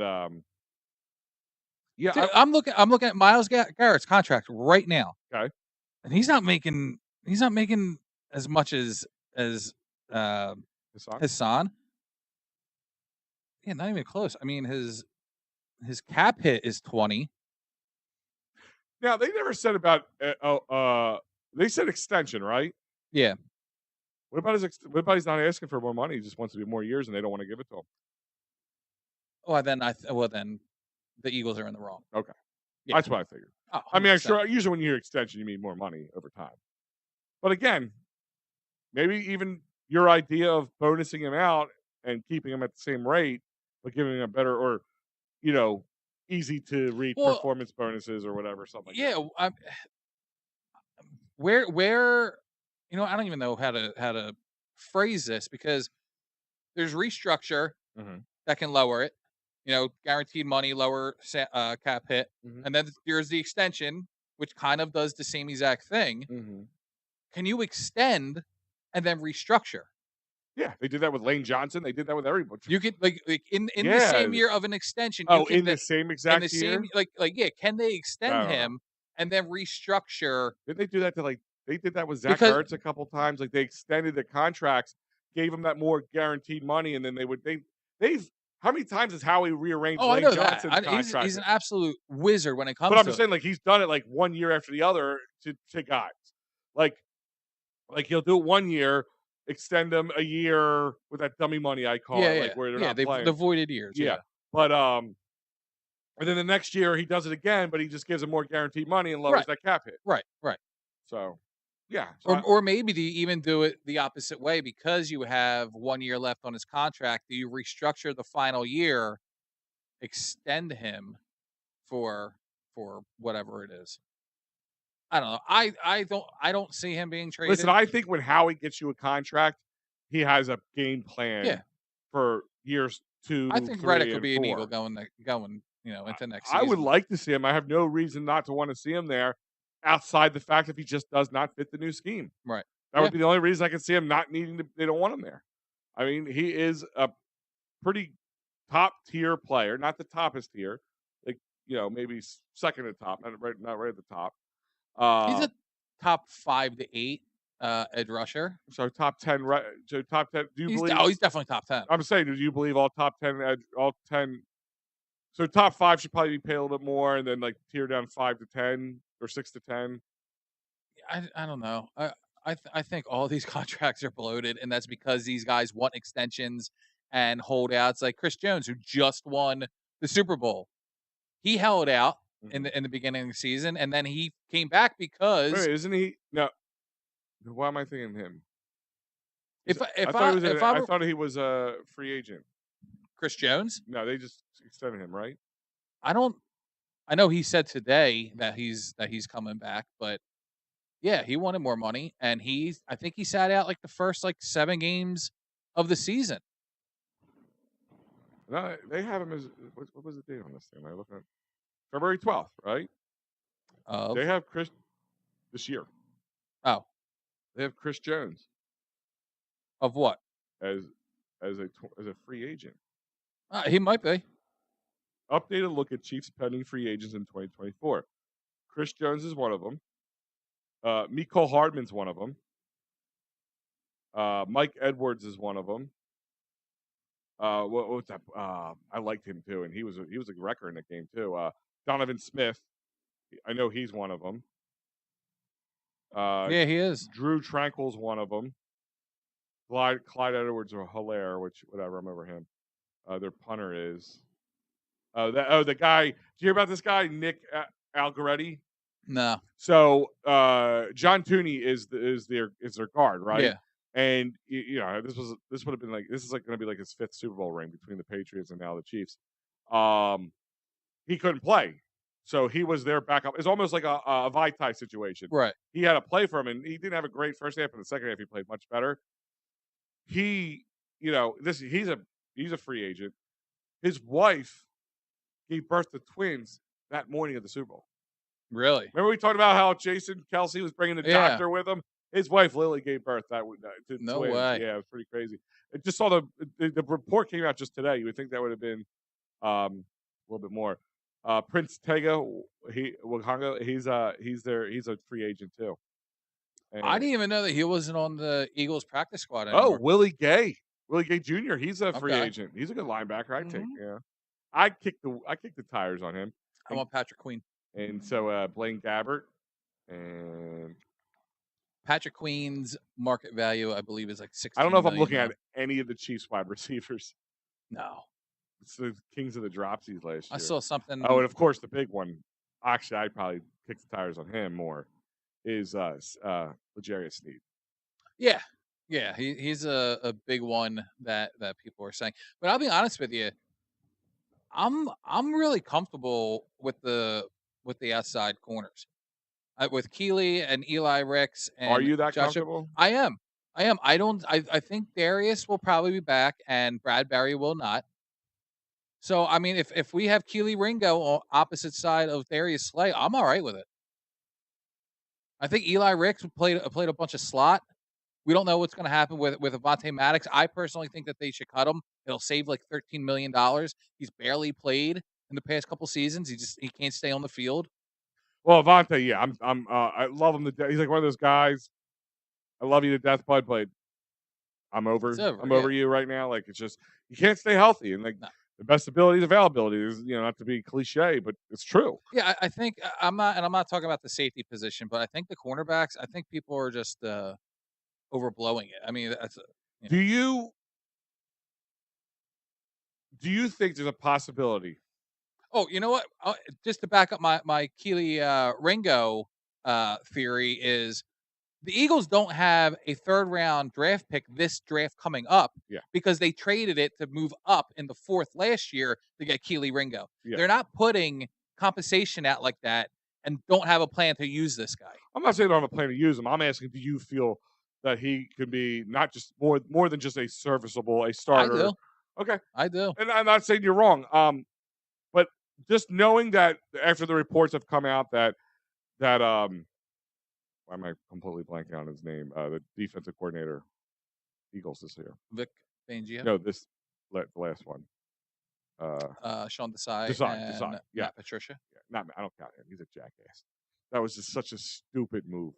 yeah, Dude, I'm looking at Miles Garrett's contract right now. okay. And he's not making as much as uh, Hassan? Hassan. Yeah, not even close. I mean, his cap hit is 20. Now they never said about they said extension, right? Yeah. What about what about he's not asking for more money? He just wants to be more years, and they don't want to give it to him. Well then the Eagles are in the wrong. Okay, Yeah. that's what I figured. Oh, I mean, I'm 100%. sure usually when you hear extension, you mean more money over time. But again, maybe even your idea of bonusing him out and keeping him at the same rate, but giving him a better, or you know, easy to read Well, performance bonuses or whatever, something like that. yeah, where I don't even know how to phrase this because there's restructure Mhm. that can lower it, guaranteed money, lower cap hit, Mhm. and then there's the extension, which kind of does the same exact thing. Mhm. Can you extend and then restructure? Yeah, they did that with Lane Johnson. They did that with everybody. You could like in the Yeah. same year of an extension, you Oh, can in the same in the exact same year? yeah, can they I extend don't know. him and then restructure Didn't they do that to, like they did that with Zach because Ertz a couple times, like, they extended the contracts, gave him that more guaranteed money, and then they've how many times has Howie rearranged oh, I Lane know that. Johnson's He's contract? an absolute wizard when it But comes I'm to just it. saying, like, he's done it, like, one year after the other to guys. Like he'll do it 1 year, extend them a year with that dummy money, I call Yeah, it, yeah. like, where they're Yeah, not the playing. voided years, Yeah. yeah. But, and then the next year, he does it again, but he just gives him more guaranteed money and lowers Right, that cap hit. right, right. So, yeah. So Or maybe do you even do it the opposite way because you have 1 year left on his contract, do you restructure the final year, extend him for whatever it is? I don't know. I don't see him being listen, traded. I think when Howie gets you a contract, he has a game Yeah. plan for years I 2, think Reddick 3, will and be an Eagle 4. going, into next I would season. like to see him. I have no reason not to want to see him there outside the fact if he just does not fit the new scheme. Right. That Yeah. would be the only reason I can see him not needing to they don't want him there. I mean, he is a pretty top tier player, not the toppest tier, like, maybe second to top, not right at the top. He's Uh, a top 5 to 8 edge rusher. so top 10, right? So top 10. Do you believe? He's definitely top 10. I'm saying, do you believe all top 10, all 10? So top 5 should probably be paid a little bit more, and then like tier down 5 to 10 or 6 to 10. I don't know. I think all these contracts are bloated, and that's because these guys want extensions and holdouts. Like Chris Jones, who just won the Super Bowl, he held out in Mhm. the beginning of the season, and then he came back because Wait, isn't he? No, why am I thinking him? if I I if thought he I was. if I I were thought he was a free agent. Chris Jones, No, they just extended him, right? I don't. I know he said today that he's coming back, but yeah, he wanted more money, and I think he sat out like the first like 7 games of the season. No, they have him as what was the date on this thing? I look at February 12th, right? Of They have Chris this year. oh They have Chris Jones of what? as as a free agent. He might be. Updated look at Chiefs pending free agents in 2024. Chris Jones is one of them. Miko Hardman's one of them. Mike Edwards is one of them. What's that? I liked him too, and he was a wrecker in that game too. Donovan Smith, I know he's one of them. Yeah, he is. Drew Tranquil's one of them. Clyde Edwards or Hilaire, which whatever, I remember him. Their punter is. The guy. Did you hear about this guy, Nick Algoretti? No. So John Tooney is their guard, right? Yeah. And this would have been like this is like going to be like his 5th Super Bowl ring between the Patriots and now the Chiefs. He couldn't play, so he was their backup. It's almost like a Vitae situation. Right. He had to play for him, and he didn't have a great first half. In the second half, he played much better. He's a free agent. His wife gave birth to twins that morning of the Super Bowl. Really? Remember we talked about how Jason Kelsey was bringing the doctor with him? His wife Lily gave birth to No twins. way. Yeah, it was pretty crazy. I just saw the report came out just today. You would think that would have been a little bit more. Prince Tega, Wakanga, he's a free agent too. I And, didn't even know that he wasn't on the Eagles practice squad oh, anymore. Willie Gay Jr. He's a free Okay. agent. He's a good linebacker. I take. Mhm. Yeah, I kicked the tires on him. I want Patrick Queen. And so Blaine Gabbert and Patrick Queen's market value, I believe, is like I don't know 16 if I'm million looking now. at any of the Chiefs wide receivers. No. It's the Kings of the Dropsies last year. I saw something. Oh, and of course the big one. Actually, I'd probably kick the tires on him more. Is L'Jarius Sneed. Yeah. Yeah. He's a big one that people are saying. But I'll be honest with you. I'm really comfortable with the outside corners. With Keely and Eli Ricks Are and you that Joshua. comfortable? I am. I am. I don't. I think Darius will probably be back, and Bradbury will not. So I mean, if we have Keely Ringo on opposite side of Darius Slay, I'm all right with it. I think Eli Ricks played a bunch of slot. We don't know what's going to happen with Avonte Maddox. I personally think that they should cut him. It'll save like $13 million. He's barely played in the past couple seasons. He can't stay on the field. Well, Avante, yeah, I love him to death. He's like one of those guys. I love you to death, bud, but It's over. I'm Yeah. over you right now. Like it's just you can't stay healthy, and like No. the best ability is availability. Is not to be cliche, but it's true. Yeah, I think I'm not talking about the safety position, but I think the cornerbacks. I think people are just overblowing it. I mean, that's you Do know. you do you think there's a possibility? Oh, you know what? Just to back up my Keely Ringo theory is the Eagles don't have a third round draft pick this draft coming up Yeah, because they traded it to move up in the fourth last year to get Keely Ringo. yeah. They're not putting compensation out like that and don't have a plan to use this guy. I'm not saying I don't have a plan to use him. I'm asking, do you feel that he could be not just more than just a serviceable, a I starter? do. Okay, I do. and I'm not saying you're wrong. But just knowing that after the reports have come out that why am I completely blanking on his name? The defensive coordinator, Eagles this year. Vic Fangio, No, the last one. Sean Desai, Desai. and Yeah, Matt Patricia. yeah. Not I don't count him. He's a jackass. That was just such a stupid move.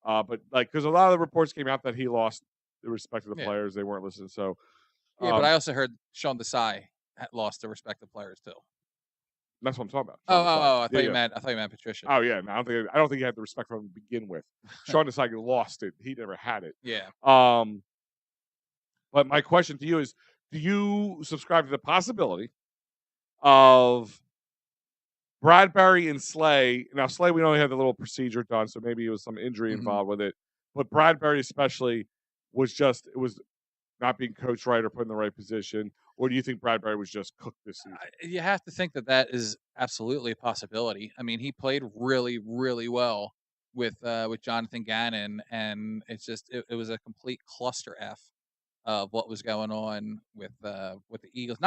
But like, because a lot of the reports came out that he lost the respect of the Yeah. players, they weren't listening. So, Yeah, but um, I also heard Sean Desai had lost the respect of players too. that's what I'm talking about. Oh, Sean oh, Desai. oh! Yeah, yeah. I thought you meant Patricia. Oh yeah. No, I don't think he had the respect from him to begin with. Sean Desai lost it. He never had it. Yeah. But my question to you is: do you subscribe to the possibility of Bradbury and Slay? Now, Slay, we only had the little procedure done, so maybe it was some injury Mhm. involved with it. But Bradbury, especially, was not being coached right or put in the right position. Or do you think Bradbury was just cooked this season? You have to think that that is absolutely a possibility. I mean, he played really, really well with Jonathan Gannon, and it was a complete cluster f of what was going on with the Eagles.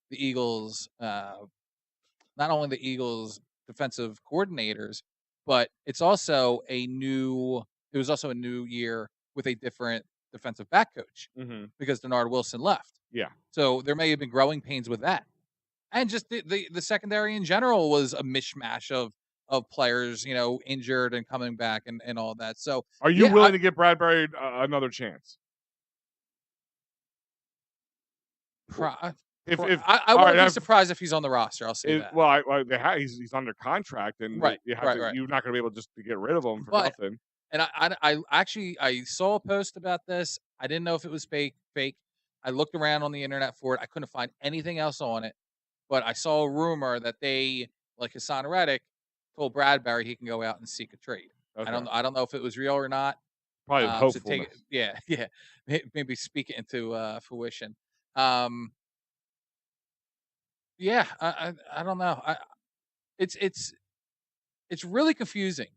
The Eagles, not only the Eagles defensive coordinators, but it's also a new. It was also a new year with a different defensive back coach Mm-hmm. because Denard Wilson left. Yeah. So there may have been growing pains with that. And just the secondary in general was a mishmash of players, injured and coming back and all that. So Are you yeah, willing to give Bradbury another chance? If I all wouldn't be right, surprised if he's on the roster. I'll say that. well, he's under contract, and Right, you have right, to. right. You're not going to be able just to get rid of him for But nothing. and I actually I saw a post about this. I didn't know if it was fake. I looked around on the internet for it. I couldn't find anything else on it. But I saw a rumor that they, like Hassan Reddick, told Bradbury he can go out and seek a trade. Okay, I don't know if it was real or not. probably So take it, hopefulness. yeah, yeah, maybe speak it into fruition. Um, yeah, I don't know. It's it's it's really confusing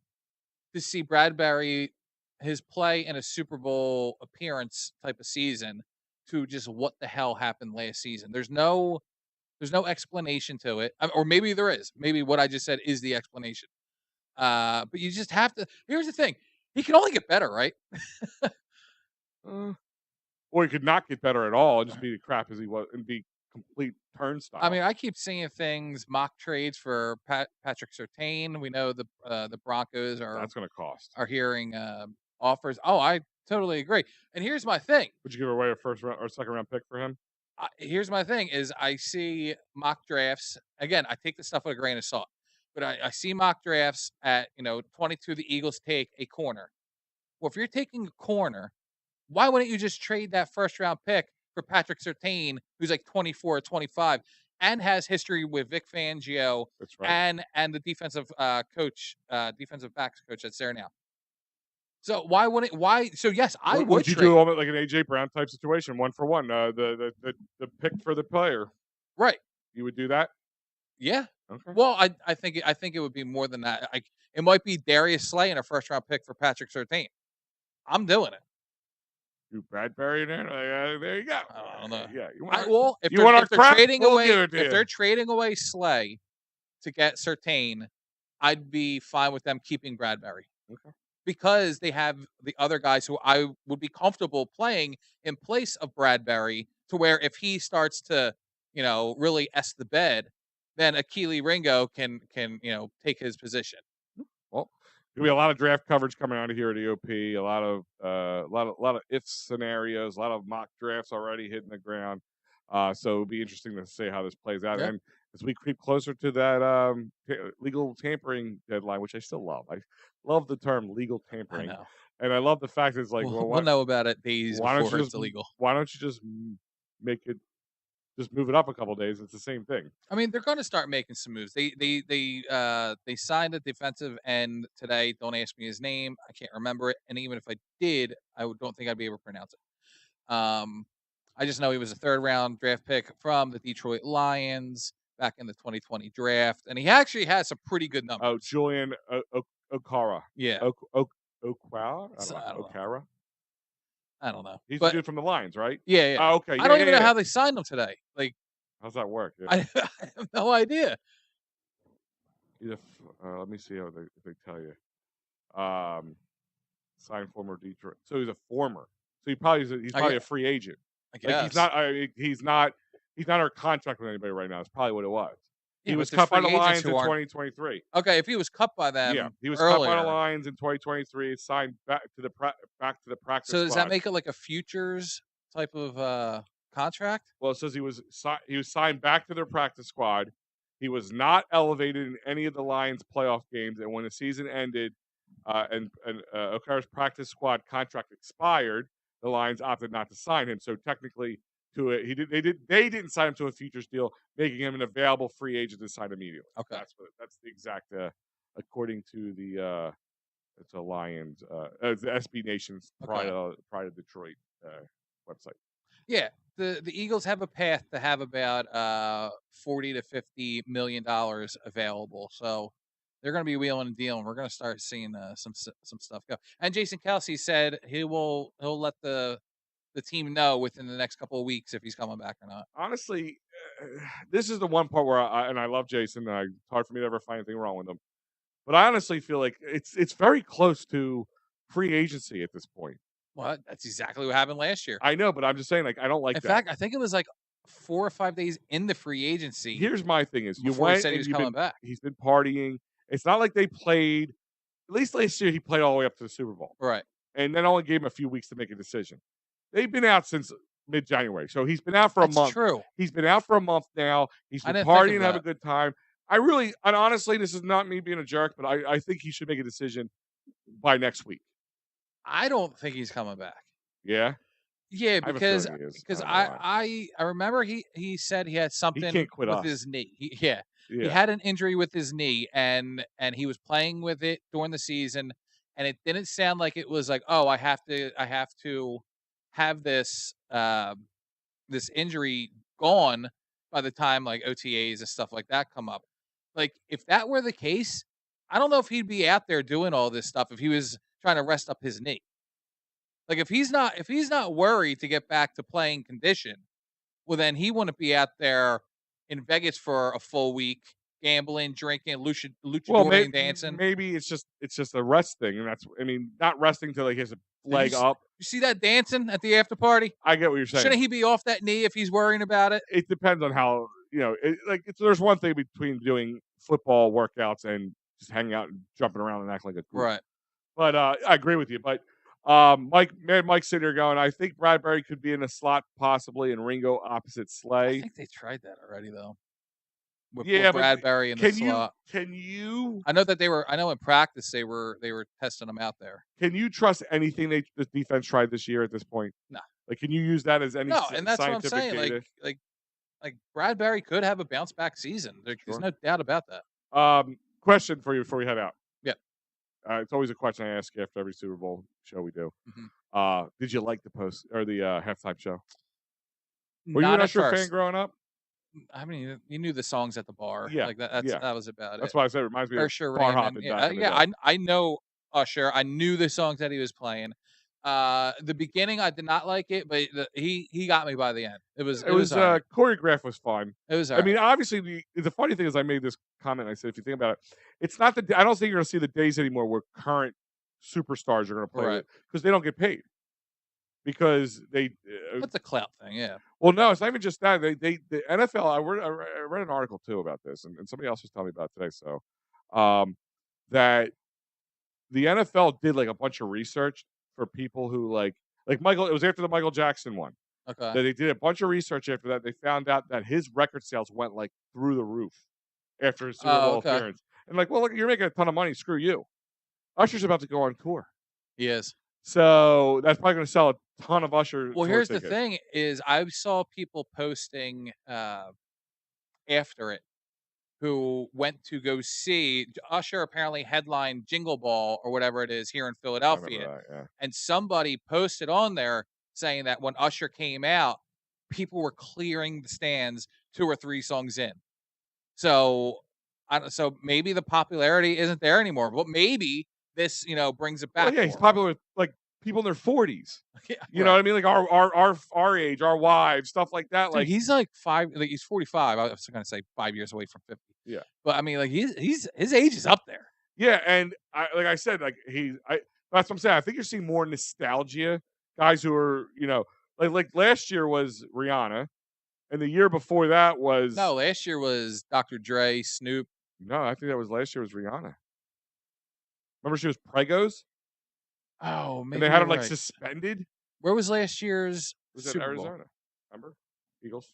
to see Bradbury his play in a Super Bowl appearance type of season to just what the hell happened last season. There's no explanation to it, or maybe there is. Maybe what I just said is the explanation. But you just have to. Here's the thing: he can only get better, right? Uh, or he could not get better at all and just be the crap as he was and be complete I turnstile. mean, I keep seeing things, mock trades for Patrick Surtain. We know the Broncos That's going to cost. are hearing offers. Oh, I totally agree. And here's my thing. Would you give away a first round or second round pick for him? Here's my thing: is I see mock drafts again. I take the stuff with a grain of salt, but I see mock drafts at 22. The Eagles take a corner. Well, if you're taking a corner, why wouldn't you just trade that first round pick for Patrick Surtain, who's like 24 or 25 and has history with Vic Fangio That's right. and the defensive defensive backs coach that's there now. So why wouldn't why? So yes, I would Would you trade. do almost like an AJ Brown type situation, one for one? The pick for the player. Right. You would do that? Yeah. Okay. Well, I think it would be more than that. It might be Darius Slay and a first round pick for Patrick Surtain. I'm doing it. Do Bradbury in there? There you go. I don't know. Yeah. Well, You want our if they're crap? trading We'll give away it to you. Slay to get Surtain, I'd be fine with them keeping Bradbury. Okay. Because they have the other guys who I would be comfortable playing in place of Bradbury, to where if he starts to, really S the bed, then Akili Ringo can, take his position. Well, there'll be a lot of draft coverage coming out of here at EoP. A lot of if scenarios, a lot of mock drafts already hitting the ground. So it'll be interesting to see how this plays out. Yeah. And as we creep closer to that legal tampering deadline, which I still love, I love the term legal I tampering, know. and I love the fact that it's like, We'll know about it days why don't before you it's just illegal. make it just move it up a couple days? It's the same thing. I mean, they're going to start making some moves. They signed a defensive end today. Don't ask me his name. I can't remember it. And even if I did, don't think I'd be able to pronounce it. I just know he was a 3rd round draft pick from the Detroit Lions back in the 2020 draft, and he actually has some pretty good numbers. Oh, Julian Okara. Yeah. Okwara? I don't know. Okara? I don't know. He's the dude from the Lions, right? Yeah, yeah. Oh, okay. I don't even know how they signed him today. Like, how's that work? Yeah. I have no idea. Let me see how they tell you. Signed former Detroit. So he's a former. So he's probably a free agent. I guess. Like he's not under contract with anybody right now. That's probably what it was. Yeah, he was cut by the Lions in 2023. Okay, if he was cut by them, yeah, he was earlier. cut by the Lions in 2023. Signed back to the practice. So does squad. that make it like a futures type of contract? Well, it says he was signed back to their practice squad. He was not elevated in any of the Lions playoff games, and when the season ended, and Okara's practice squad contract expired, the Lions opted not to sign him. So technically, they didn't sign him to a futures deal, making him an available free agent to sign immediately. Okay, that's the exact according to the it's a Lions the SB Nation's Pride of Detroit website. Yeah, the Eagles have a path to have about $40 to $50 million available, so they're going to be wheeling and dealing. We're going to start seeing some stuff go. And Jason Kelce said he'll let the team know within the next couple of weeks if he's coming back or not. Honestly, this is the one part where I love Jason. And it's hard for me to ever find anything wrong with him, but I honestly feel like it's very close to free agency at this point. Well, that's exactly what happened last year. I know, but I'm just saying, like, I don't like that. In fact, I think it was like 4 or 5 days in the free agency. Here's my thing: is he said he was coming back. He's been partying. It's not like they played. At least last year, he played all the way up to the Super Bowl, right? And then only gave him a few weeks to make a decision. They've been out since mid-January, so he's been out for a month. True. He's been out for a month now. He's been partying and having a good time. And honestly, this is not me being a jerk, but I think he should make a decision by next week. I don't think he's coming back. Yeah. Yeah, because I remember he said he had something with his knee. He had an injury with his knee, and he was playing with it during the season, and it didn't sound like it was like, oh, I have to have this this injury gone by the time like OTAs and stuff like that come up. Like, if that were the case, I don't know if he'd be out there doing all this stuff if he was trying to rest up his knee. Like, if he's not worried to get back to playing condition, well, then he wouldn't be out there in Vegas for a full week, gambling, drinking, luchador dancing. Maybe it's just a rest thing, and not resting till he has a leg up. You see that dancing at the after party? I get what you're saying. Shouldn't he be off that knee if he's worrying about it? It depends on how there's one thing between doing football workouts and just hanging out and jumping around and acting like a goof. Right. But I agree with you. But Mike's sitting here going, I think Bradbury could be in a slot possibly, and Ringo opposite Slay. I think they tried that already though. With Bradbury in the slot. Can you? I know in practice they were testing him out there. Can you trust anything the defense tried this year at this point? No. Like, can you use that as any? No, and that's what I'm saying. Data? Like Bradbury could have a bounce back season. There's no doubt about that. Question for you before we head out. Yeah. It's always a question I ask after every Super Bowl show we do. Mm-hmm. Did you like the post or the halftime show? Were Not you an at Usher first. fan growing up? I mean, you knew the songs at the bar, Yeah, like, yeah. that was about That's it. why I said it reminds me of Usher, bar Raymond, hopping yeah, back in the yeah, day. I know Usher, I knew the songs that he was playing. The beginning, I did not like it, but he got me by the end. It It was was, alright. choreographed was fun. It was I mean, alright. obviously, the funny thing is I made this comment, I said, if you think about it, it's not the I don't think you're gonna see the days anymore where current superstars are gonna play Right. with because they don't get paid. Because they, That's a clout thing, yeah. well, no, it's not even just that. The NFL. I read an article too about this, and somebody else was telling me about it today. So, that the NFL did like a bunch of research for people who like Michael. It was after the Michael Jackson one Okay. that they did a bunch of research after that. They found out that his record sales went like through the roof after his Super Oh, Bowl okay. appearance. And like, well, look, you're making a ton of money. Screw you. Usher's about to go on tour, He is. so that's probably going to sell a ton of Usher Well, tour here's the tickets. thing is I saw people posting, after it who went to go see Usher apparently headlined Jingle Ball or whatever it is here in I Philadelphia, remember that. Yeah. and somebody posted on there saying that when Usher came out, people were clearing the stands 2 or 3 songs in. So, I don't so maybe the popularity isn't there anymore, but maybe this, brings it Well, back yeah, he's for him. popular with, like, people in their 40s. Yeah, You know right. what I mean? Like, our age, our wives, stuff like that, Dude, like he's like 5 like, he's 45. I was gonna say 5 years away from 50. yeah. But, I mean, like, he's his age is up there. Yeah, and like I said, like, that's what I'm saying, I think you're seeing more nostalgia, guys who are, like last year was Rihanna, and the year before that No, was last year was Dr. Dre, Snoop. no, I think that was last year was Rihanna. Remember she was Pregos, Oh, and they maybe had you're her, like, right. suspended? Where was last year's It was at Super Bowl? Arizona. Remember? Eagles?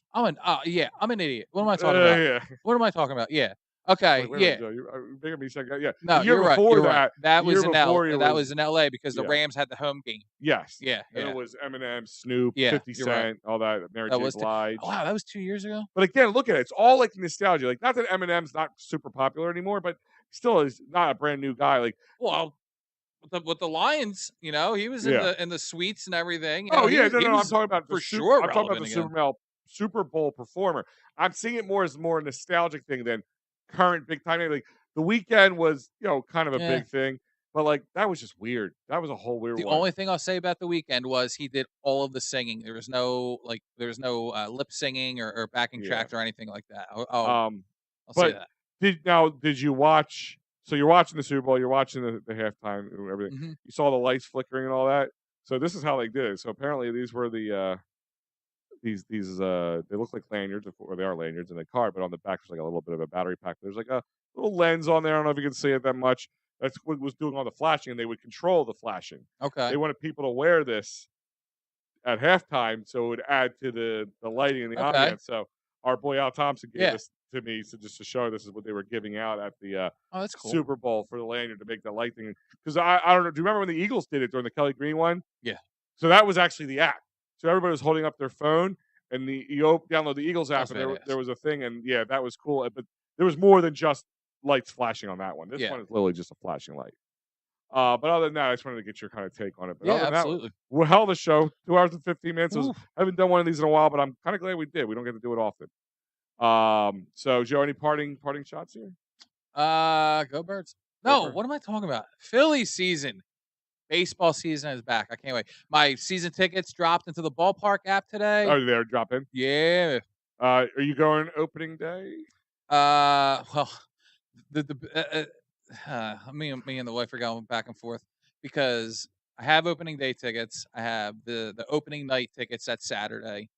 Yeah, I'm an idiot. What am I talking about? Yeah. What am I talking about? Yeah. Like, Okay, wait a minute, yeah. Joe, you're making me second yeah. The No, year you're right, before you're right. that the That year was in before it that was was in LA because the yeah. Rams had the home game. Yes, Yeah, and it yeah. was Eminem, Snoop, Yeah, 50 you're right. Cent, all that, Mary That J. was Blige. wow, that was 2 years ago? But again, look at it. It's all like nostalgia. Like, not that Eminem's not super popular anymore, but still is not a brand new guy. Like, Well, with the Lions, he was in yeah. the suites and everything, Oh he yeah, was no, he no, no. I'm was talking about for sure I'm talking about relevant the again. Super Bowl performer. I'm seeing it more as more a nostalgic thing than current big time. Like the weekend was, kind of a Yeah. big thing, but like that was just weird. That was a whole weird The one. only thing I'll say about the weekend was he did all of the singing. There was no, lip singing or backing Yeah. tracks or anything like that. Um, I'll say but that. did you watch? So you're watching the Super Bowl. You're watching the halftime and everything. Mhm. You saw the lights flickering and all that. So this is how they did it. So apparently these were the these they look like lanyards, or they are lanyards in the car, but on the back there's like a little bit of a battery pack. There's like a little lens on there. I don't know if you can see it that much. That's what was doing all the flashing, and they would control the flashing. Okay. They wanted people to wear this at halftime, so it would add to the lighting and the Okay. ambiance. So our boy Al Thompson gave Yeah. this to me, so just to show this is what they were giving out at the Oh, that's cool. Super Bowl for the lanyard to make the light thing. Because I don't know, do you remember when the Eagles did it during the Kelly Green one? Yeah. So that was actually the app. So everybody was holding up their phone, and the EoP download the Eagles app, That's and badass. there was a thing, and yeah, that was cool. But there was more than just lights flashing on that one. This Yeah. one is literally just a flashing light. But other than that, I just wanted to get your kind of take on it. But Yeah, other than that, absolutely. well, hell of a show. 2 hours and 15 minutes. Oof. I haven't done one of these in a while, but I'm kind of glad we did. We don't get to do it often. So Joe, any parting shots here? Go Birds. Go No, Birds. what am I talking about? Philly season. Baseball season is back. I can't wait. My season tickets dropped into the ballpark app today. Oh, they're dropping. Yeah. Are you going opening day? Well, me and the wife are going back and forth because I have opening day tickets. I have the opening night tickets that Saturday.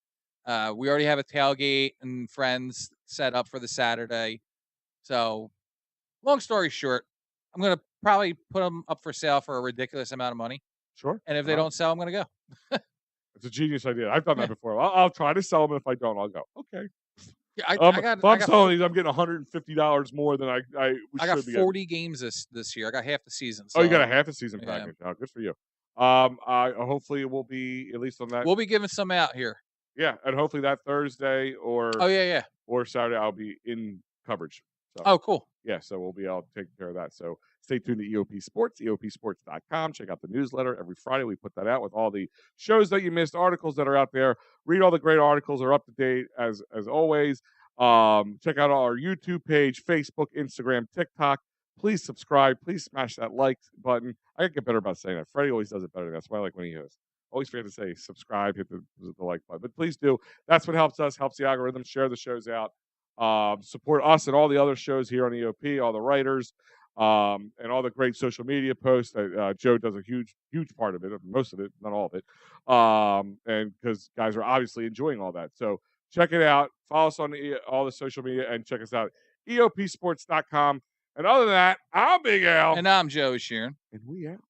We already have a tailgate and friends set up for the Saturday. So, long story short, I'm gonna probably put them up for sale for a ridiculous amount of money, Sure. and if Why they not? don't sell, I'm gonna go. It's a genius idea. I've done Yeah, that before. I'll try to sell them. If I don't, I'll go. Okay. yeah. If I'm selling these, I'm getting $150 more than we I got should be getting. 40 games this year. I got half the season. Oh, you got a So half a season yeah, package. Oh, good for you. Hopefully it will be at least on that. we'll be giving some out here. Yeah, and hopefully that Thursday Oh yeah. or Saturday I'll be in coverage. So Oh cool. yeah, so we'll be all taking care of that. So stay tuned to EOP Sports, EOPsports.com. Check out the newsletter. Every Friday we put that out with all the shows that you missed, articles that are out there. Read all the great articles, are up to date as always. Check out our YouTube page, Facebook, Instagram, TikTok. Please subscribe. Please smash that like button. I gotta get better about saying that. Freddie always does it better. That's why I like when he hosts. Always forget to say subscribe, hit the like button. But please do. That's what helps us, helps the algorithm. Share the shows out. Support us and all the other shows here on EoP, all the writers, and all the great social media posts that Joe does a huge part of it, most of it, not all of it. And because guys are obviously enjoying all that. So check it out. Follow us on all the social media and check us out. EOPsports.com. And other than that, I'm Big Al. And I'm Joe Sheeran. And we out.